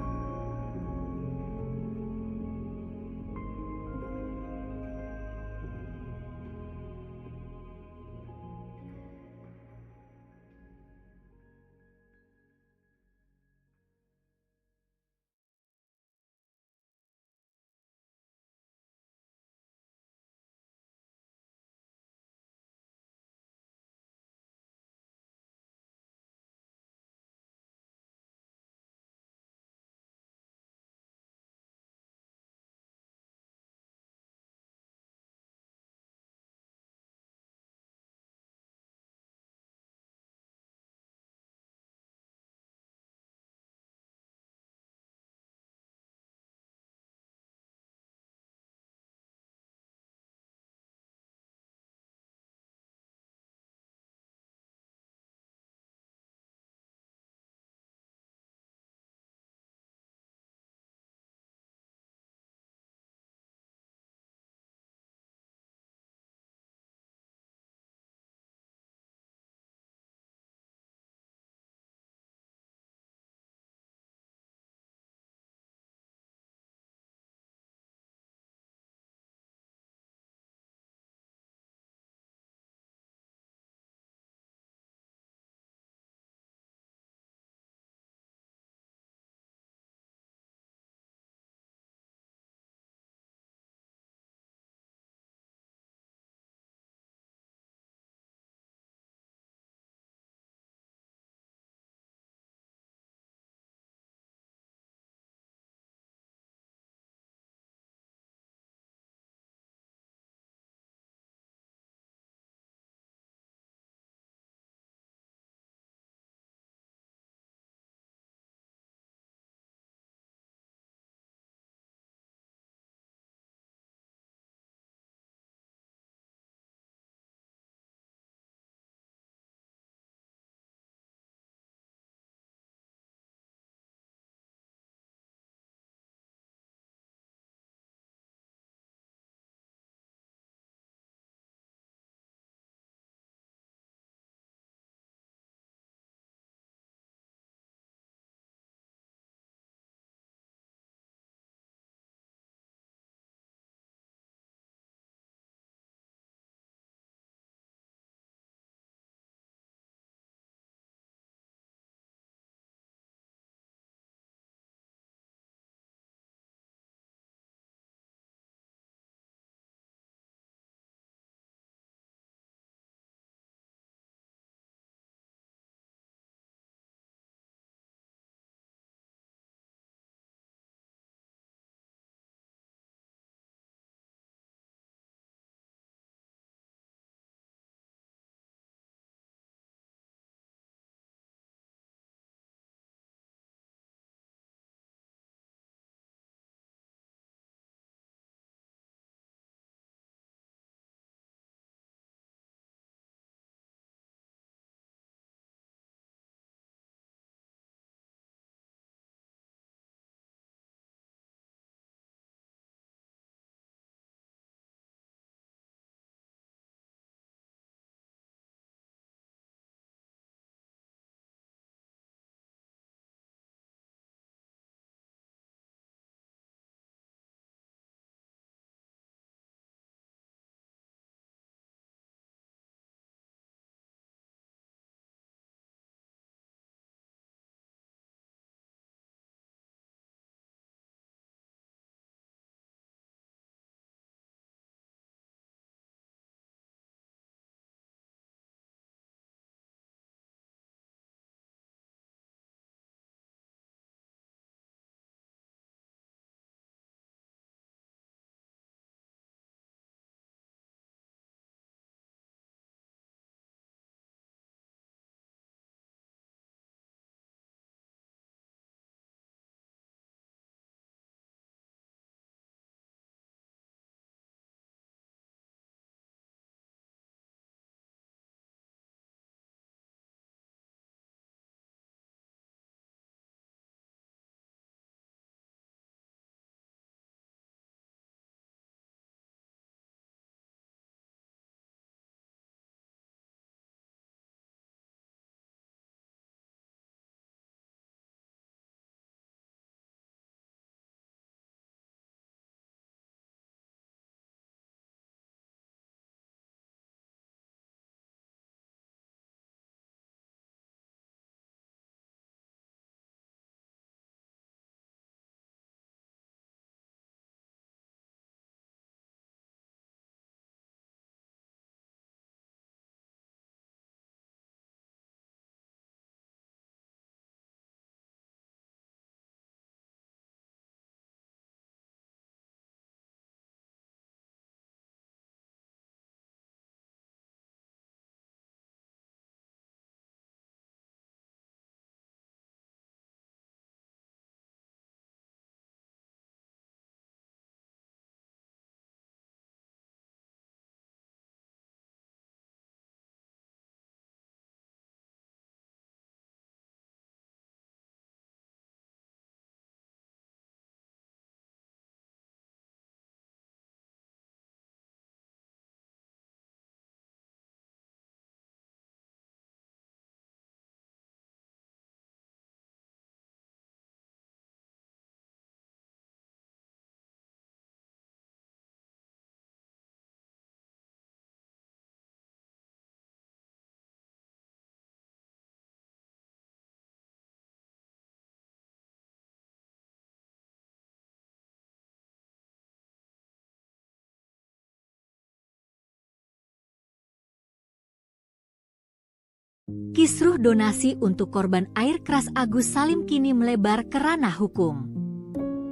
Kisruh donasi untuk korban air keras Agus Salim kini melebar ke ranah hukum.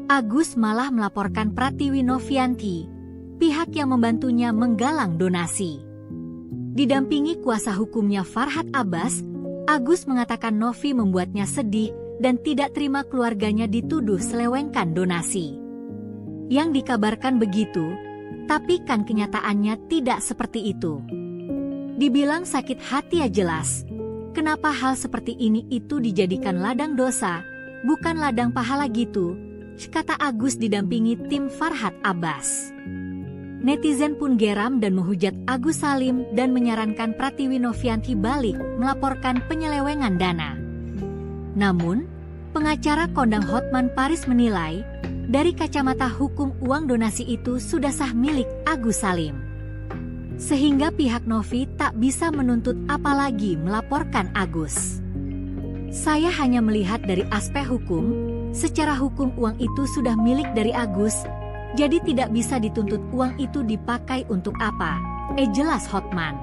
Agus malah melaporkan Pratiwi Novianti, pihak yang membantunya menggalang donasi. Didampingi kuasa hukumnya Farhad Abbas, Agus mengatakan Novi membuatnya sedih dan tidak terima keluarganya dituduh selewengkan donasi. Yang dikabarkan begitu, tapi kan kenyataannya tidak seperti itu. Dibilang sakit hati ya jelas. Kenapa hal seperti ini itu dijadikan ladang dosa, bukan ladang pahala gitu, kata Agus didampingi tim Farhad Abbas. Netizen pun geram dan menghujat Agus Salim dan menyarankan Pratiwi Novianti balik melaporkan penyelewengan dana. Namun, pengacara kondang Hotman Paris menilai, dari kacamata hukum uang donasi itu sudah sah milik Agus Salim. Sehingga pihak Novi tak bisa menuntut apalagi melaporkan Agus. Saya hanya melihat dari aspek hukum, secara hukum uang itu sudah milik dari Agus, jadi tidak bisa dituntut uang itu dipakai untuk apa, jelas Hotman.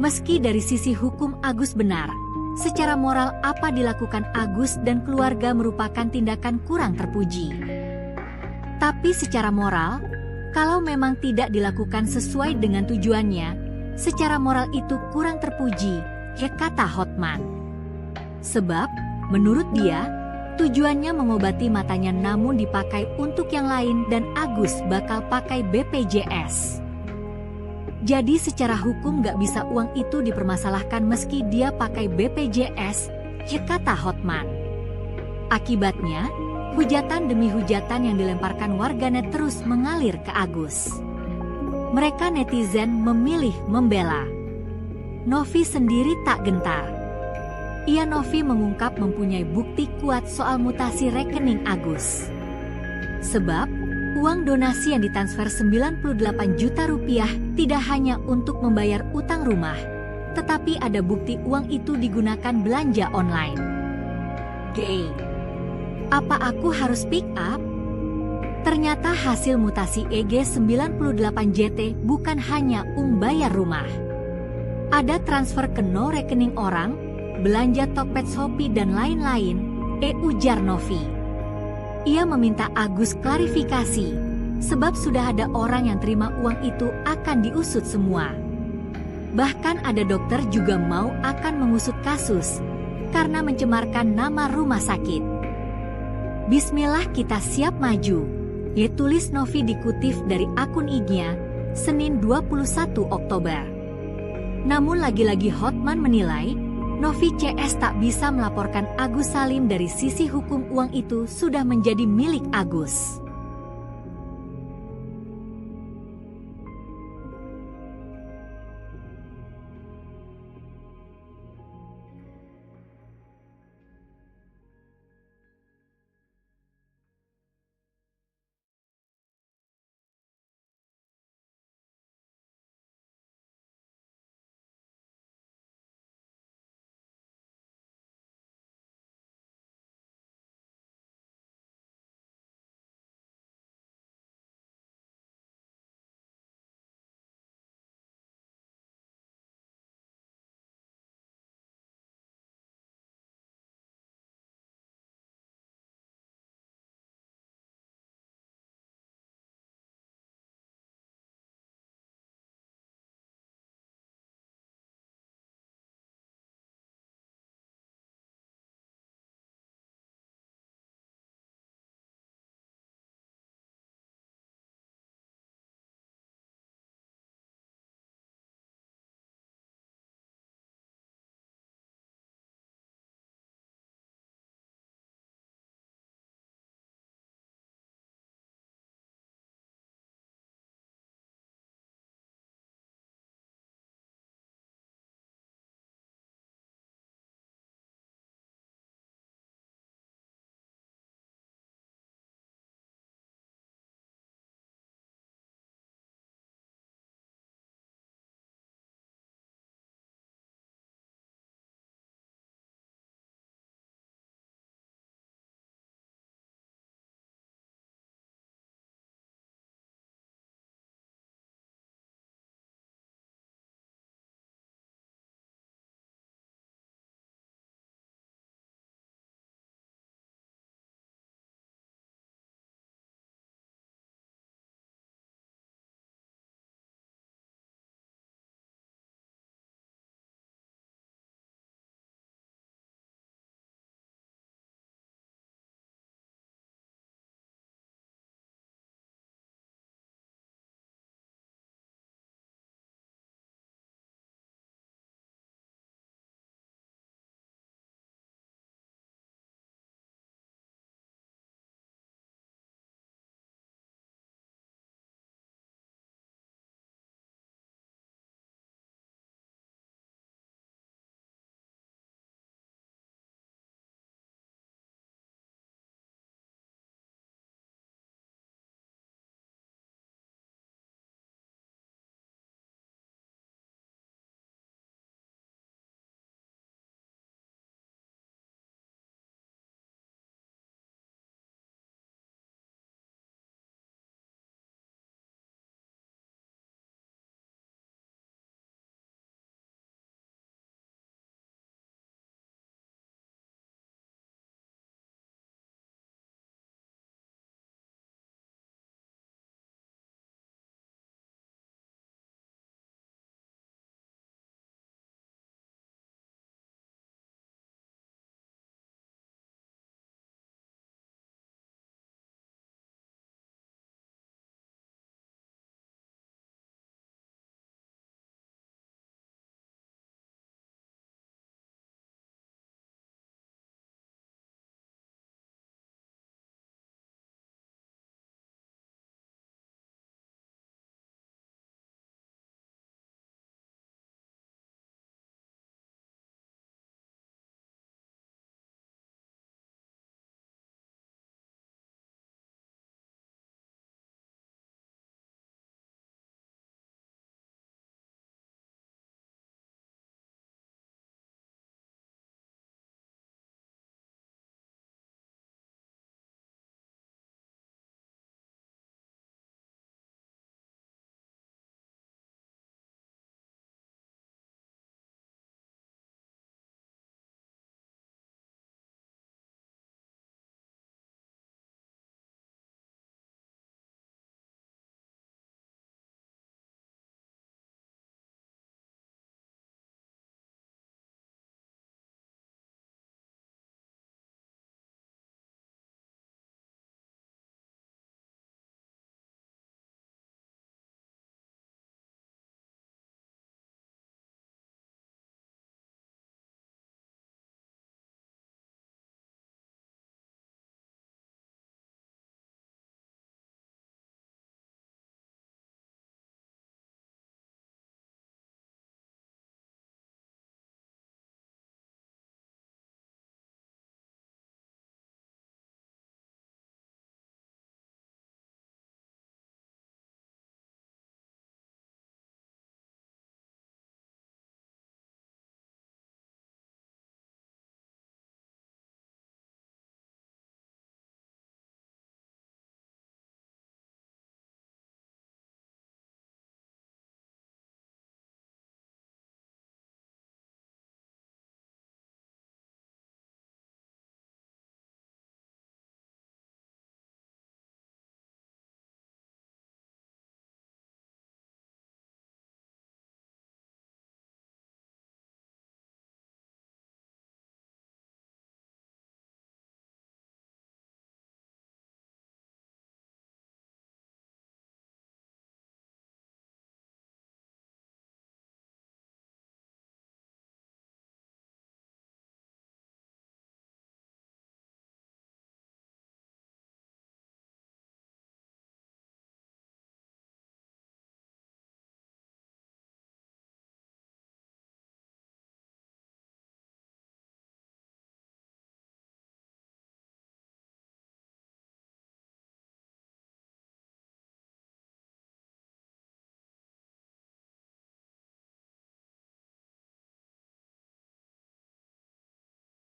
Meski dari sisi hukum Agus benar, secara moral apa dilakukan Agus dan keluarga merupakan tindakan kurang terpuji. Tapi secara moral, kalau memang tidak dilakukan sesuai dengan tujuannya, secara moral itu kurang terpuji, kata Hotman. Sebab, menurut dia, tujuannya mengobati matanya namun dipakai untuk yang lain dan Agus bakal pakai BPJS. Jadi secara hukum gak bisa uang itu dipermasalahkan meski dia pakai BPJS, kata Hotman. Akibatnya, hujatan demi hujatan yang dilemparkan warganet terus mengalir ke Agus. Mereka netizen memilih membela. Novi sendiri tak gentar. Novi mengungkap mempunyai bukti kuat soal mutasi rekening Agus. Sebab, uang donasi yang ditransfer 98 juta rupiah tidak hanya untuk membayar utang rumah, tetapi ada bukti uang itu digunakan belanja online. Apa aku harus pick up? Ternyata hasil mutasi EG98JT bukan hanya bayar rumah. Ada transfer ke no rekening orang, belanja Tokped Shopee dan lain-lain, ujar Novi. Ia meminta Agus klarifikasi, sebab sudah ada orang yang terima uang itu akan diusut semua. Bahkan ada dokter juga mau akan mengusut kasus, karena mencemarkan nama rumah sakit. Bismillah kita siap maju, tulis Novi dikutip dari akun IG-nya, Senin 21 Oktober. Namun lagi-lagi Hotman menilai, Novi CS tak bisa melaporkan Agus Salim dari sisi hukum uang itu sudah menjadi milik Agus.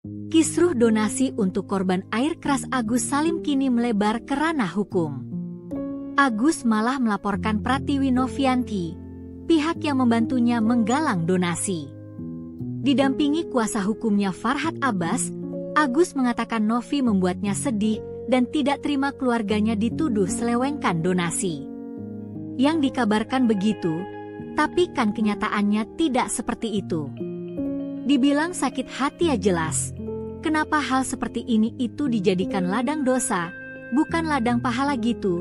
Kisruh donasi untuk korban air keras Agus Salim kini melebar ke ranah hukum. Agus malah melaporkan Pratiwi Novianti, pihak yang membantunya menggalang donasi. Didampingi kuasa hukumnya Farhad Abbas, Agus mengatakan Novi membuatnya sedih dan tidak terima keluarganya dituduh selewengkan donasi. Yang dikabarkan begitu, tapi kan kenyataannya tidak seperti itu. Dibilang sakit hati ya jelas, kenapa hal seperti ini itu dijadikan ladang dosa, bukan ladang pahala gitu,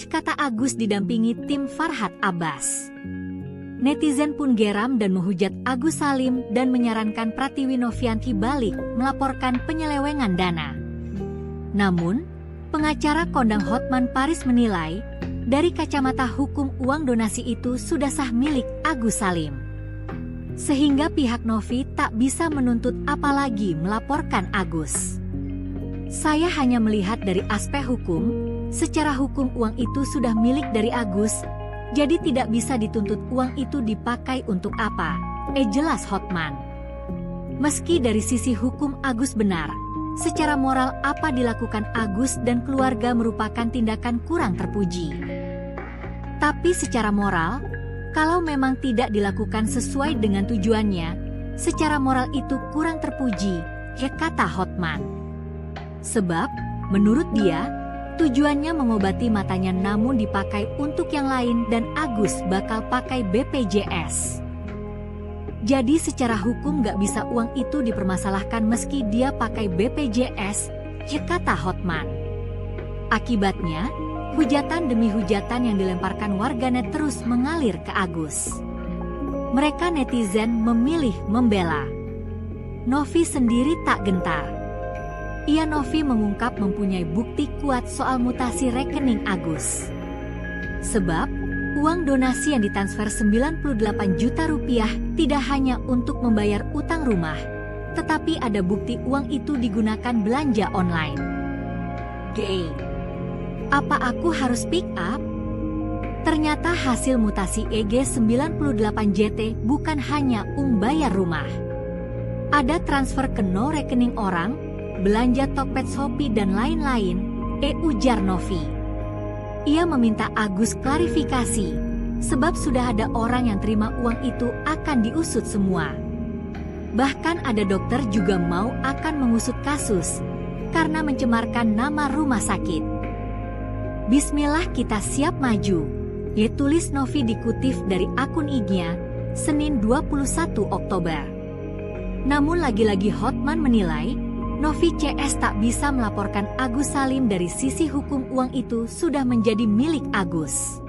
kata Agus didampingi tim Farhad Abbas. Netizen pun geram dan menghujat Agus Salim dan menyarankan Pratiwi Novianti balik melaporkan penyelewengan dana. Namun, pengacara kondang Hotman Paris menilai, dari kacamata hukum uang donasi itu sudah sah milik Agus Salim. Sehingga pihak Novi tak bisa menuntut apalagi melaporkan Agus. Saya hanya melihat dari aspek hukum, secara hukum uang itu sudah milik dari Agus, jadi tidak bisa dituntut uang itu dipakai untuk apa, jelas Hotman. Meski dari sisi hukum Agus benar, secara moral apa dilakukan Agus dan keluarga merupakan tindakan kurang terpuji. Tapi secara moral, kalau memang tidak dilakukan sesuai dengan tujuannya, secara moral itu kurang terpuji, kata Hotman. Sebab, menurut dia, tujuannya mengobati matanya namun dipakai untuk yang lain dan Agus bakal pakai BPJS. Jadi secara hukum gak bisa uang itu dipermasalahkan meski dia pakai BPJS, kata Hotman. Akibatnya, hujatan demi hujatan yang dilemparkan warganet terus mengalir ke Agus. Mereka netizen memilih membela. Novi sendiri tak gentar. Novi mengungkap mempunyai bukti kuat soal mutasi rekening Agus. Sebab, uang donasi yang ditransfer 98 juta rupiah tidak hanya untuk membayar utang rumah, tetapi ada bukti uang itu digunakan belanja online. Apa aku harus pick up? Ternyata hasil mutasi EG98JT bukan hanya bayar rumah. Ada transfer ke no rekening orang, belanja Tokped Shopee dan lain-lain, ujar Novi. Ia meminta Agus klarifikasi, sebab sudah ada orang yang terima uang itu akan diusut semua. Bahkan ada dokter juga mau akan mengusut kasus, karena mencemarkan nama rumah sakit. Bismillah kita siap maju, tulis Novi dikutip dari akun IG-nya, Senin 21 Oktober. Namun lagi-lagi Hotman menilai, Novi CS tak bisa melaporkan Agus Salim dari sisi hukum uang itu sudah menjadi milik Agus.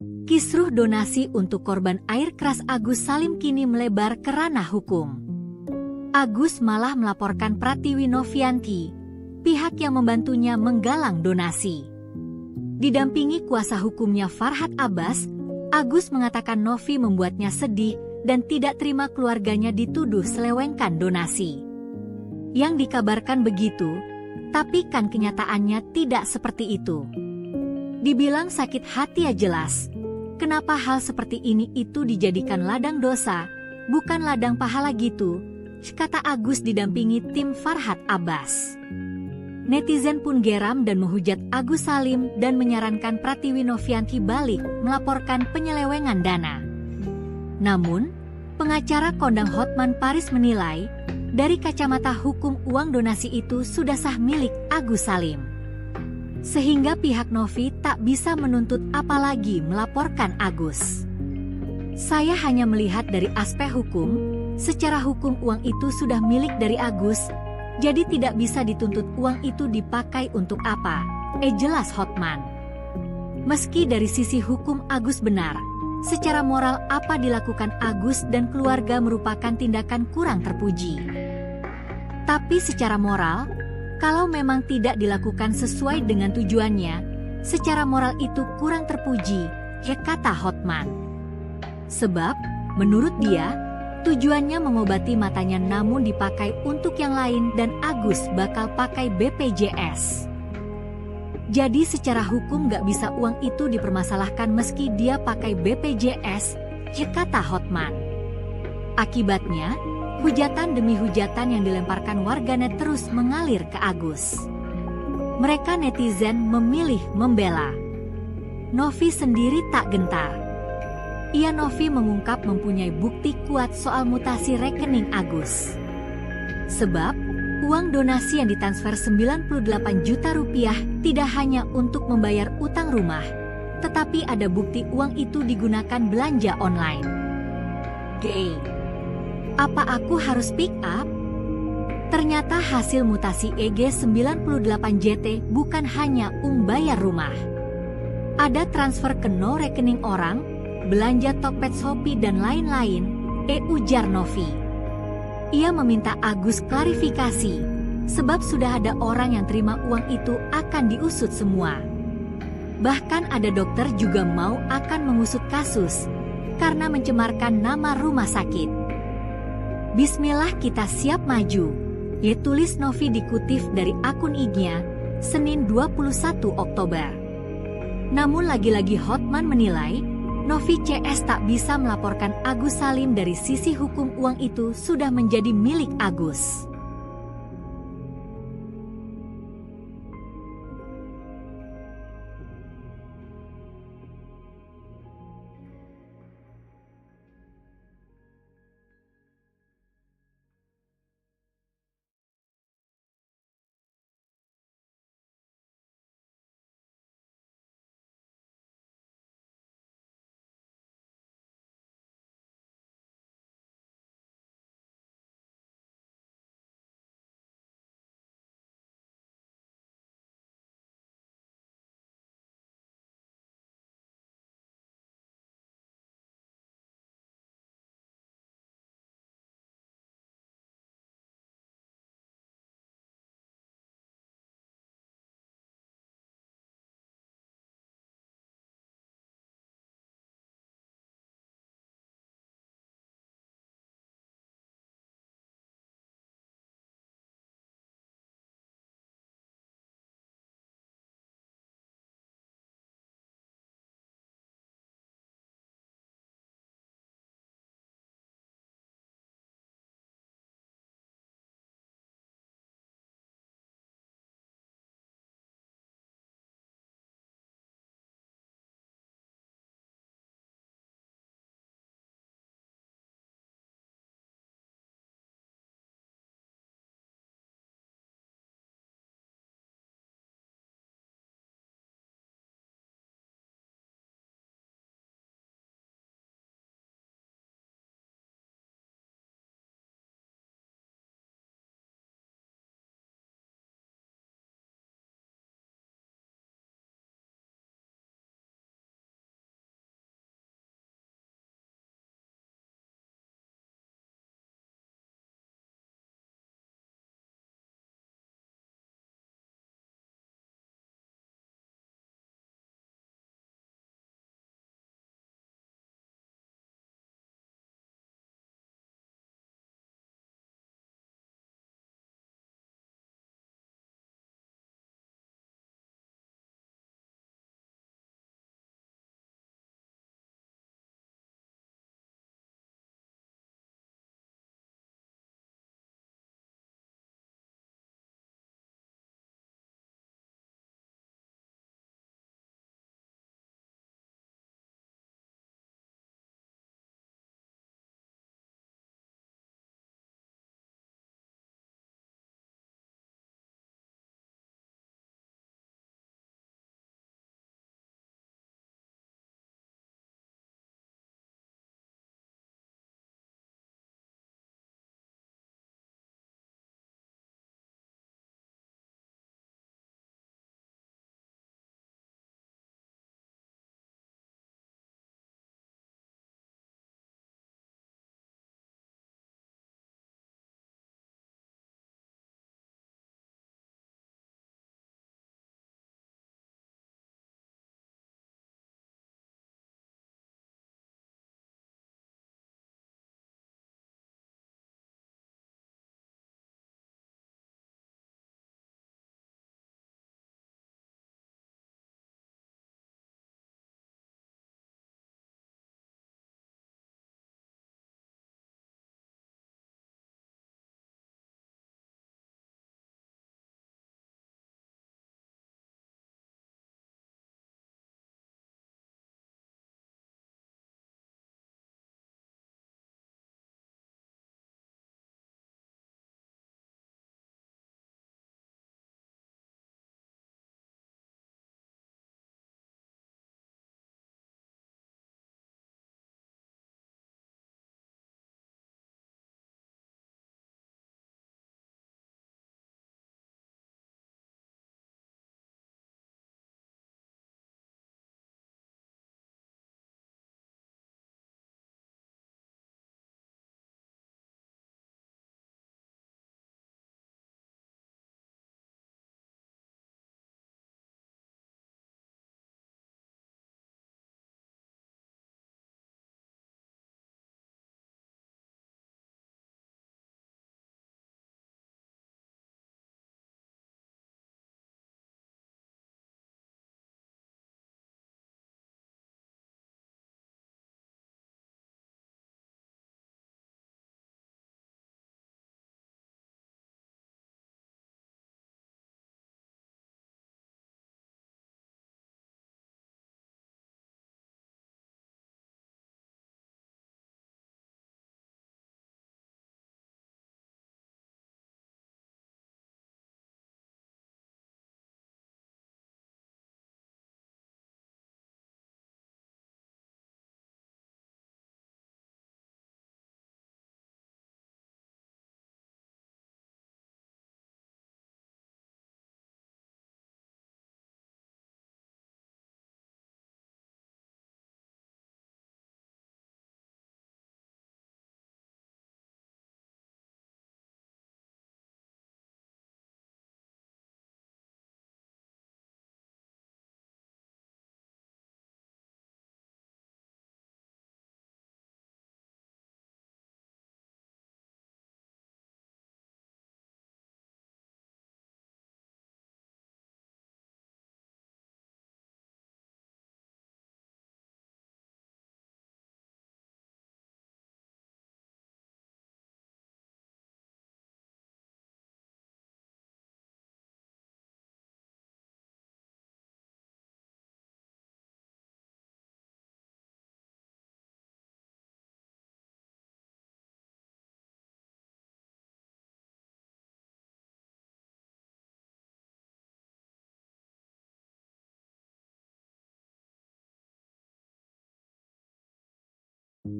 Kisruh donasi untuk korban air keras Agus Salim kini melebar ke ranah hukum. Agus malah melaporkan Pratiwi Novianti, pihak yang membantunya menggalang donasi. Didampingi kuasa hukumnya Farhad Abbas, Agus mengatakan Novi membuatnya sedih dan tidak terima keluarganya dituduh selewengkan donasi. Yang dikabarkan begitu, tapi kan kenyataannya tidak seperti itu. Dibilang sakit hati ya jelas. Kenapa hal seperti ini itu dijadikan ladang dosa, bukan ladang pahala gitu, kata Agus didampingi tim Farhad Abbas. Netizen pun geram dan menghujat Agus Salim dan menyarankan Pratiwi Novianti balik melaporkan penyelewengan dana. Namun, pengacara kondang Hotman Paris menilai, dari kacamata hukum uang donasi itu sudah sah milik Agus Salim. Sehingga pihak Novi tak bisa menuntut apalagi melaporkan Agus. Saya hanya melihat dari aspek hukum, secara hukum uang itu sudah milik dari Agus, jadi tidak bisa dituntut uang itu dipakai untuk apa, jelas Hotman. Meski dari sisi hukum Agus benar, secara moral apa dilakukan Agus dan keluarga merupakan tindakan kurang terpuji. Tapi secara moral, kalau memang tidak dilakukan sesuai dengan tujuannya, secara moral itu kurang terpuji, kata Hotman. Sebab, menurut dia, tujuannya mengobati matanya namun dipakai untuk yang lain dan Agus bakal pakai BPJS. Jadi secara hukum gak bisa uang itu dipermasalahkan meski dia pakai BPJS, kata Hotman. Akibatnya, hujatan demi hujatan yang dilemparkan warganet terus mengalir ke Agus. Mereka netizen memilih membela. Novi sendiri tak gentar. Novi mengungkap mempunyai bukti kuat soal mutasi rekening Agus. Sebab, uang donasi yang ditransfer 98 juta rupiah tidak hanya untuk membayar utang rumah, tetapi ada bukti uang itu digunakan belanja online. Gay. Apa aku harus pick up? Ternyata hasil mutasi EG98JT bukan hanya bayar rumah. Ada transfer ke no rekening orang, belanja Tokped Shopee dan lain-lain, ujar Novi. Ia meminta Agus klarifikasi, sebab sudah ada orang yang terima uang itu akan diusut semua. Bahkan ada dokter juga mau akan mengusut kasus, karena mencemarkan nama rumah sakit. Bismillah kita siap maju, tulis Novi dikutip dari akun IG-nya, Senin 21 Oktober. Namun lagi-lagi Hotman menilai, Novi CS tak bisa melaporkan Agus Salim dari sisi hukum uang itu sudah menjadi milik Agus.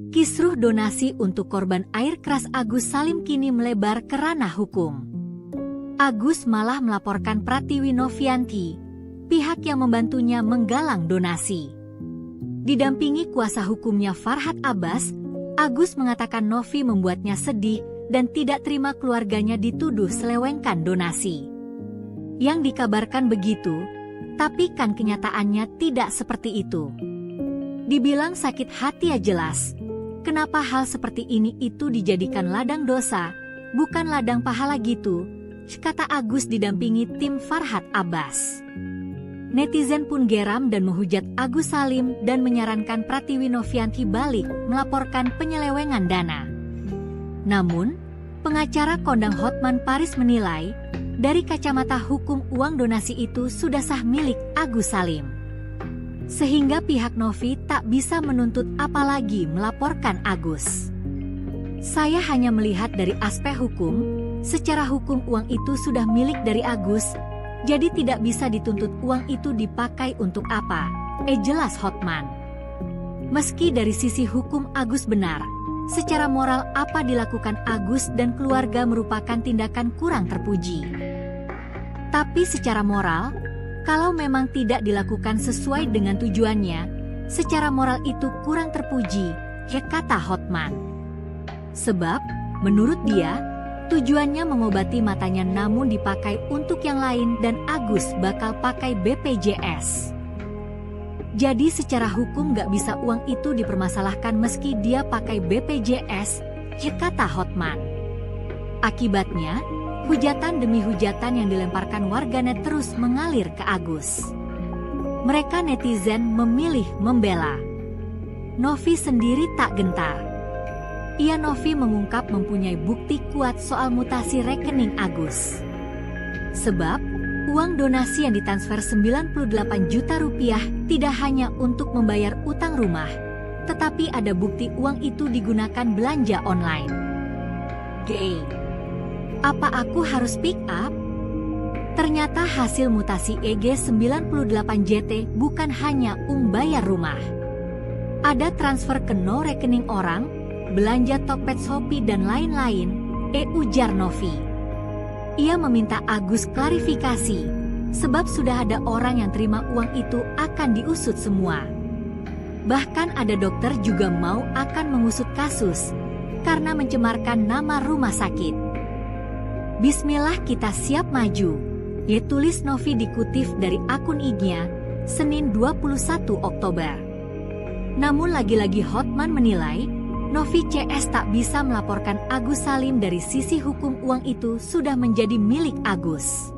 Kisruh donasi untuk korban air keras Agus Salim kini melebar ke ranah hukum. Agus malah melaporkan Pratiwi Novianti, pihak yang membantunya menggalang donasi. Didampingi kuasa hukumnya Farhad Abbas, Agus mengatakan Novi membuatnya sedih dan tidak terima keluarganya dituduh selewengkan donasi. Yang dikabarkan begitu, tapi kan kenyataannya tidak seperti itu. Dibilang sakit hati ya jelas. Kenapa hal seperti ini itu dijadikan ladang dosa, bukan ladang pahala gitu, kata Agus didampingi tim Farhad Abbas. Netizen pun geram dan menghujat Agus Salim dan menyarankan Pratiwi Novianti balik melaporkan penyelewengan dana. Namun, pengacara kondang Hotman Paris menilai, dari kacamata hukum uang donasi itu sudah sah milik Agus Salim. Sehingga pihak Novi tak bisa menuntut apalagi melaporkan Agus. Saya hanya melihat dari aspek hukum, secara hukum uang itu sudah milik dari Agus, jadi tidak bisa dituntut uang itu dipakai untuk apa, jelas Hotman. Meski dari sisi hukum Agus benar, secara moral apa dilakukan Agus dan keluarga merupakan tindakan kurang terpuji. Tapi secara moral, kalau memang tidak dilakukan sesuai dengan tujuannya, secara moral itu kurang terpuji, kata Hotman. Sebab, menurut dia, tujuannya mengobati matanya namun dipakai untuk yang lain dan Agus bakal pakai BPJS. Jadi secara hukum gak bisa uang itu dipermasalahkan meski dia pakai BPJS, kata Hotman. Akibatnya, hujatan demi hujatan yang dilemparkan warganet terus mengalir ke Agus. Mereka netizen memilih membela. Novi sendiri tak gentar. Novi mengungkap mempunyai bukti kuat soal mutasi rekening Agus. Sebab, uang donasi yang ditransfer 98 juta rupiah tidak hanya untuk membayar utang rumah, tetapi ada bukti uang itu digunakan belanja online. Apa aku harus pick up? Ternyata hasil mutasi EG98JT bukan hanya bayar rumah. Ada transfer ke no rekening orang, belanja Tokped Shopee dan lain-lain, ujar Novi. Ia meminta Agus klarifikasi, sebab sudah ada orang yang terima uang itu akan diusut semua. Bahkan ada dokter juga mau akan mengusut kasus, karena mencemarkan nama rumah sakit. Bismillah kita siap maju, tulis Novi dikutip dari akun IG-nya, Senin 21 Oktober. Namun lagi-lagi Hotman menilai, Novi CS tak bisa melaporkan Agus Salim dari sisi hukum uang itu sudah menjadi milik Agus.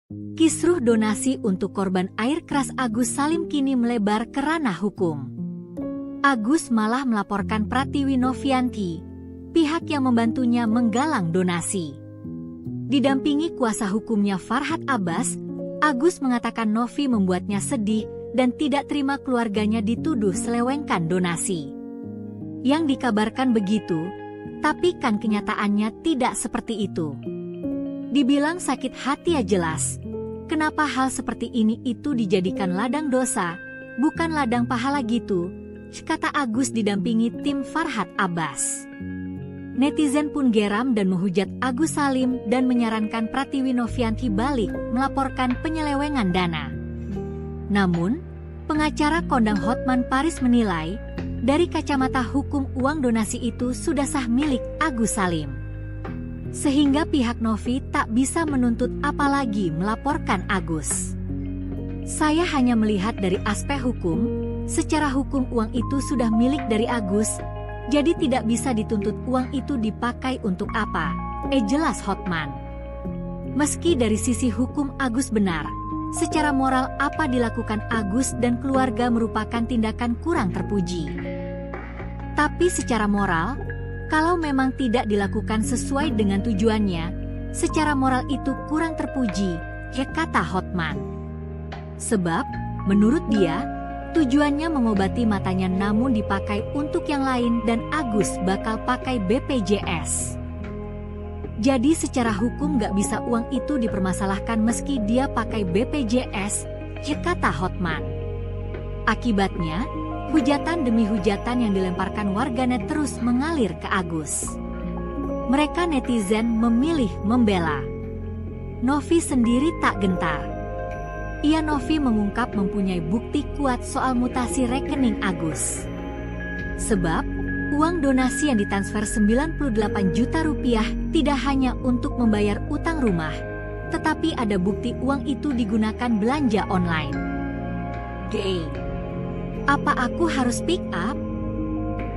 Kisruh donasi untuk korban air keras Agus Salim kini melebar ke ranah hukum. Agus malah melaporkan Pratiwi Novianti, pihak yang membantunya menggalang donasi. Didampingi kuasa hukumnya Farhad Abbas, Agus mengatakan Novi membuatnya sedih dan tidak terima keluarganya dituduh selewengkan donasi. Yang dikabarkan begitu, tapi kan kenyataannya tidak seperti itu. Dibilang sakit hati ya jelas. Kenapa hal seperti ini itu dijadikan ladang dosa, bukan ladang pahala gitu, kata Agus didampingi tim Farhad Abbas. Netizen pun geram dan menghujat Agus Salim dan menyarankan Pratiwi Novianti balik melaporkan penyelewengan dana. Namun, pengacara kondang Hotman Paris menilai, dari kacamata hukum uang donasi itu sudah sah milik Agus Salim. Sehingga pihak Novi tak bisa menuntut apalagi melaporkan Agus. Saya hanya melihat dari aspek hukum, secara hukum uang itu sudah milik dari Agus, jadi tidak bisa dituntut uang itu dipakai untuk apa, jelas Hotman. Meski dari sisi hukum Agus benar, secara moral apa dilakukan Agus dan keluarga merupakan tindakan kurang terpuji. Tapi secara moral, kalau memang tidak dilakukan sesuai dengan tujuannya, secara moral itu kurang terpuji, kata Hotman. Sebab, menurut dia, tujuannya mengobati matanya namun dipakai untuk yang lain dan Agus bakal pakai BPJS. Jadi secara hukum gak bisa uang itu dipermasalahkan meski dia pakai BPJS, kata Hotman. Akibatnya, hujatan demi hujatan yang dilemparkan warganet terus mengalir ke Agus. Mereka netizen memilih membela. Novi sendiri tak gentar. Novi mengungkap mempunyai bukti kuat soal mutasi rekening Agus. Sebab, uang donasi yang ditransfer 98 juta rupiah tidak hanya untuk membayar utang rumah, tetapi ada bukti uang itu digunakan belanja online. Apa aku harus pick up?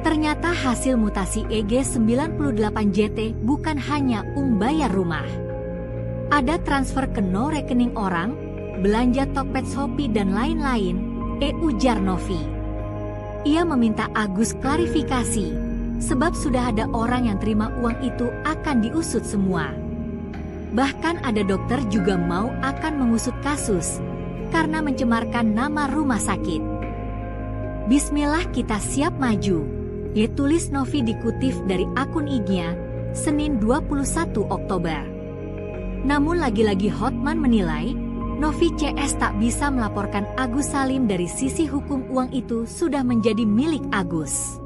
Ternyata hasil mutasi EG98JT bukan hanya bayar rumah. Ada transfer ke no rekening orang, belanja Tokped Shopee dan lain-lain, ujar Novi. Ia meminta Agus klarifikasi, sebab sudah ada orang yang terima uang itu akan diusut semua. Bahkan ada dokter juga mau akan mengusut kasus, karena mencemarkan nama rumah sakit. Bismillah kita siap maju, tulis Novi dikutip dari akun IG-nya, Senin 21 Oktober. Namun lagi-lagi Hotman menilai, Novi CS tak bisa melaporkan Agus Salim dari sisi hukum uang itu sudah menjadi milik Agus.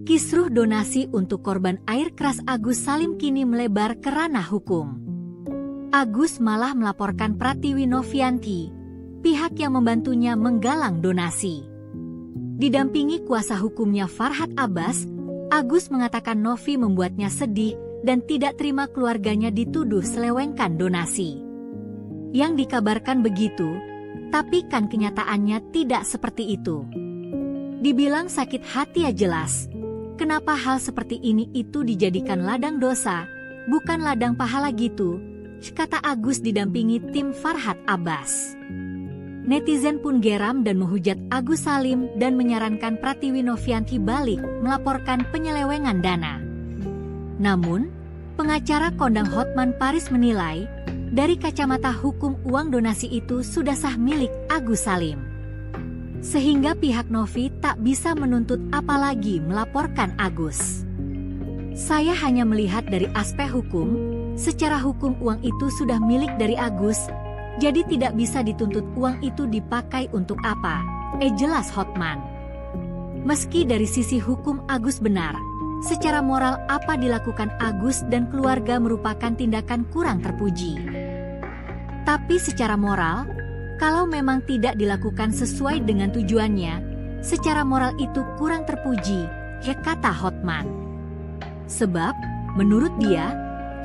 Kisruh donasi untuk korban air keras Agus Salim kini melebar ke ranah hukum. Agus malah melaporkan Pratiwi Novianti, pihak yang membantunya menggalang donasi. Didampingi kuasa hukumnya Farhad Abbas, Agus mengatakan Novi membuatnya sedih dan tidak terima keluarganya dituduh selewengkan donasi. Yang dikabarkan begitu, tapi kan kenyataannya tidak seperti itu. Dibilang sakit hati ya jelas. Kenapa hal seperti ini itu dijadikan ladang dosa, bukan ladang pahala gitu, kata Agus didampingi tim Farhad Abbas. Netizen pun geram dan menghujat Agus Salim dan menyarankan Pratiwi Novianti balik melaporkan penyelewengan dana. Namun, pengacara kondang Hotman Paris menilai, dari kacamata hukum uang donasi itu sudah sah milik Agus Salim. Sehingga pihak Novi tak bisa menuntut apalagi melaporkan Agus. Saya hanya melihat dari aspek hukum, secara hukum uang itu sudah milik dari Agus, jadi tidak bisa dituntut uang itu dipakai untuk apa, jelas Hotman. Meski dari sisi hukum Agus benar, secara moral apa dilakukan Agus dan keluarga merupakan tindakan kurang terpuji. Tapi secara moral, kalau memang tidak dilakukan sesuai dengan tujuannya, secara moral itu kurang terpuji, kata Hotman. Sebab, menurut dia,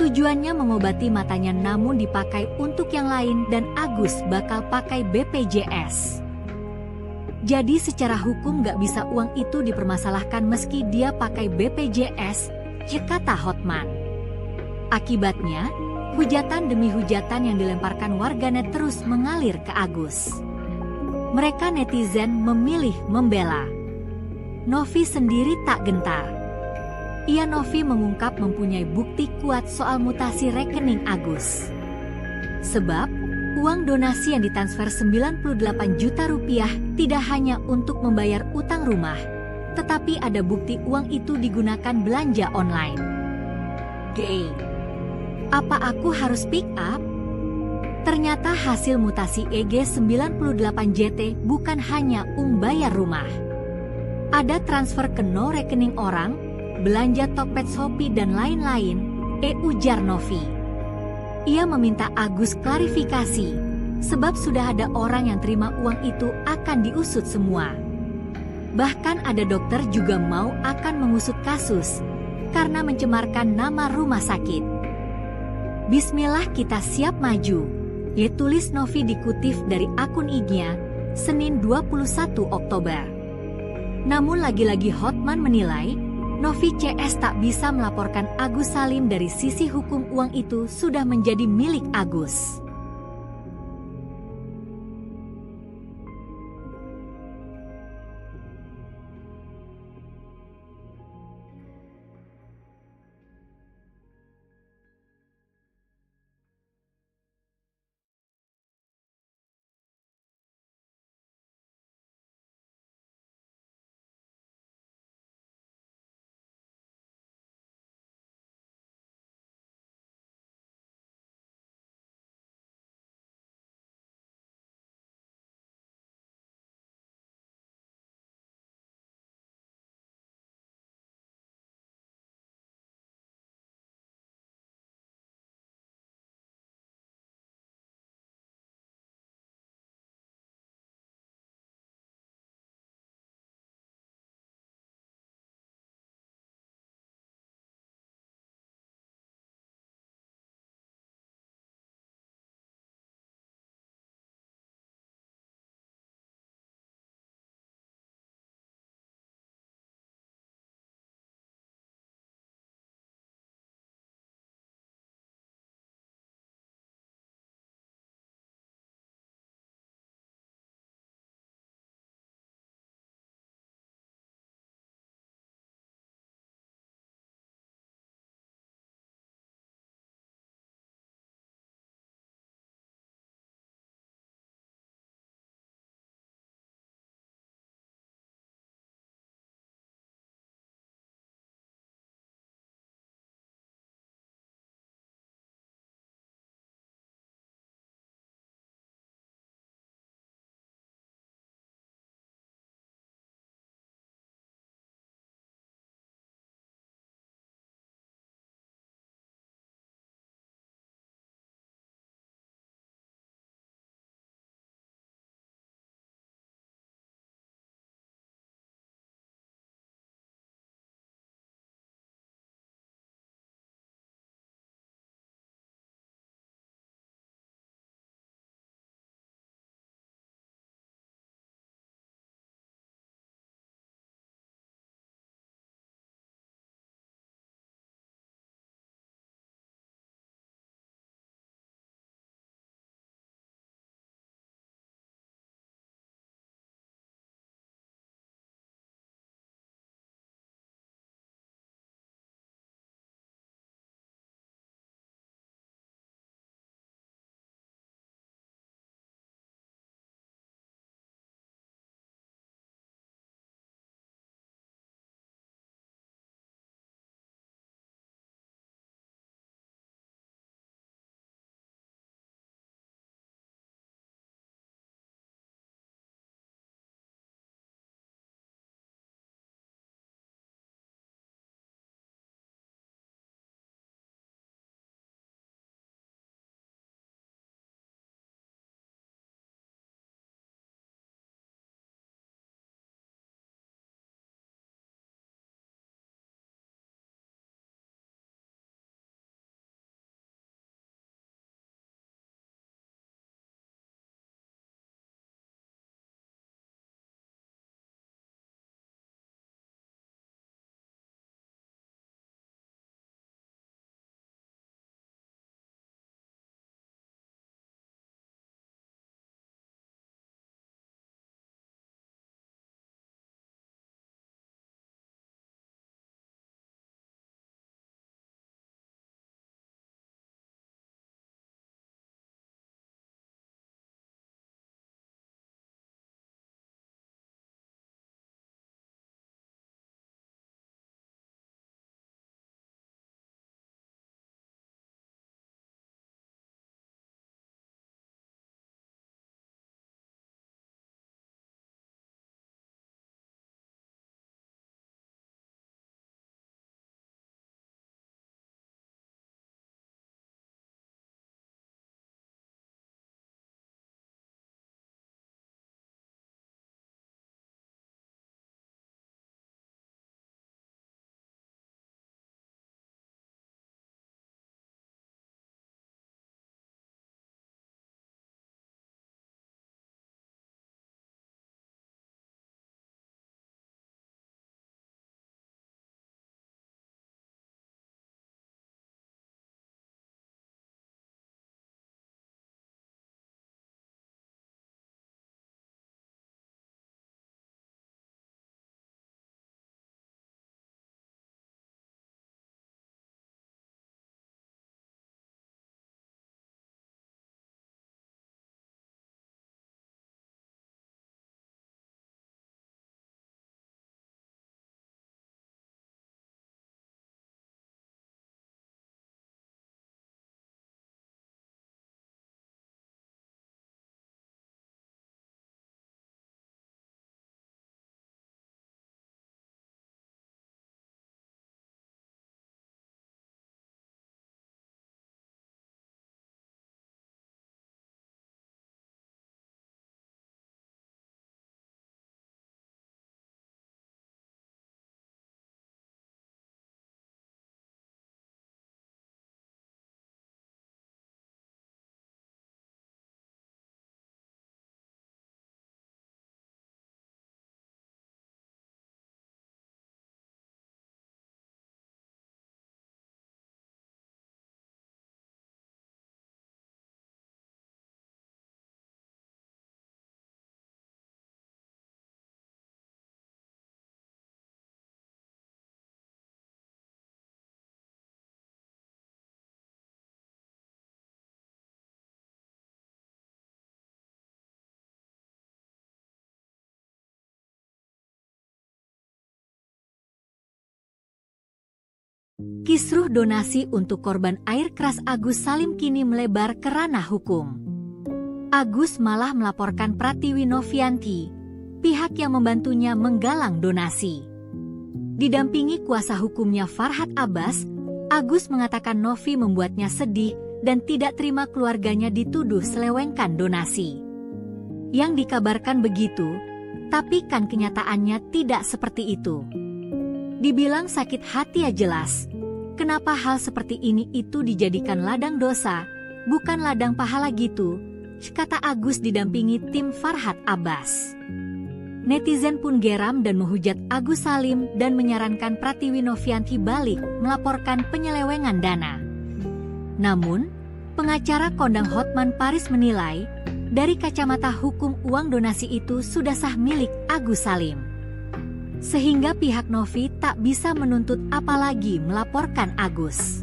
tujuannya mengobati matanya namun dipakai untuk yang lain dan Agus bakal pakai BPJS. Jadi secara hukum gak bisa uang itu dipermasalahkan meski dia pakai BPJS, kata Hotman. Akibatnya, hujatan demi hujatan yang dilemparkan warganet terus mengalir ke Agus. Mereka netizen memilih membela. Novi sendiri tak gentar. Novi mengungkap mempunyai bukti kuat soal mutasi rekening Agus. Sebab, uang donasi yang ditransfer 98 juta rupiah tidak hanya untuk membayar utang rumah, tetapi ada bukti uang itu digunakan belanja online. Apa aku harus pick up? Ternyata hasil mutasi EG98JT bukan hanya bayar rumah. Ada transfer ke no rekening orang, belanja Tokped Shopee dan lain-lain, ujar Novi. Ia meminta Agus klarifikasi, sebab sudah ada orang yang terima uang itu akan diusut semua. Bahkan ada dokter juga mau akan mengusut kasus, karena mencemarkan nama rumah sakit. Bismillah kita siap maju, tulis Novi dikutip dari akun IG-nya, Senin 21 Oktober. Namun lagi-lagi Hotman menilai, Novi CS tak bisa melaporkan Agus Salim dari sisi hukum uang itu sudah menjadi milik Agus. Kisruh donasi untuk korban air keras Agus Salim kini melebar ke ranah hukum. Agus malah melaporkan Pratiwi Novianti, pihak yang membantunya menggalang donasi. Didampingi kuasa hukumnya Farhad Abbas, Agus mengatakan Novi membuatnya sedih dan tidak terima keluarganya dituduh selewengkan donasi. Yang dikabarkan begitu, tapi kan kenyataannya tidak seperti itu. Dibilang sakit hati ya jelas. Kenapa hal seperti ini itu dijadikan ladang dosa, bukan ladang pahala gitu, kata Agus didampingi tim Farhad Abbas. Netizen pun geram dan menghujat Agus Salim dan menyarankan Pratiwi Novianti balik melaporkan penyelewengan dana. Namun, pengacara kondang Hotman Paris menilai, dari kacamata hukum uang donasi itu sudah sah milik Agus Salim. Sehingga pihak Novi tak bisa menuntut apalagi melaporkan Agus.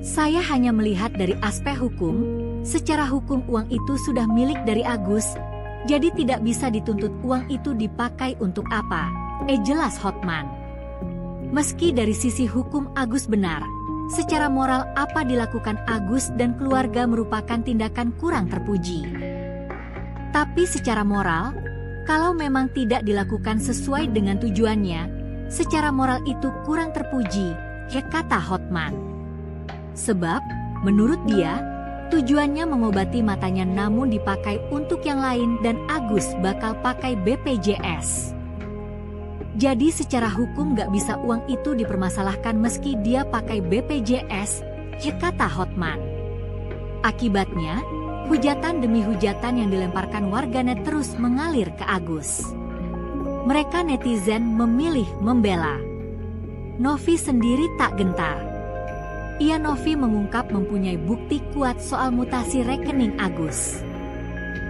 Saya hanya melihat dari aspek hukum, secara hukum uang itu sudah milik dari Agus, jadi tidak bisa dituntut uang itu dipakai untuk apa, jelas Hotman. Meski dari sisi hukum Agus benar, secara moral apa dilakukan Agus dan keluarga merupakan tindakan kurang terpuji. Tapi secara moral, kalau memang tidak dilakukan sesuai dengan tujuannya, secara moral itu kurang terpuji, kata Hotman. Sebab, menurut dia, tujuannya mengobati matanya namun dipakai untuk yang lain dan Agus bakal pakai BPJS. Jadi secara hukum gak bisa uang itu dipermasalahkan meski dia pakai BPJS, kata Hotman. Akibatnya, hujatan demi hujatan yang dilemparkan warganet terus mengalir ke Agus. Mereka netizen memilih membela. Novi sendiri tak gentar. Novi mengungkap mempunyai bukti kuat soal mutasi rekening Agus.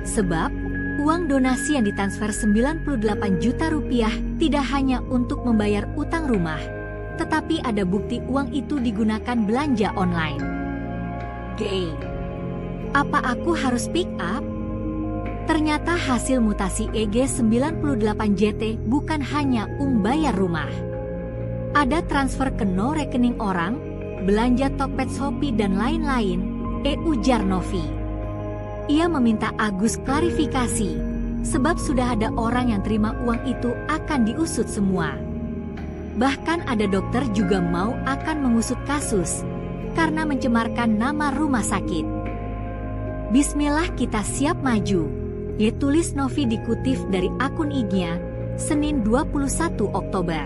Sebab, uang donasi yang ditransfer 98 juta rupiah tidak hanya untuk membayar utang rumah, tetapi ada bukti uang itu digunakan belanja online. Apa aku harus pick up? Ternyata hasil mutasi EG98JT bukan hanya bayar rumah. Ada transfer ke no rekening orang, belanja Tokped Shopee dan lain-lain, ujar Novi. Ia meminta Agus klarifikasi, sebab sudah ada orang yang terima uang itu akan diusut semua. Bahkan ada dokter juga mau akan mengusut kasus, karena mencemarkan nama rumah sakit. Bismillah kita siap maju, tulis Novi dikutip dari akun IG-nya, Senin 21 Oktober.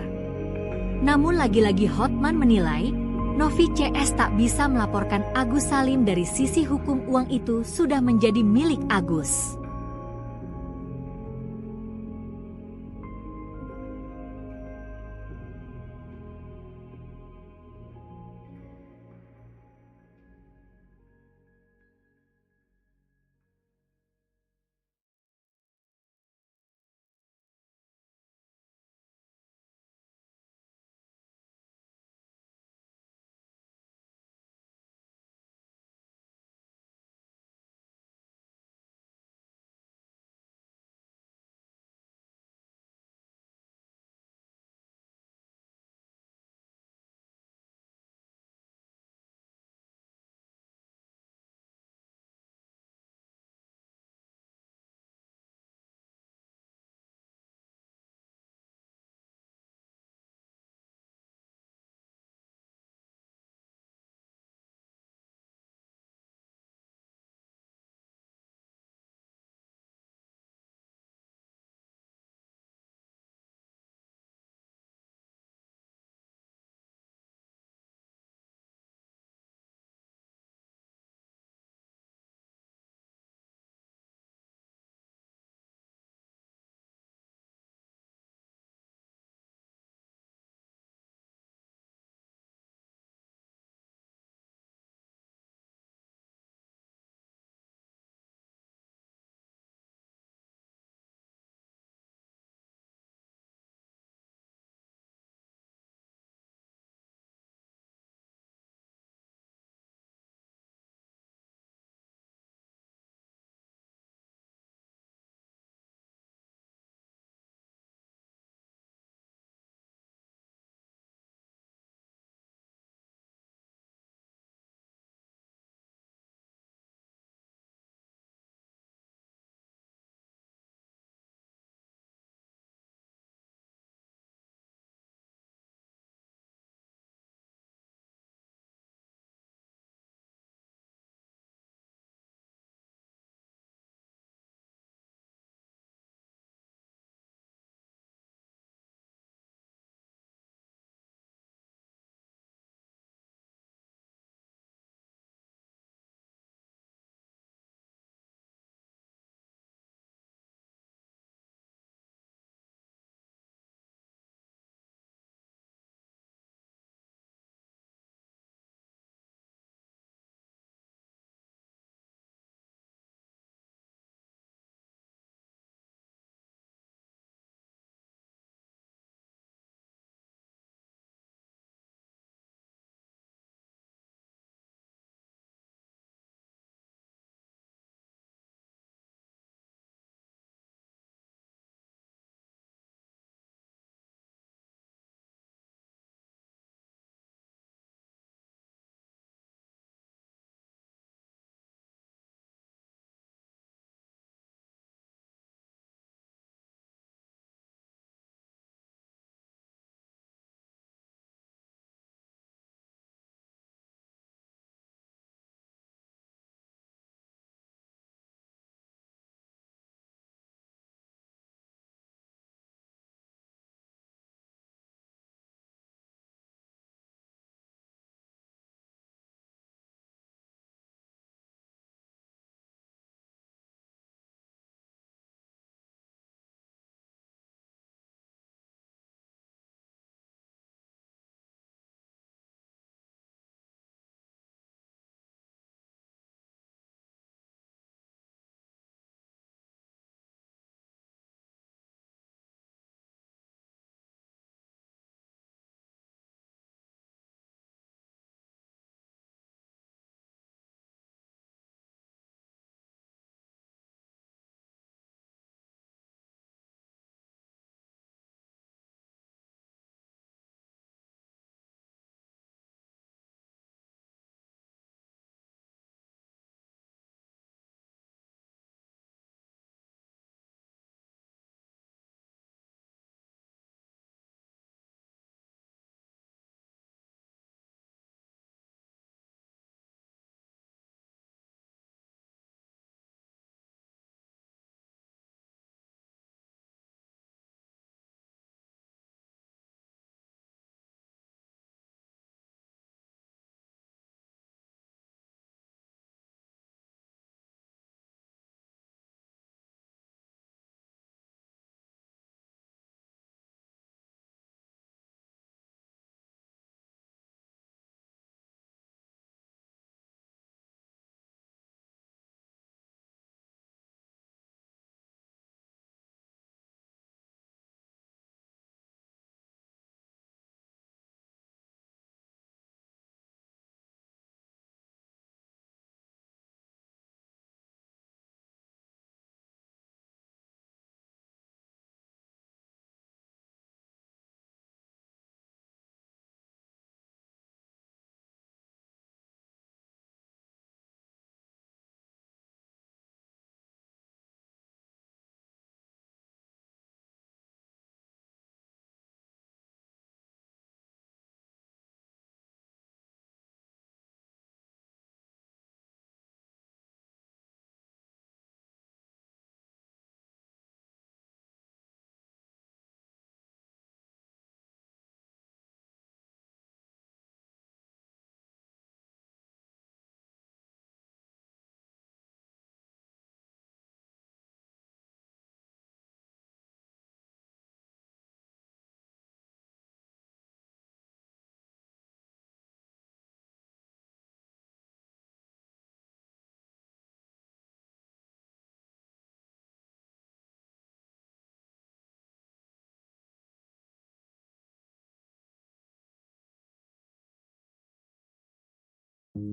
Namun lagi-lagi Hotman menilai, Novi CS tak bisa melaporkan Agus Salim dari sisi hukum uang itu sudah menjadi milik Agus.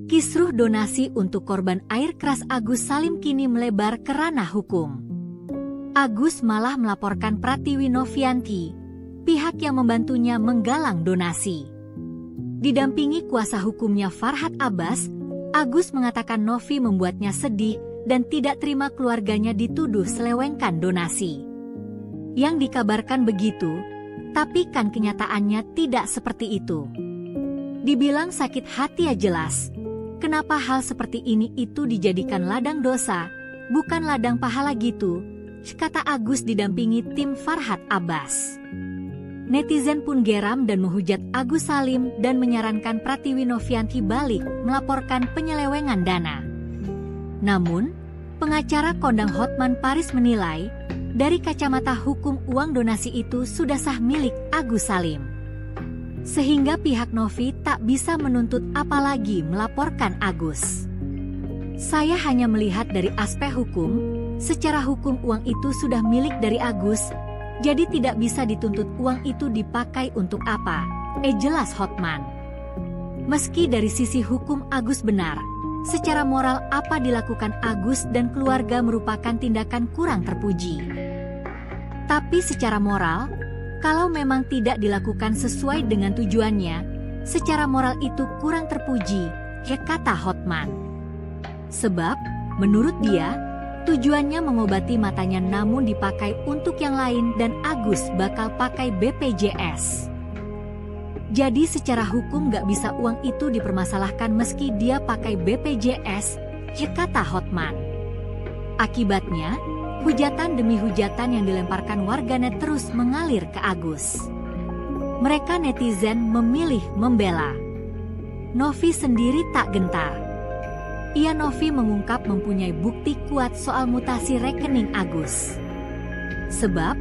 Kisruh donasi untuk korban air keras Agus Salim kini melebar ke ranah hukum. Agus malah melaporkan Pratiwi Novianti, pihak yang membantunya menggalang donasi. Didampingi kuasa hukumnya Farhad Abbas, Agus mengatakan Novi membuatnya sedih dan tidak terima keluarganya dituduh selewengkan donasi. Yang dikabarkan begitu, tapi kan kenyataannya tidak seperti itu. Dibilang sakit hati ya jelas. Kenapa hal seperti ini itu dijadikan ladang dosa, bukan ladang pahala gitu, kata Agus didampingi tim Farhad Abbas. Netizen pun geram dan menghujat Agus Salim dan menyarankan Pratiwi Novianti balik melaporkan penyelewengan dana. Namun, pengacara kondang Hotman Paris menilai, dari kacamata hukum uang donasi itu sudah sah milik Agus Salim. Sehingga pihak Novi tak bisa menuntut apalagi melaporkan Agus. Saya hanya melihat dari aspek hukum, secara hukum uang itu sudah milik dari Agus, jadi tidak bisa dituntut uang itu dipakai untuk apa, jelas Hotman. Meski dari sisi hukum Agus benar, secara moral apa dilakukan Agus dan keluarga merupakan tindakan kurang terpuji. Tapi secara moral, kalau memang tidak dilakukan sesuai dengan tujuannya, secara moral itu kurang terpuji, kata Hotman. Sebab, menurut dia, tujuannya mengobati matanya namun dipakai untuk yang lain dan Agus bakal pakai BPJS. Jadi secara hukum gak bisa uang itu dipermasalahkan meski dia pakai BPJS, kata Hotman. Akibatnya, hujatan demi hujatan yang dilemparkan warganet terus mengalir ke Agus. Mereka netizen memilih membela. Novi sendiri tak gentar. Novi mengungkap mempunyai bukti kuat soal mutasi rekening Agus. Sebab,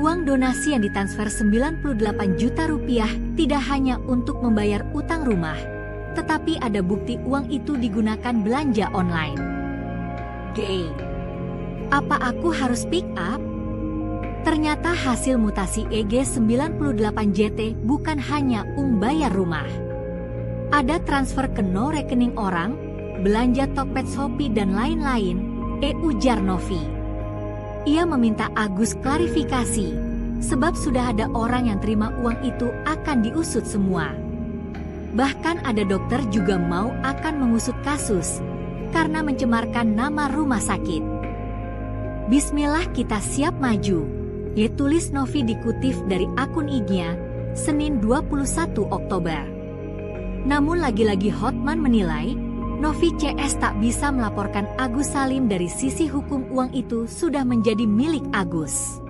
uang donasi yang ditransfer 98 juta rupiah tidak hanya untuk membayar utang rumah, tetapi ada bukti uang itu digunakan belanja online. Apa aku harus pick up? Ternyata hasil mutasi EG98JT bukan hanya bayar rumah. Ada transfer ke no rekening orang, belanja Tokped Shopee dan lain-lain, ujar Novi. Ia meminta Agus klarifikasi, sebab sudah ada orang yang terima uang itu akan diusut semua. Bahkan ada dokter juga mau akan mengusut kasus, karena mencemarkan nama rumah sakit. Bismillah kita siap maju, tulis Novi dikutip dari akun IG-nya, Senin 21 Oktober. Namun lagi-lagi Hotman menilai, Novi CS tak bisa melaporkan Agus Salim dari sisi hukum uang itu sudah menjadi milik Agus.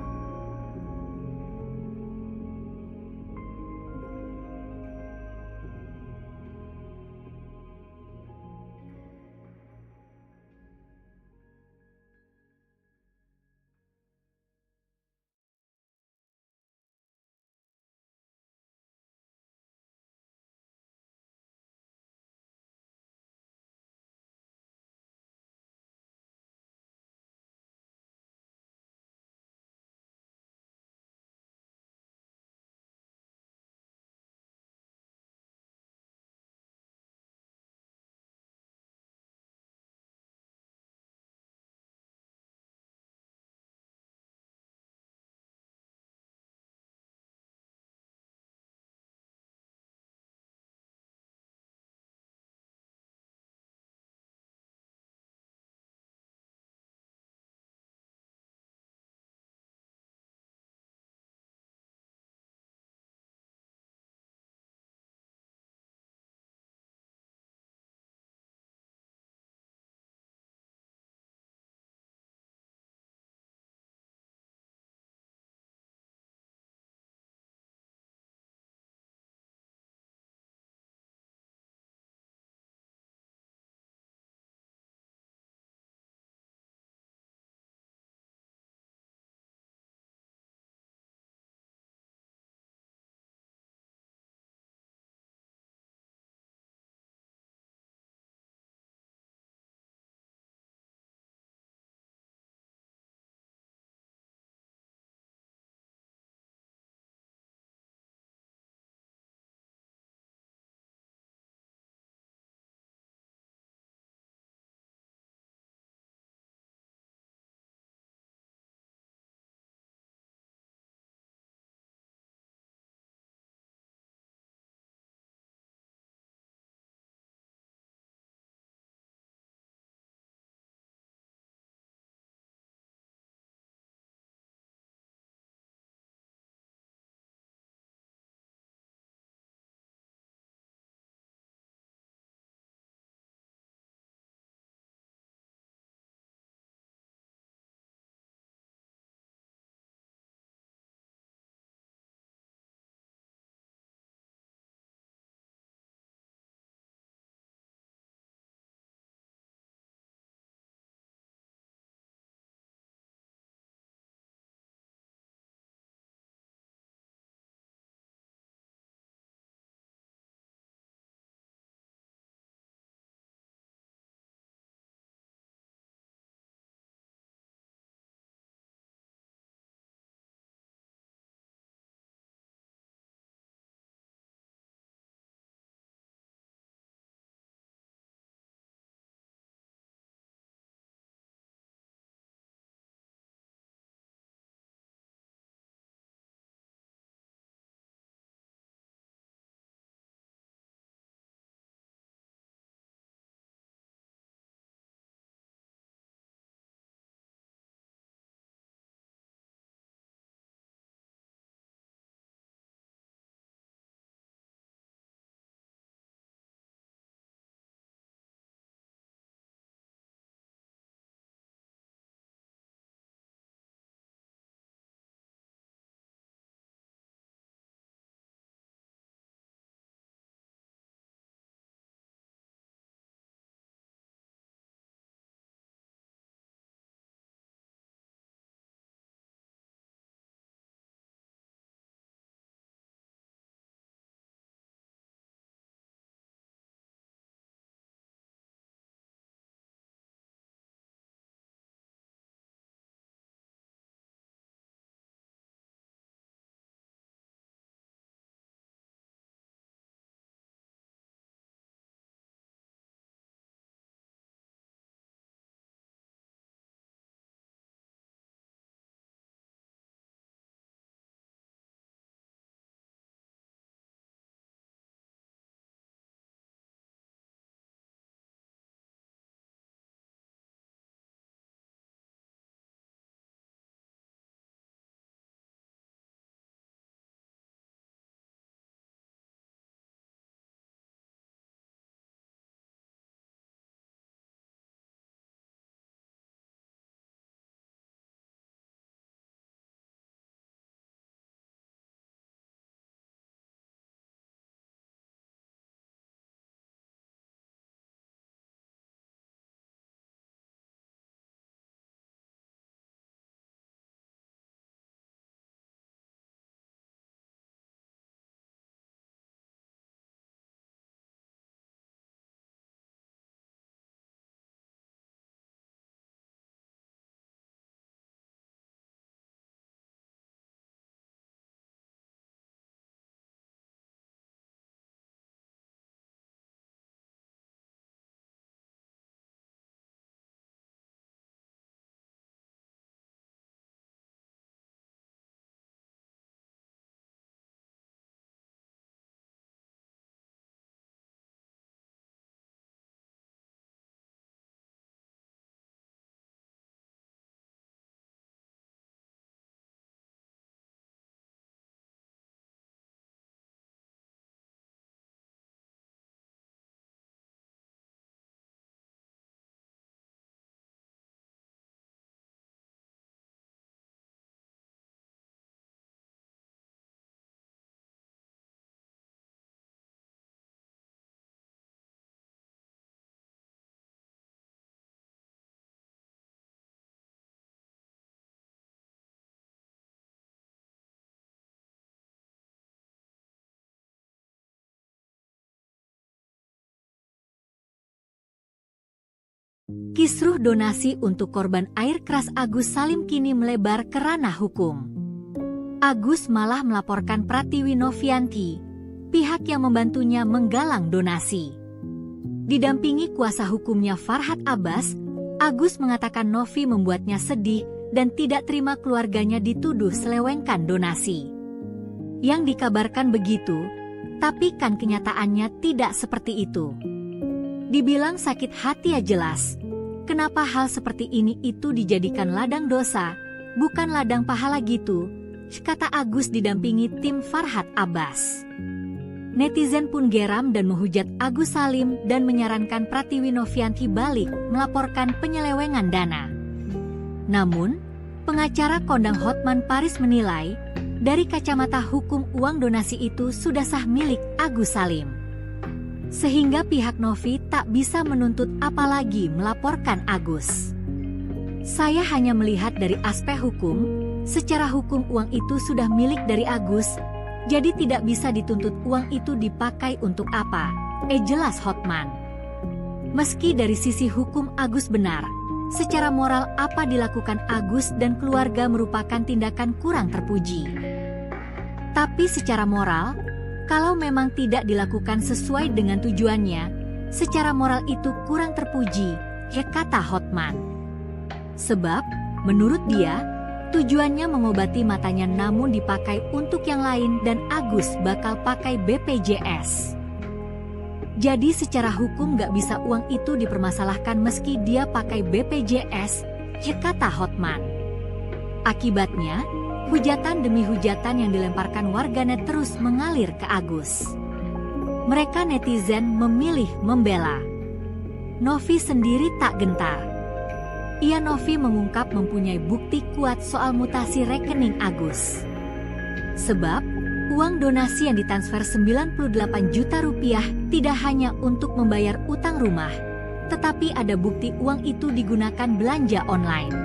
Kisruh donasi untuk korban air keras Agus Salim kini melebar ke ranah hukum. Agus malah melaporkan Pratiwi Novianti, pihak yang membantunya menggalang donasi. Didampingi kuasa hukumnya Farhad Abbas, Agus mengatakan Novi membuatnya sedih dan tidak terima keluarganya dituduh selewengkan donasi. Yang dikabarkan begitu, tapi kan kenyataannya tidak seperti itu. Dibilang sakit hati ya jelas. Kenapa hal seperti ini itu dijadikan ladang dosa, bukan ladang pahala gitu, kata Agus didampingi tim Farhad Abbas. Netizen pun geram dan menghujat Agus Salim dan menyarankan Pratiwi Novianti balik melaporkan penyelewengan dana. Namun, pengacara kondang Hotman Paris menilai, dari kacamata hukum uang donasi itu sudah sah milik Agus Salim. Sehingga pihak Novi tak bisa menuntut apalagi melaporkan Agus. Saya hanya melihat dari aspek hukum, secara hukum uang itu sudah milik dari Agus, jadi tidak bisa dituntut uang itu dipakai untuk apa, jelas Hotman. Meski dari sisi hukum Agus benar, secara moral apa dilakukan Agus dan keluarga merupakan tindakan kurang terpuji. Tapi secara moral, kalau memang tidak dilakukan sesuai dengan tujuannya, secara moral itu kurang terpuji, kata Hotman. Sebab, menurut dia, tujuannya mengobati matanya namun dipakai untuk yang lain dan Agus bakal pakai BPJS. Jadi secara hukum gak bisa uang itu dipermasalahkan meski dia pakai BPJS, kata Hotman. Akibatnya, hujatan demi hujatan yang dilemparkan warganet terus mengalir ke Agus. Mereka netizen memilih membela. Novi sendiri tak gentar. Novi mengungkap mempunyai bukti kuat soal mutasi rekening Agus. Sebab, uang donasi yang ditransfer 98 juta rupiah tidak hanya untuk membayar utang rumah, tetapi ada bukti uang itu digunakan belanja online.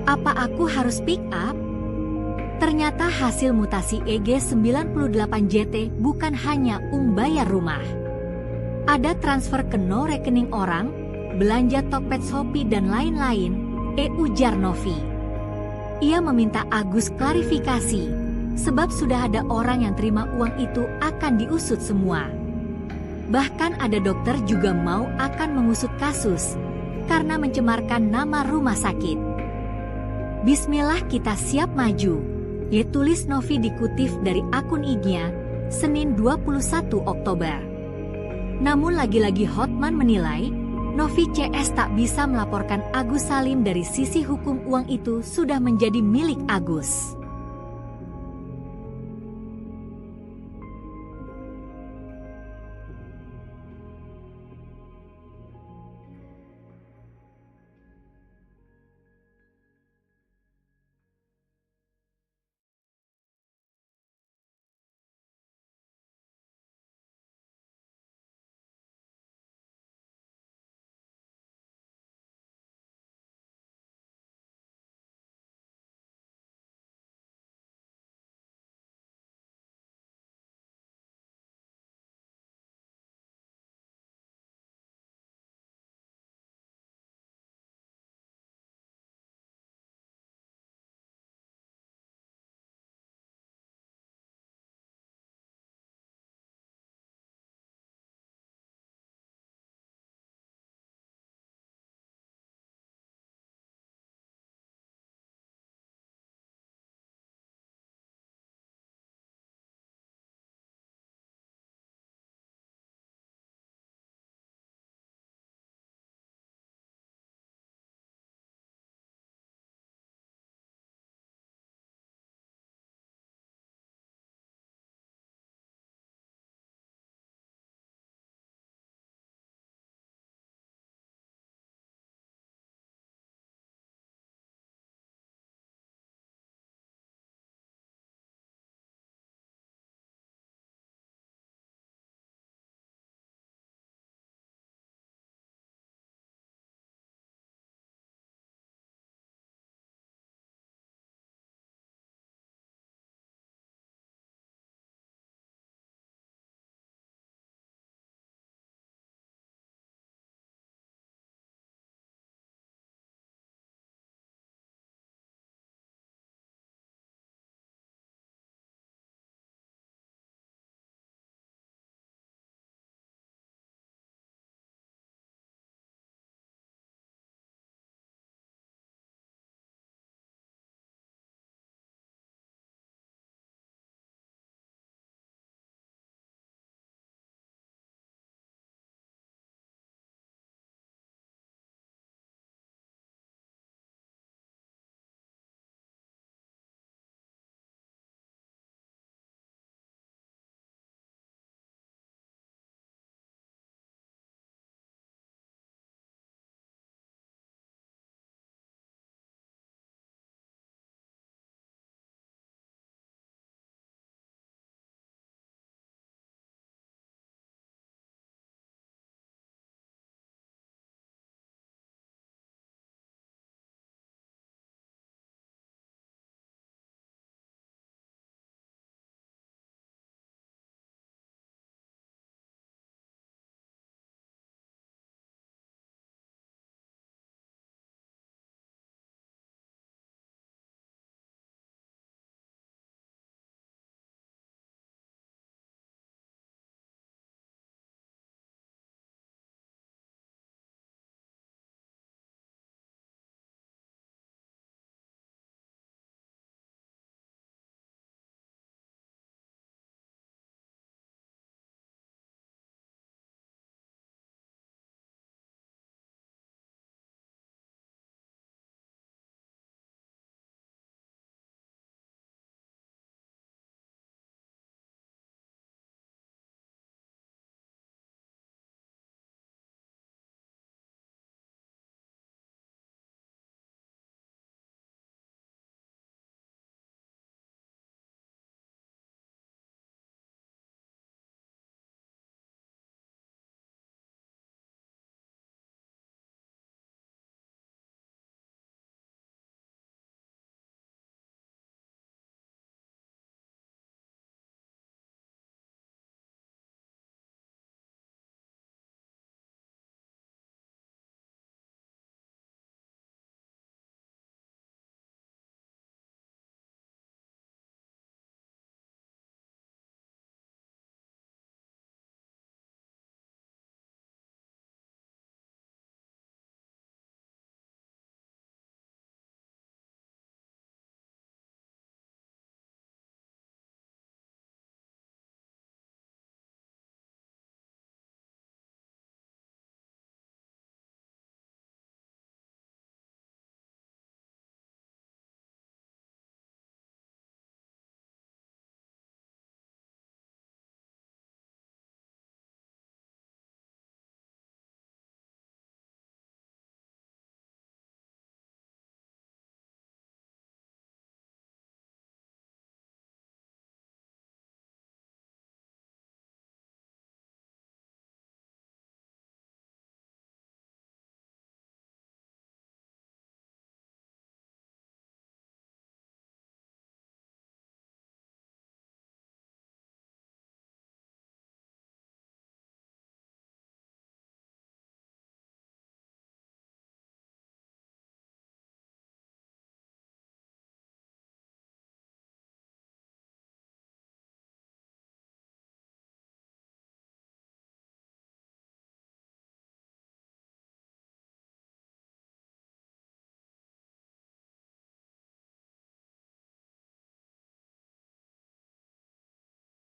Apa aku harus pick up? Ternyata hasil mutasi EG98JT bukan hanya bayar rumah. Ada transfer ke no rekening orang, belanja Tokped Shopee dan lain-lain, ujar Novi. Ia meminta Agus klarifikasi, sebab sudah ada orang yang terima uang itu akan diusut semua. Bahkan ada dokter juga mau akan mengusut kasus, karena mencemarkan nama rumah sakit. Bismillah kita siap maju, tulis Novi dikutip dari akun IG-nya, Senin 21 Oktober. Namun lagi-lagi Hotman menilai, Novi CS tak bisa melaporkan Agus Salim dari sisi hukum uang itu sudah menjadi milik Agus.